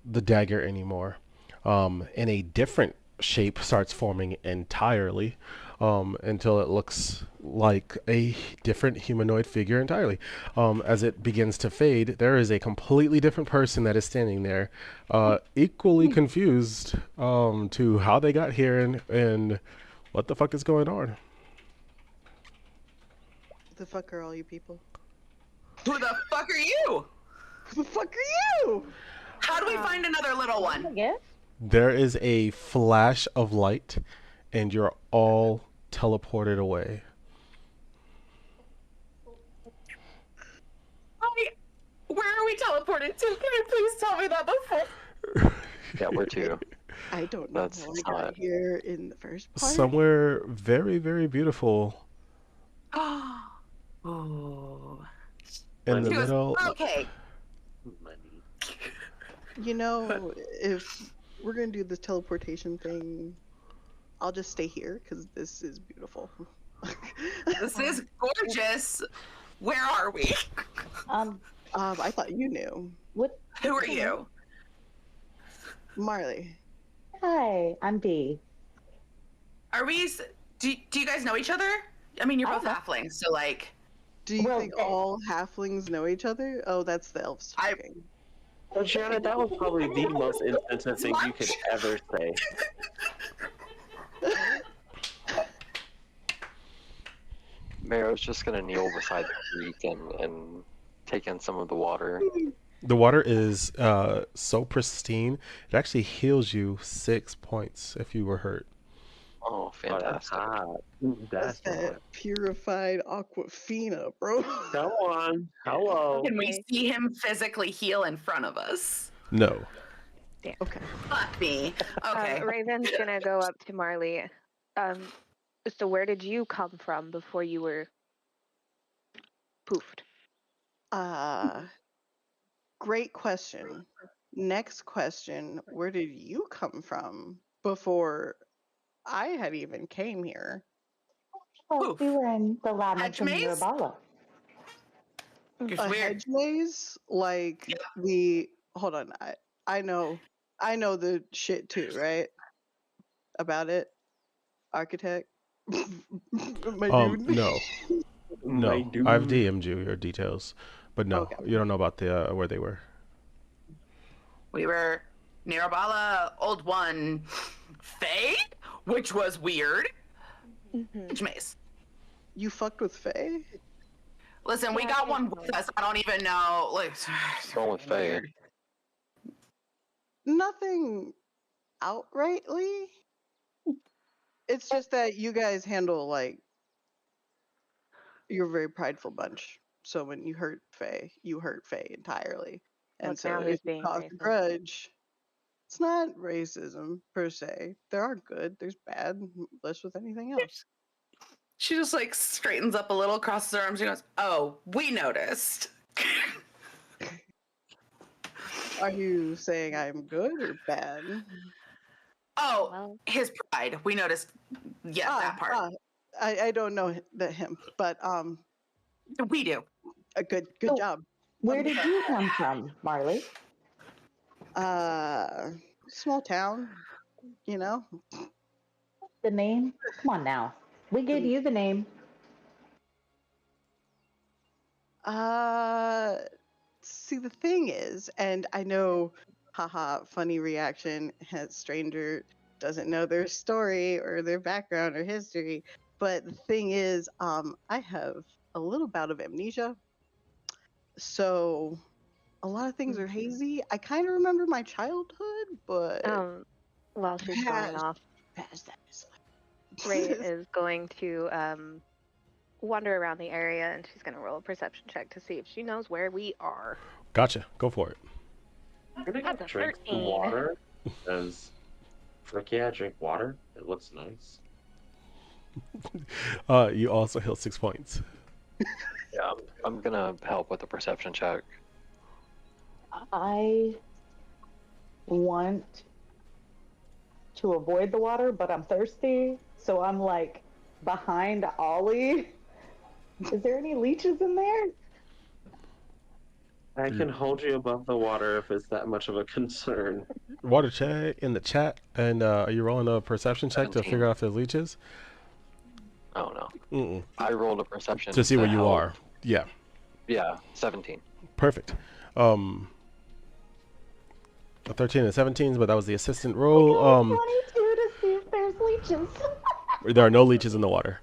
the dagger anymore. And a different shape starts forming entirely until it looks like a different humanoid figure entirely. As it begins to fade, there is a completely different person that is standing there, equally confused to how they got here and what the fuck is going on. Who the fuck are all you people? Who the fuck are you? Who the fuck are you? How do we find another little one? Yes? There is a flash of light, and you're all teleported away. Where are we teleported to? Can you please tell me that before? Yeah, where to? I don't know That's how I got not- here in the first part. Somewhere very, very beautiful Oh. in the He was middle. okay. Money. You know, if we're gonna do this teleportation thing, I'll just stay here because this is beautiful. This is gorgeous. Where are we? I thought you knew. What? Who are you? Marley. Hi, I'm B. Are we? Do you guys know each other? I mean, you're I both don't know. halflings, so like, Do you Well, think all halflings know each other? Oh, that's the elves I- talking. So, Gianna, that was probably the most insensitive thing you could What? ever say. Marrow's just gonna kneel beside the creek and take in some of the water. The water is so pristine. It actually heals you 6 points if you were hurt. Oh, Oh, that's fantastic. hot. That's That's that hot. purified aquafina, bro. Come on. Hello. Can we Okay. see him physically heal in front of us? No. Okay. Fuck me. Okay. Raven's gonna go up to Marley. So where did you come from before you were poofed? Great question. Next question, where did you come from before I had even came here? Well, Poof. we were in the labyrinth Hedge in maze? Mirabella. It's A weird. hedge maze? Like Yeah. hold on, I know the shit too, right? About it. Architect. My dude. No. My No. I've dude. DM'd you your details, but no, Okay. you don't know about the where they were. We were near Abala, Old One, Faye, which was weird. Mm-hmm. Hedge maze. You fucked with Faye? Listen, we Yeah, got one occasionally. with us. I don't even know. Like, Going with Faye. weird. Nothing outrightly. It's just that you guys handle like you're a very prideful bunch. So when you hurt Faye, you hurt Faye entirely. And Look, so now if he's you being cause a racist. grudge, it's not racism per se. There are good, there's bad, less with anything else. She just like straightens up a little, crosses her arms, and goes, "Oh, we noticed." Are you saying I'm good or bad? Oh, Well, his pride. We noticed. Yeah, that part. I don't know him, but We do. a good So, job. Where did you come from, Marley? Small town, you know. The name? Come on now. We gave you the name. See, the thing is, and I know, haha, funny reaction, stranger doesn't know their story or their background or history. But the thing is, I have a little bout of amnesia. So a lot of things are hazy. I kind of remember my childhood, but while she's going past, off, past that is Ray is going to wander around the area, and she's gonna roll a perception check to see if she knows where we are. Gotcha. Go for it. I'm gonna That's go a drink some 13. water. Because, frick yeah, drink water. It looks nice. You also heal 6 points. Yeah, I'm gonna help with the perception check. I want to avoid the water, but I'm thirsty, so I'm like behind Ollie. Is there any leeches in there? I can hold you above the water if it's that much of a concern. Water check in the chat, and are you rolling a perception check to 17. figure out if there's leeches? Oh no, Mm-mm. I rolled a perception To see where you help. are. Yeah, Yeah, 17. perfect. A 13 and 17, but that was the assistant roll. 22 to see if there's leeches. There are no leeches in the water.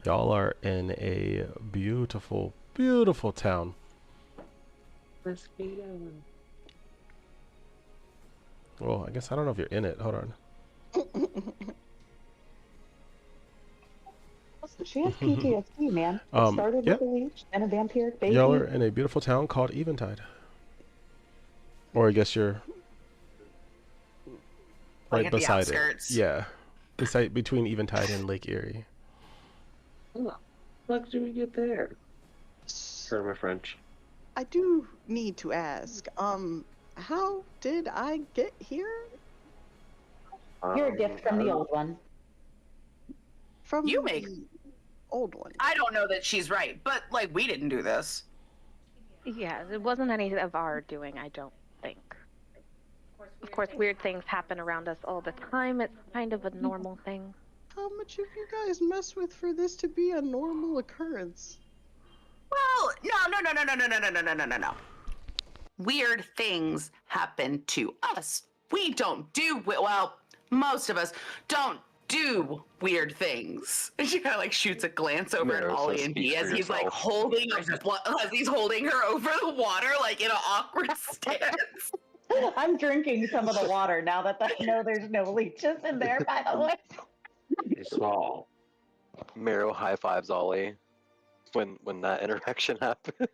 Y'all are in a beautiful, beautiful town. Well, I guess I don't know if you're in it. Hold on. She has PTSD, man. It started yeah. with a leech and a vampiric baby. Y'all are in a beautiful town called Eventide. Or I guess you're right Like at the beside it. outskirts. Yeah. It's like between Eventide and Lake Erie. How the fuck do we get there? Pardon my French. I do need to ask, how did I get here? You're a gift from the old one. From You make- the old one. I don't know that she's right, but like we didn't do this. Yeah, it wasn't any of our doing, I don't think. Of course, weird things happen around us all the time. It's kind of a normal thing. How much have you guys messed with for this to be a normal occurrence? Well, no. Weird things happen to us. We don't do, well, most of us don't do weird things. And she kind of like shoots a glance over at Miro Ollie says, and "Speak D for as he's like yourself." holding as he's holding her over the water, like in an awkward stance. I'm drinking some of the water now that I know there's no leeches in there, by the way. It's small. Miro high fives Ollie when that interaction happened.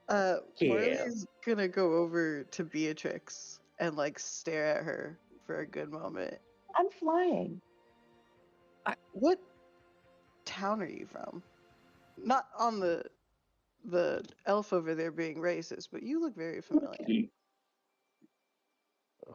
Marley's gonna go over to Beatrix and like stare at her for a good moment. I'm flying. What town are you from? Not on the elf over there being racist, but you look very familiar.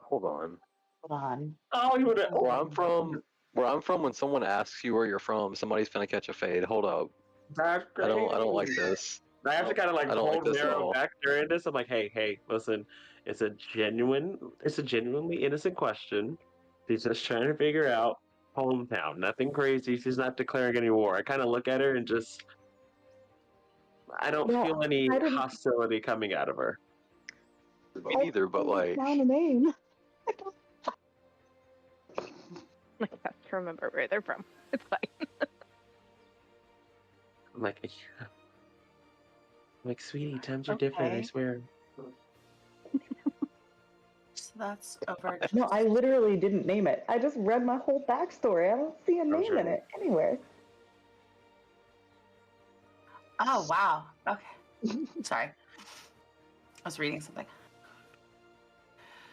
Hold on. Hold on. Oh, you would have. Where I'm from, when someone asks you where you're from, somebody's gonna catch a fade. Hold up. That's I great. don't like this. I have to kind of like I don't like hold this at Miro all. back during this. I'm like, hey, listen, it's a genuinely innocent question. She's just trying to figure out hometown. Nothing crazy. She's not declaring any war. I kind of look at her and just, I don't Yeah, feel any I didn't- hostility coming out of her. Me neither, but like, Down a name. I don't- I have to remember where they're from. It's fine. I'm like, sweetie, times are different. I Okay. swear. So that's over. No, I literally didn't name it. I just read my whole backstory. I don't see a name sure. in it anywhere. Oh wow. Okay. Sorry. I was reading something.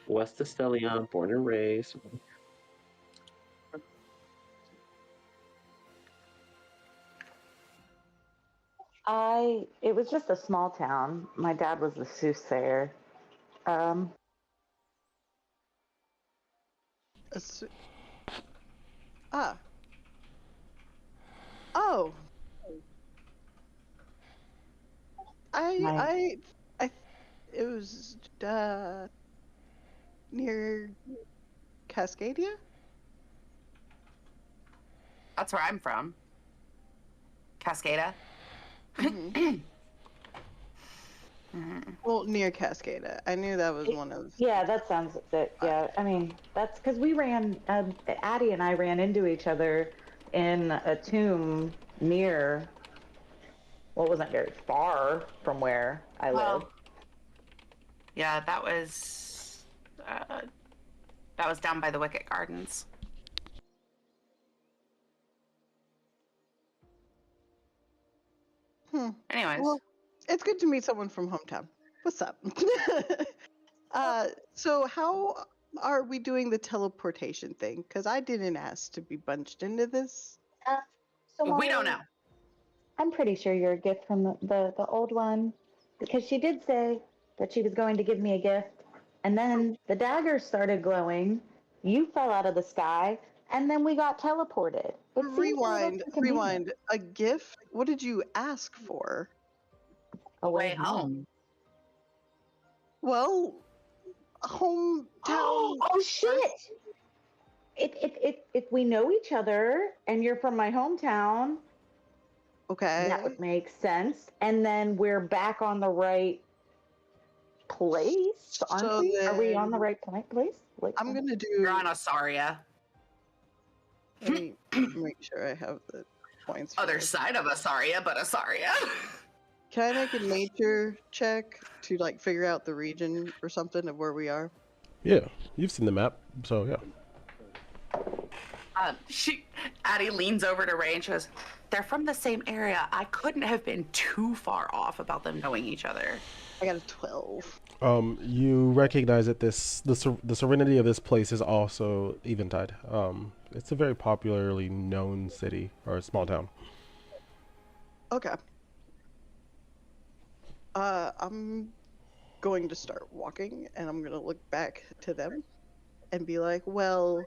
West Estelion, born and raised. It was just a small town. My dad was the soothsayer. Oh. It was near Cascadia? That's where I'm from. Cascada. Mhm. Well, near Cascada. I knew that was one of. Yeah, that sounds it. Yeah, I mean, that's because we ran, Addie and I ran into each other in a tomb near, well, it wasn't very far from where I live. Well, yeah, that was down by the Wicket Gardens. Anyways. Well, it's good to meet someone from hometown. What's up? So how are we doing the teleportation thing? Because I didn't ask to be bunched into this. So We don't Molly, know. I'm pretty sure you're a gift from the old one, because she did say that she was going to give me a gift, and then the daggers started glowing, you fell out of the sky, and then we got teleported. It seems a little Rewind. inconvenient. A gift? What did you ask for? A Way home. Well, hometown. Oh shit! If we know each other and you're from my hometown, Okay. that would make sense. And then we're back on the right place, aren't So we? Are we on then- the right place? Like, I'm gonna do. You're on Asaria. Let me make sure I have the points. for Other this. side of Asaria, but Asaria. Can I make a nature check to like figure out the region or something of where we are? Yeah, you've seen the map, so yeah. Addie leans over to Ray and she goes, "They're from the same area. I couldn't have been too far off about them knowing each other." I got a 12. You recognize that the serenity of this place is also Eventide. It's a very popularly known city or small town. Okay. I'm going to start walking and I'm going to look back to them and be like, well,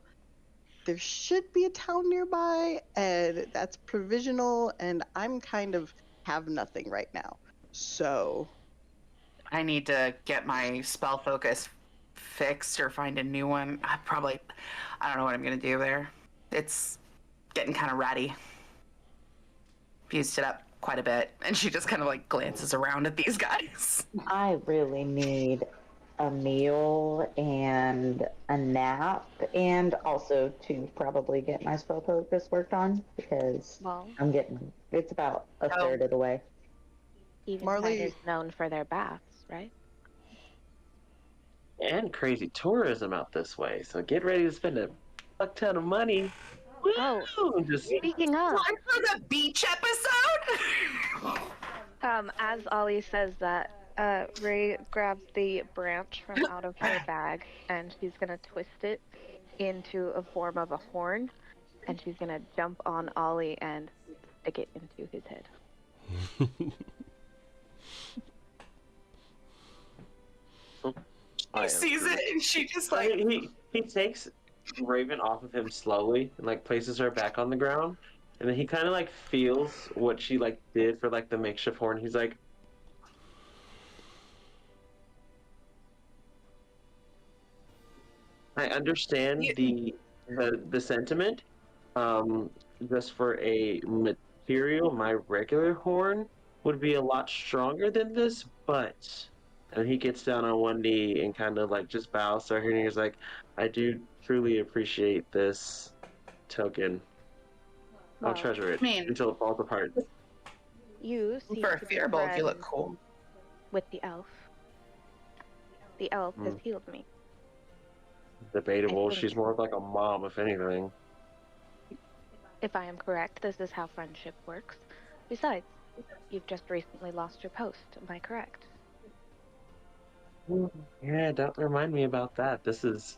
there should be a town nearby and that's provisional and I'm kind of have nothing right now. So I need to get my spell focus fixed or find a new one. I don't know what I'm gonna do there. It's getting kind of ratty. Used it up quite a bit, and she just kind of like glances around at these guys. I really need a meal and a nap, and also to probably get my spell focus worked on because Well, it's about a Oh. third of the way. Eventide Marley- is known for their baths, right? And crazy tourism out this way. So get ready to spend a fuck ton of money. Woo! Oh, Just speaking of, Time for the beach episode. as Ollie says that, Ray grabs the branch from out of her bag and she's gonna twist it into a form of a horn, and she's gonna jump on Ollie and stick it into his head. He sees it, and she just like. he takes Raven off of him slowly and like places her back on the ground, and then he kind of like feels what she like did for like the makeshift horn. He's like, I understand the sentiment. Just for a material, my regular horn would be a lot stronger than this, but. And he gets down on one knee and kind of like just bows to her, and he's like, I do truly appreciate this token. I'll Well, treasure it I mean- until it falls apart. You seem For a to be fearbolg, you look friends cool. with the elf. The elf has Hmm. healed me. Debatable. think- She's more of like a mom, if anything. If I am correct, this is how friendship works. Besides, you've just recently lost your post. Am I correct? Yeah, don't remind me about that. This is.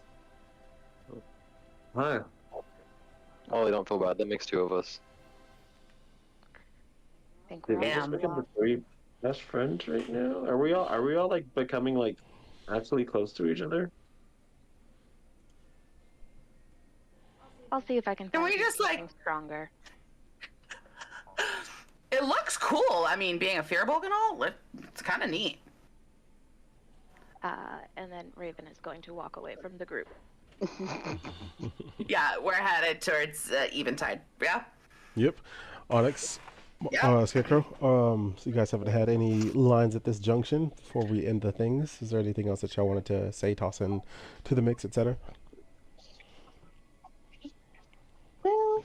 Huh. Oh, don't feel bad. That makes two of us. I think Did we're we all just Damn. become the three best friends right now? Are we all like becoming like absolutely close to each other? I'll see if I can Can find we just, like- something stronger. It looks cool. I mean, being a fearbolg and all, it's kind of neat. And then Raven is going to walk away from the group. Yeah, we're headed towards Eventide. Yeah. Yep. Onyx, Yeah. Scarecrow. So you guys haven't had any lines at this junction before we end the things. Is there anything else that y'all wanted to say, toss in to the mix, etc.? Well,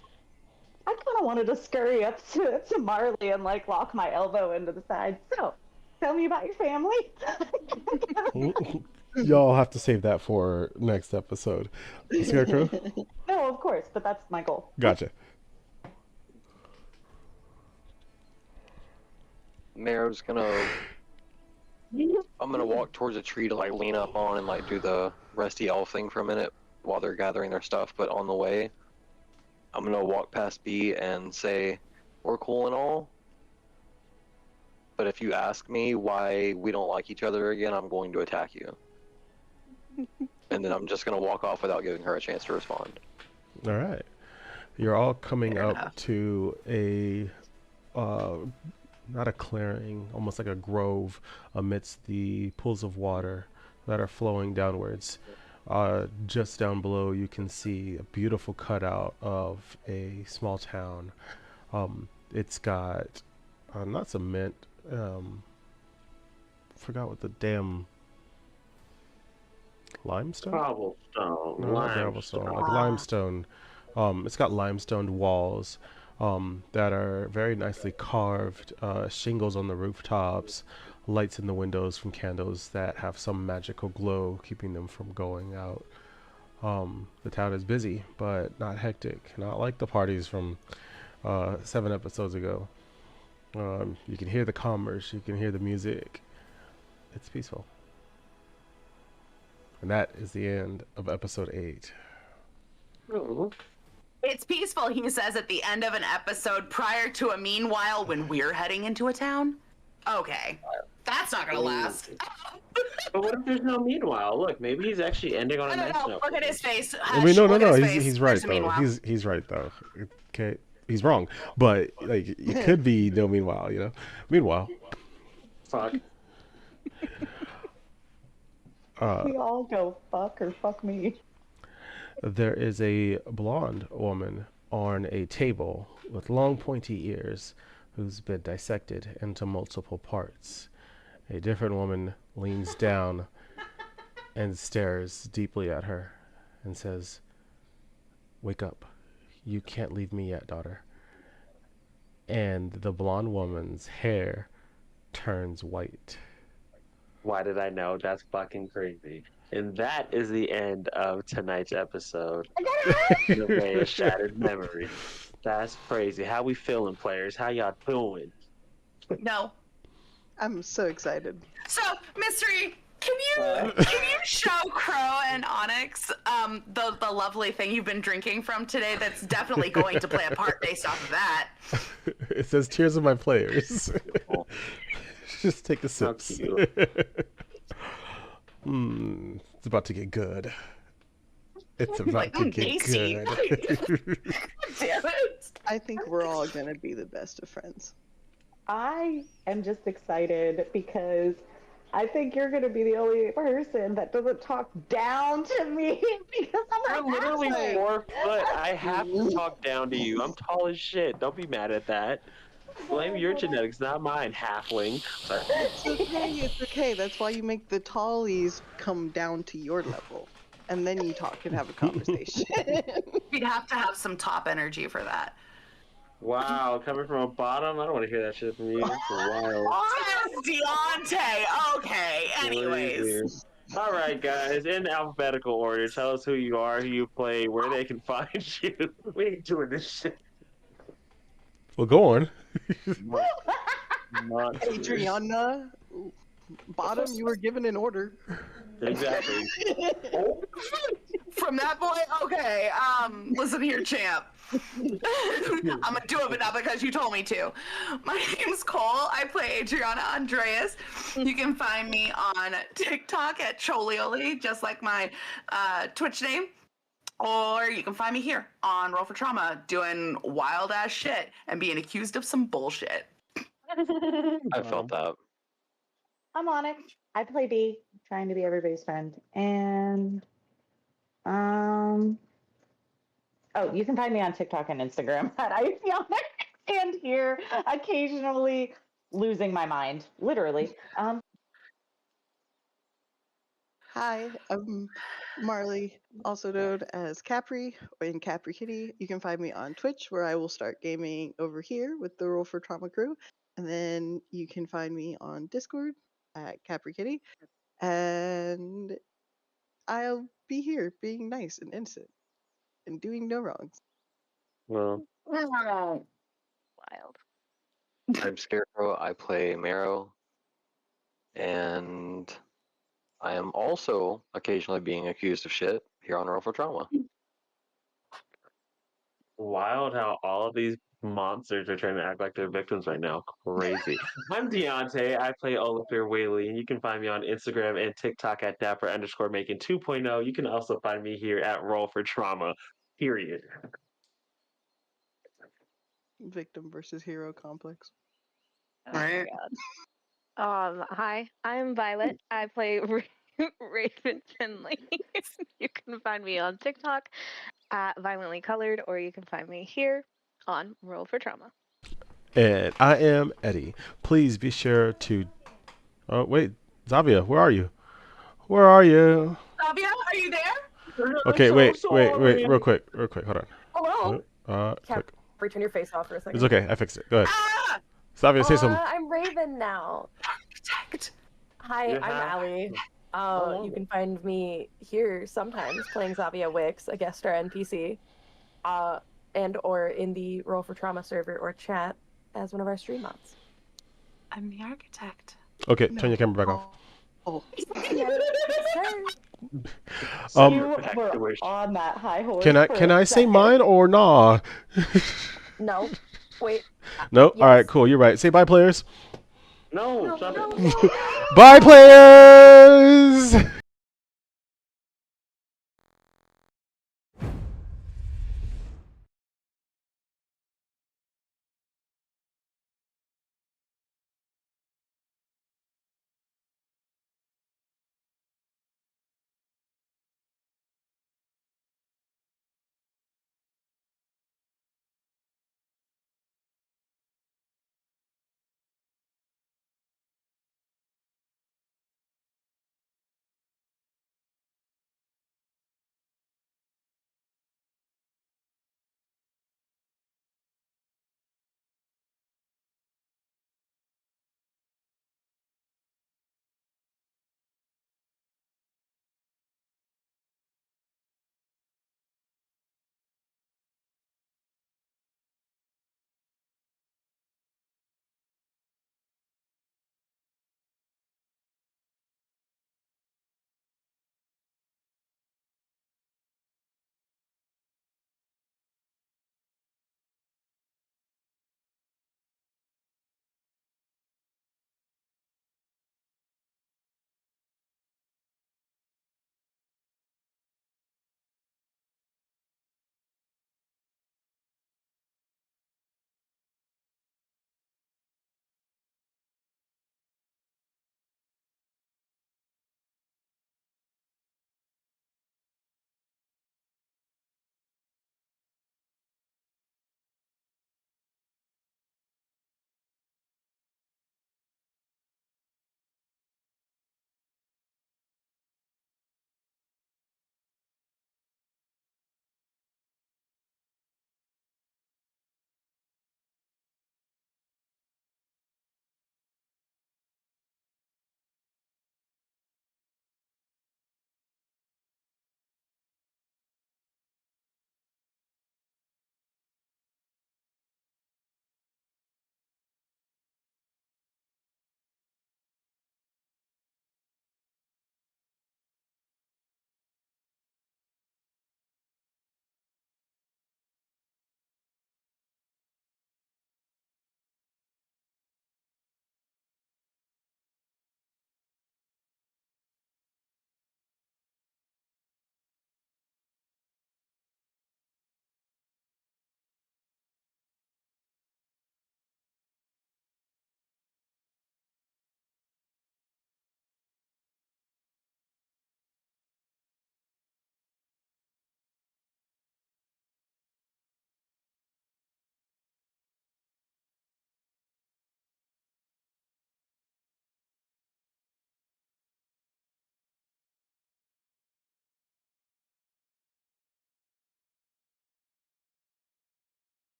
I kind of wanted to scurry up to Marley and like lock my elbow into the side. So, tell me about your family. Y'all have to save that for next episode. Scarecrow? No, of course, but that's my goal. Gotcha. Mayor's gonna. I'm gonna walk towards a tree to like lean up on and like do the rusty elf thing for a minute while they're gathering their stuff. But on the way, I'm gonna walk past B and say, "We're cool and all, but if you ask me why we don't like each other again, I'm going to attack you." And then I'm just gonna walk off without giving her a chance to respond. All right. You're all coming Fair up enough. to a, not a clearing, almost like a grove amidst the pools of water that are flowing downwards. Just down below, you can see a beautiful cutout of a small town. It's got not cement. Forgot what the damn limestone. Cobblestone. No, not cobblestone, like limestone. It's got limestone walls that are very nicely carved, shingles on the rooftops, lights in the windows from candles that have some magical glow keeping them from going out. The town is busy, but not hectic, not like the parties from 7 episodes ago. You can hear the commerce, you can hear the music. It's peaceful. And that is the end of episode 8. Oh. It's peaceful, he says at the end of an episode prior to a meanwhile when we're heading into a town. Okay. That's not gonna last. But what if there's no meanwhile? Look, maybe he's actually ending on a No, nice no, note. look at his face. I mean, no, Look at his face. he's right There's a though. meanwhile. He's right though. Okay, he's wrong, but like it could be no meanwhile, you know. Meanwhile, Fuck. We all go fuck or fuck me. There is a blonde woman on a table with long pointy ears who's been dissected into multiple parts. A different woman leans down and stares deeply at her and says, "Wake up. You can't leave me yet, daughter." And the blonde woman's hair turns white. Why did I know? That's fucking crazy. And that is the end of tonight's episode. NevaeH Shattered Memory. That's crazy. How we feeling, players? How y'all doing? No. I'm so excited. So, Mystery, can you show Crow and Onyx the lovely thing you've been drinking from today that's definitely going to play a part based off of that? It says tears of my players. Just take a sip. It's about to get good. It's about to get good. Damn it. I think we're all gonna be the best of friends. I am just excited because I think you're going to be the only person that doesn't talk down to me because I'm You're literally halfling. 4 foot. I have to talk down to you. I'm tall as shit. Don't be mad at that. Blame your genetics, not mine, halfling. Sorry. It's okay, it's okay. That's why you make the tallies come down to your level. And then you talk and have a conversation. We'd have to have some top energy for that. Wow, coming from a bottom? I don't want to hear that shit from you. That's wild. Yes, Deontay. Okay, anyways. All right, guys, in alphabetical order, tell us who you are, who you play, where they can find you. We ain't doing this shit. Well, go on. Adriana, bottom, you were given an order. Exactly. From that point, okay. Listen here, champ. I'm gonna do it, but not because you told me to. My name's Cole. I play Adriana Andreas. You can find me on TikTok at Cholioli, just like my Twitch name. Or you can find me here on Roll for Trauma doing wild ass shit and being accused of some bullshit. I felt that. I'm Onyx. I play B, trying to be everybody's friend. And oh, you can find me on TikTok and Instagram at Onyx, and here occasionally losing my mind, literally. Hi, I'm Marley, also known as Capri or in Capri Kitty. You can find me on Twitch, where I will start gaming over here with the Roll for Trauma crew. And then you can find me on Discord at Capri Kitty. And I'll be here being nice and innocent and doing no wrongs. Well, Wild. I'm Scarecrow. I play Marrow. And I am also occasionally being accused of shit here on Roll for Trauma. wild how all of these monsters are trying to act like they're victims right now. Crazy. I'm Deontay. I play Olafir Whaley, and you can find me on Instagram and TikTok at Dapper_Making 2.0. You can also find me here at Roll for Trauma. Period. Victim versus hero complex. Oh my god. Hi, I'm Violet. I play Raven Finley. You can find me on TikTok at Violently Colored, or you can find me here on Roll for Trauma. And I am Eddie. Please be sure to. Oh, wait. Zavia, where are you? Where are you? Fabia, are you there? Okay, I'm wait. so Real quick. Hold on. Hello. Quick. Return your face off for a second. It's okay. I fixed it. Go ahead. Ah! Zavia, say something. I'm Raven now. Protect. Hi, You I'm have- Allie. Hello. You can find me here sometimes playing Zavia Wix, a guest star NPC, and or in the Roll for Trauma server or chat as one of our stream mods. I'm the architect. Okay, turn your camera back off. Oh, You Back to were where- on that high horse. Can for I a say second. mine or nah? No, wait. No. Yes. All right, cool. You're right. Say bye, players. No, stop it. Bye, players.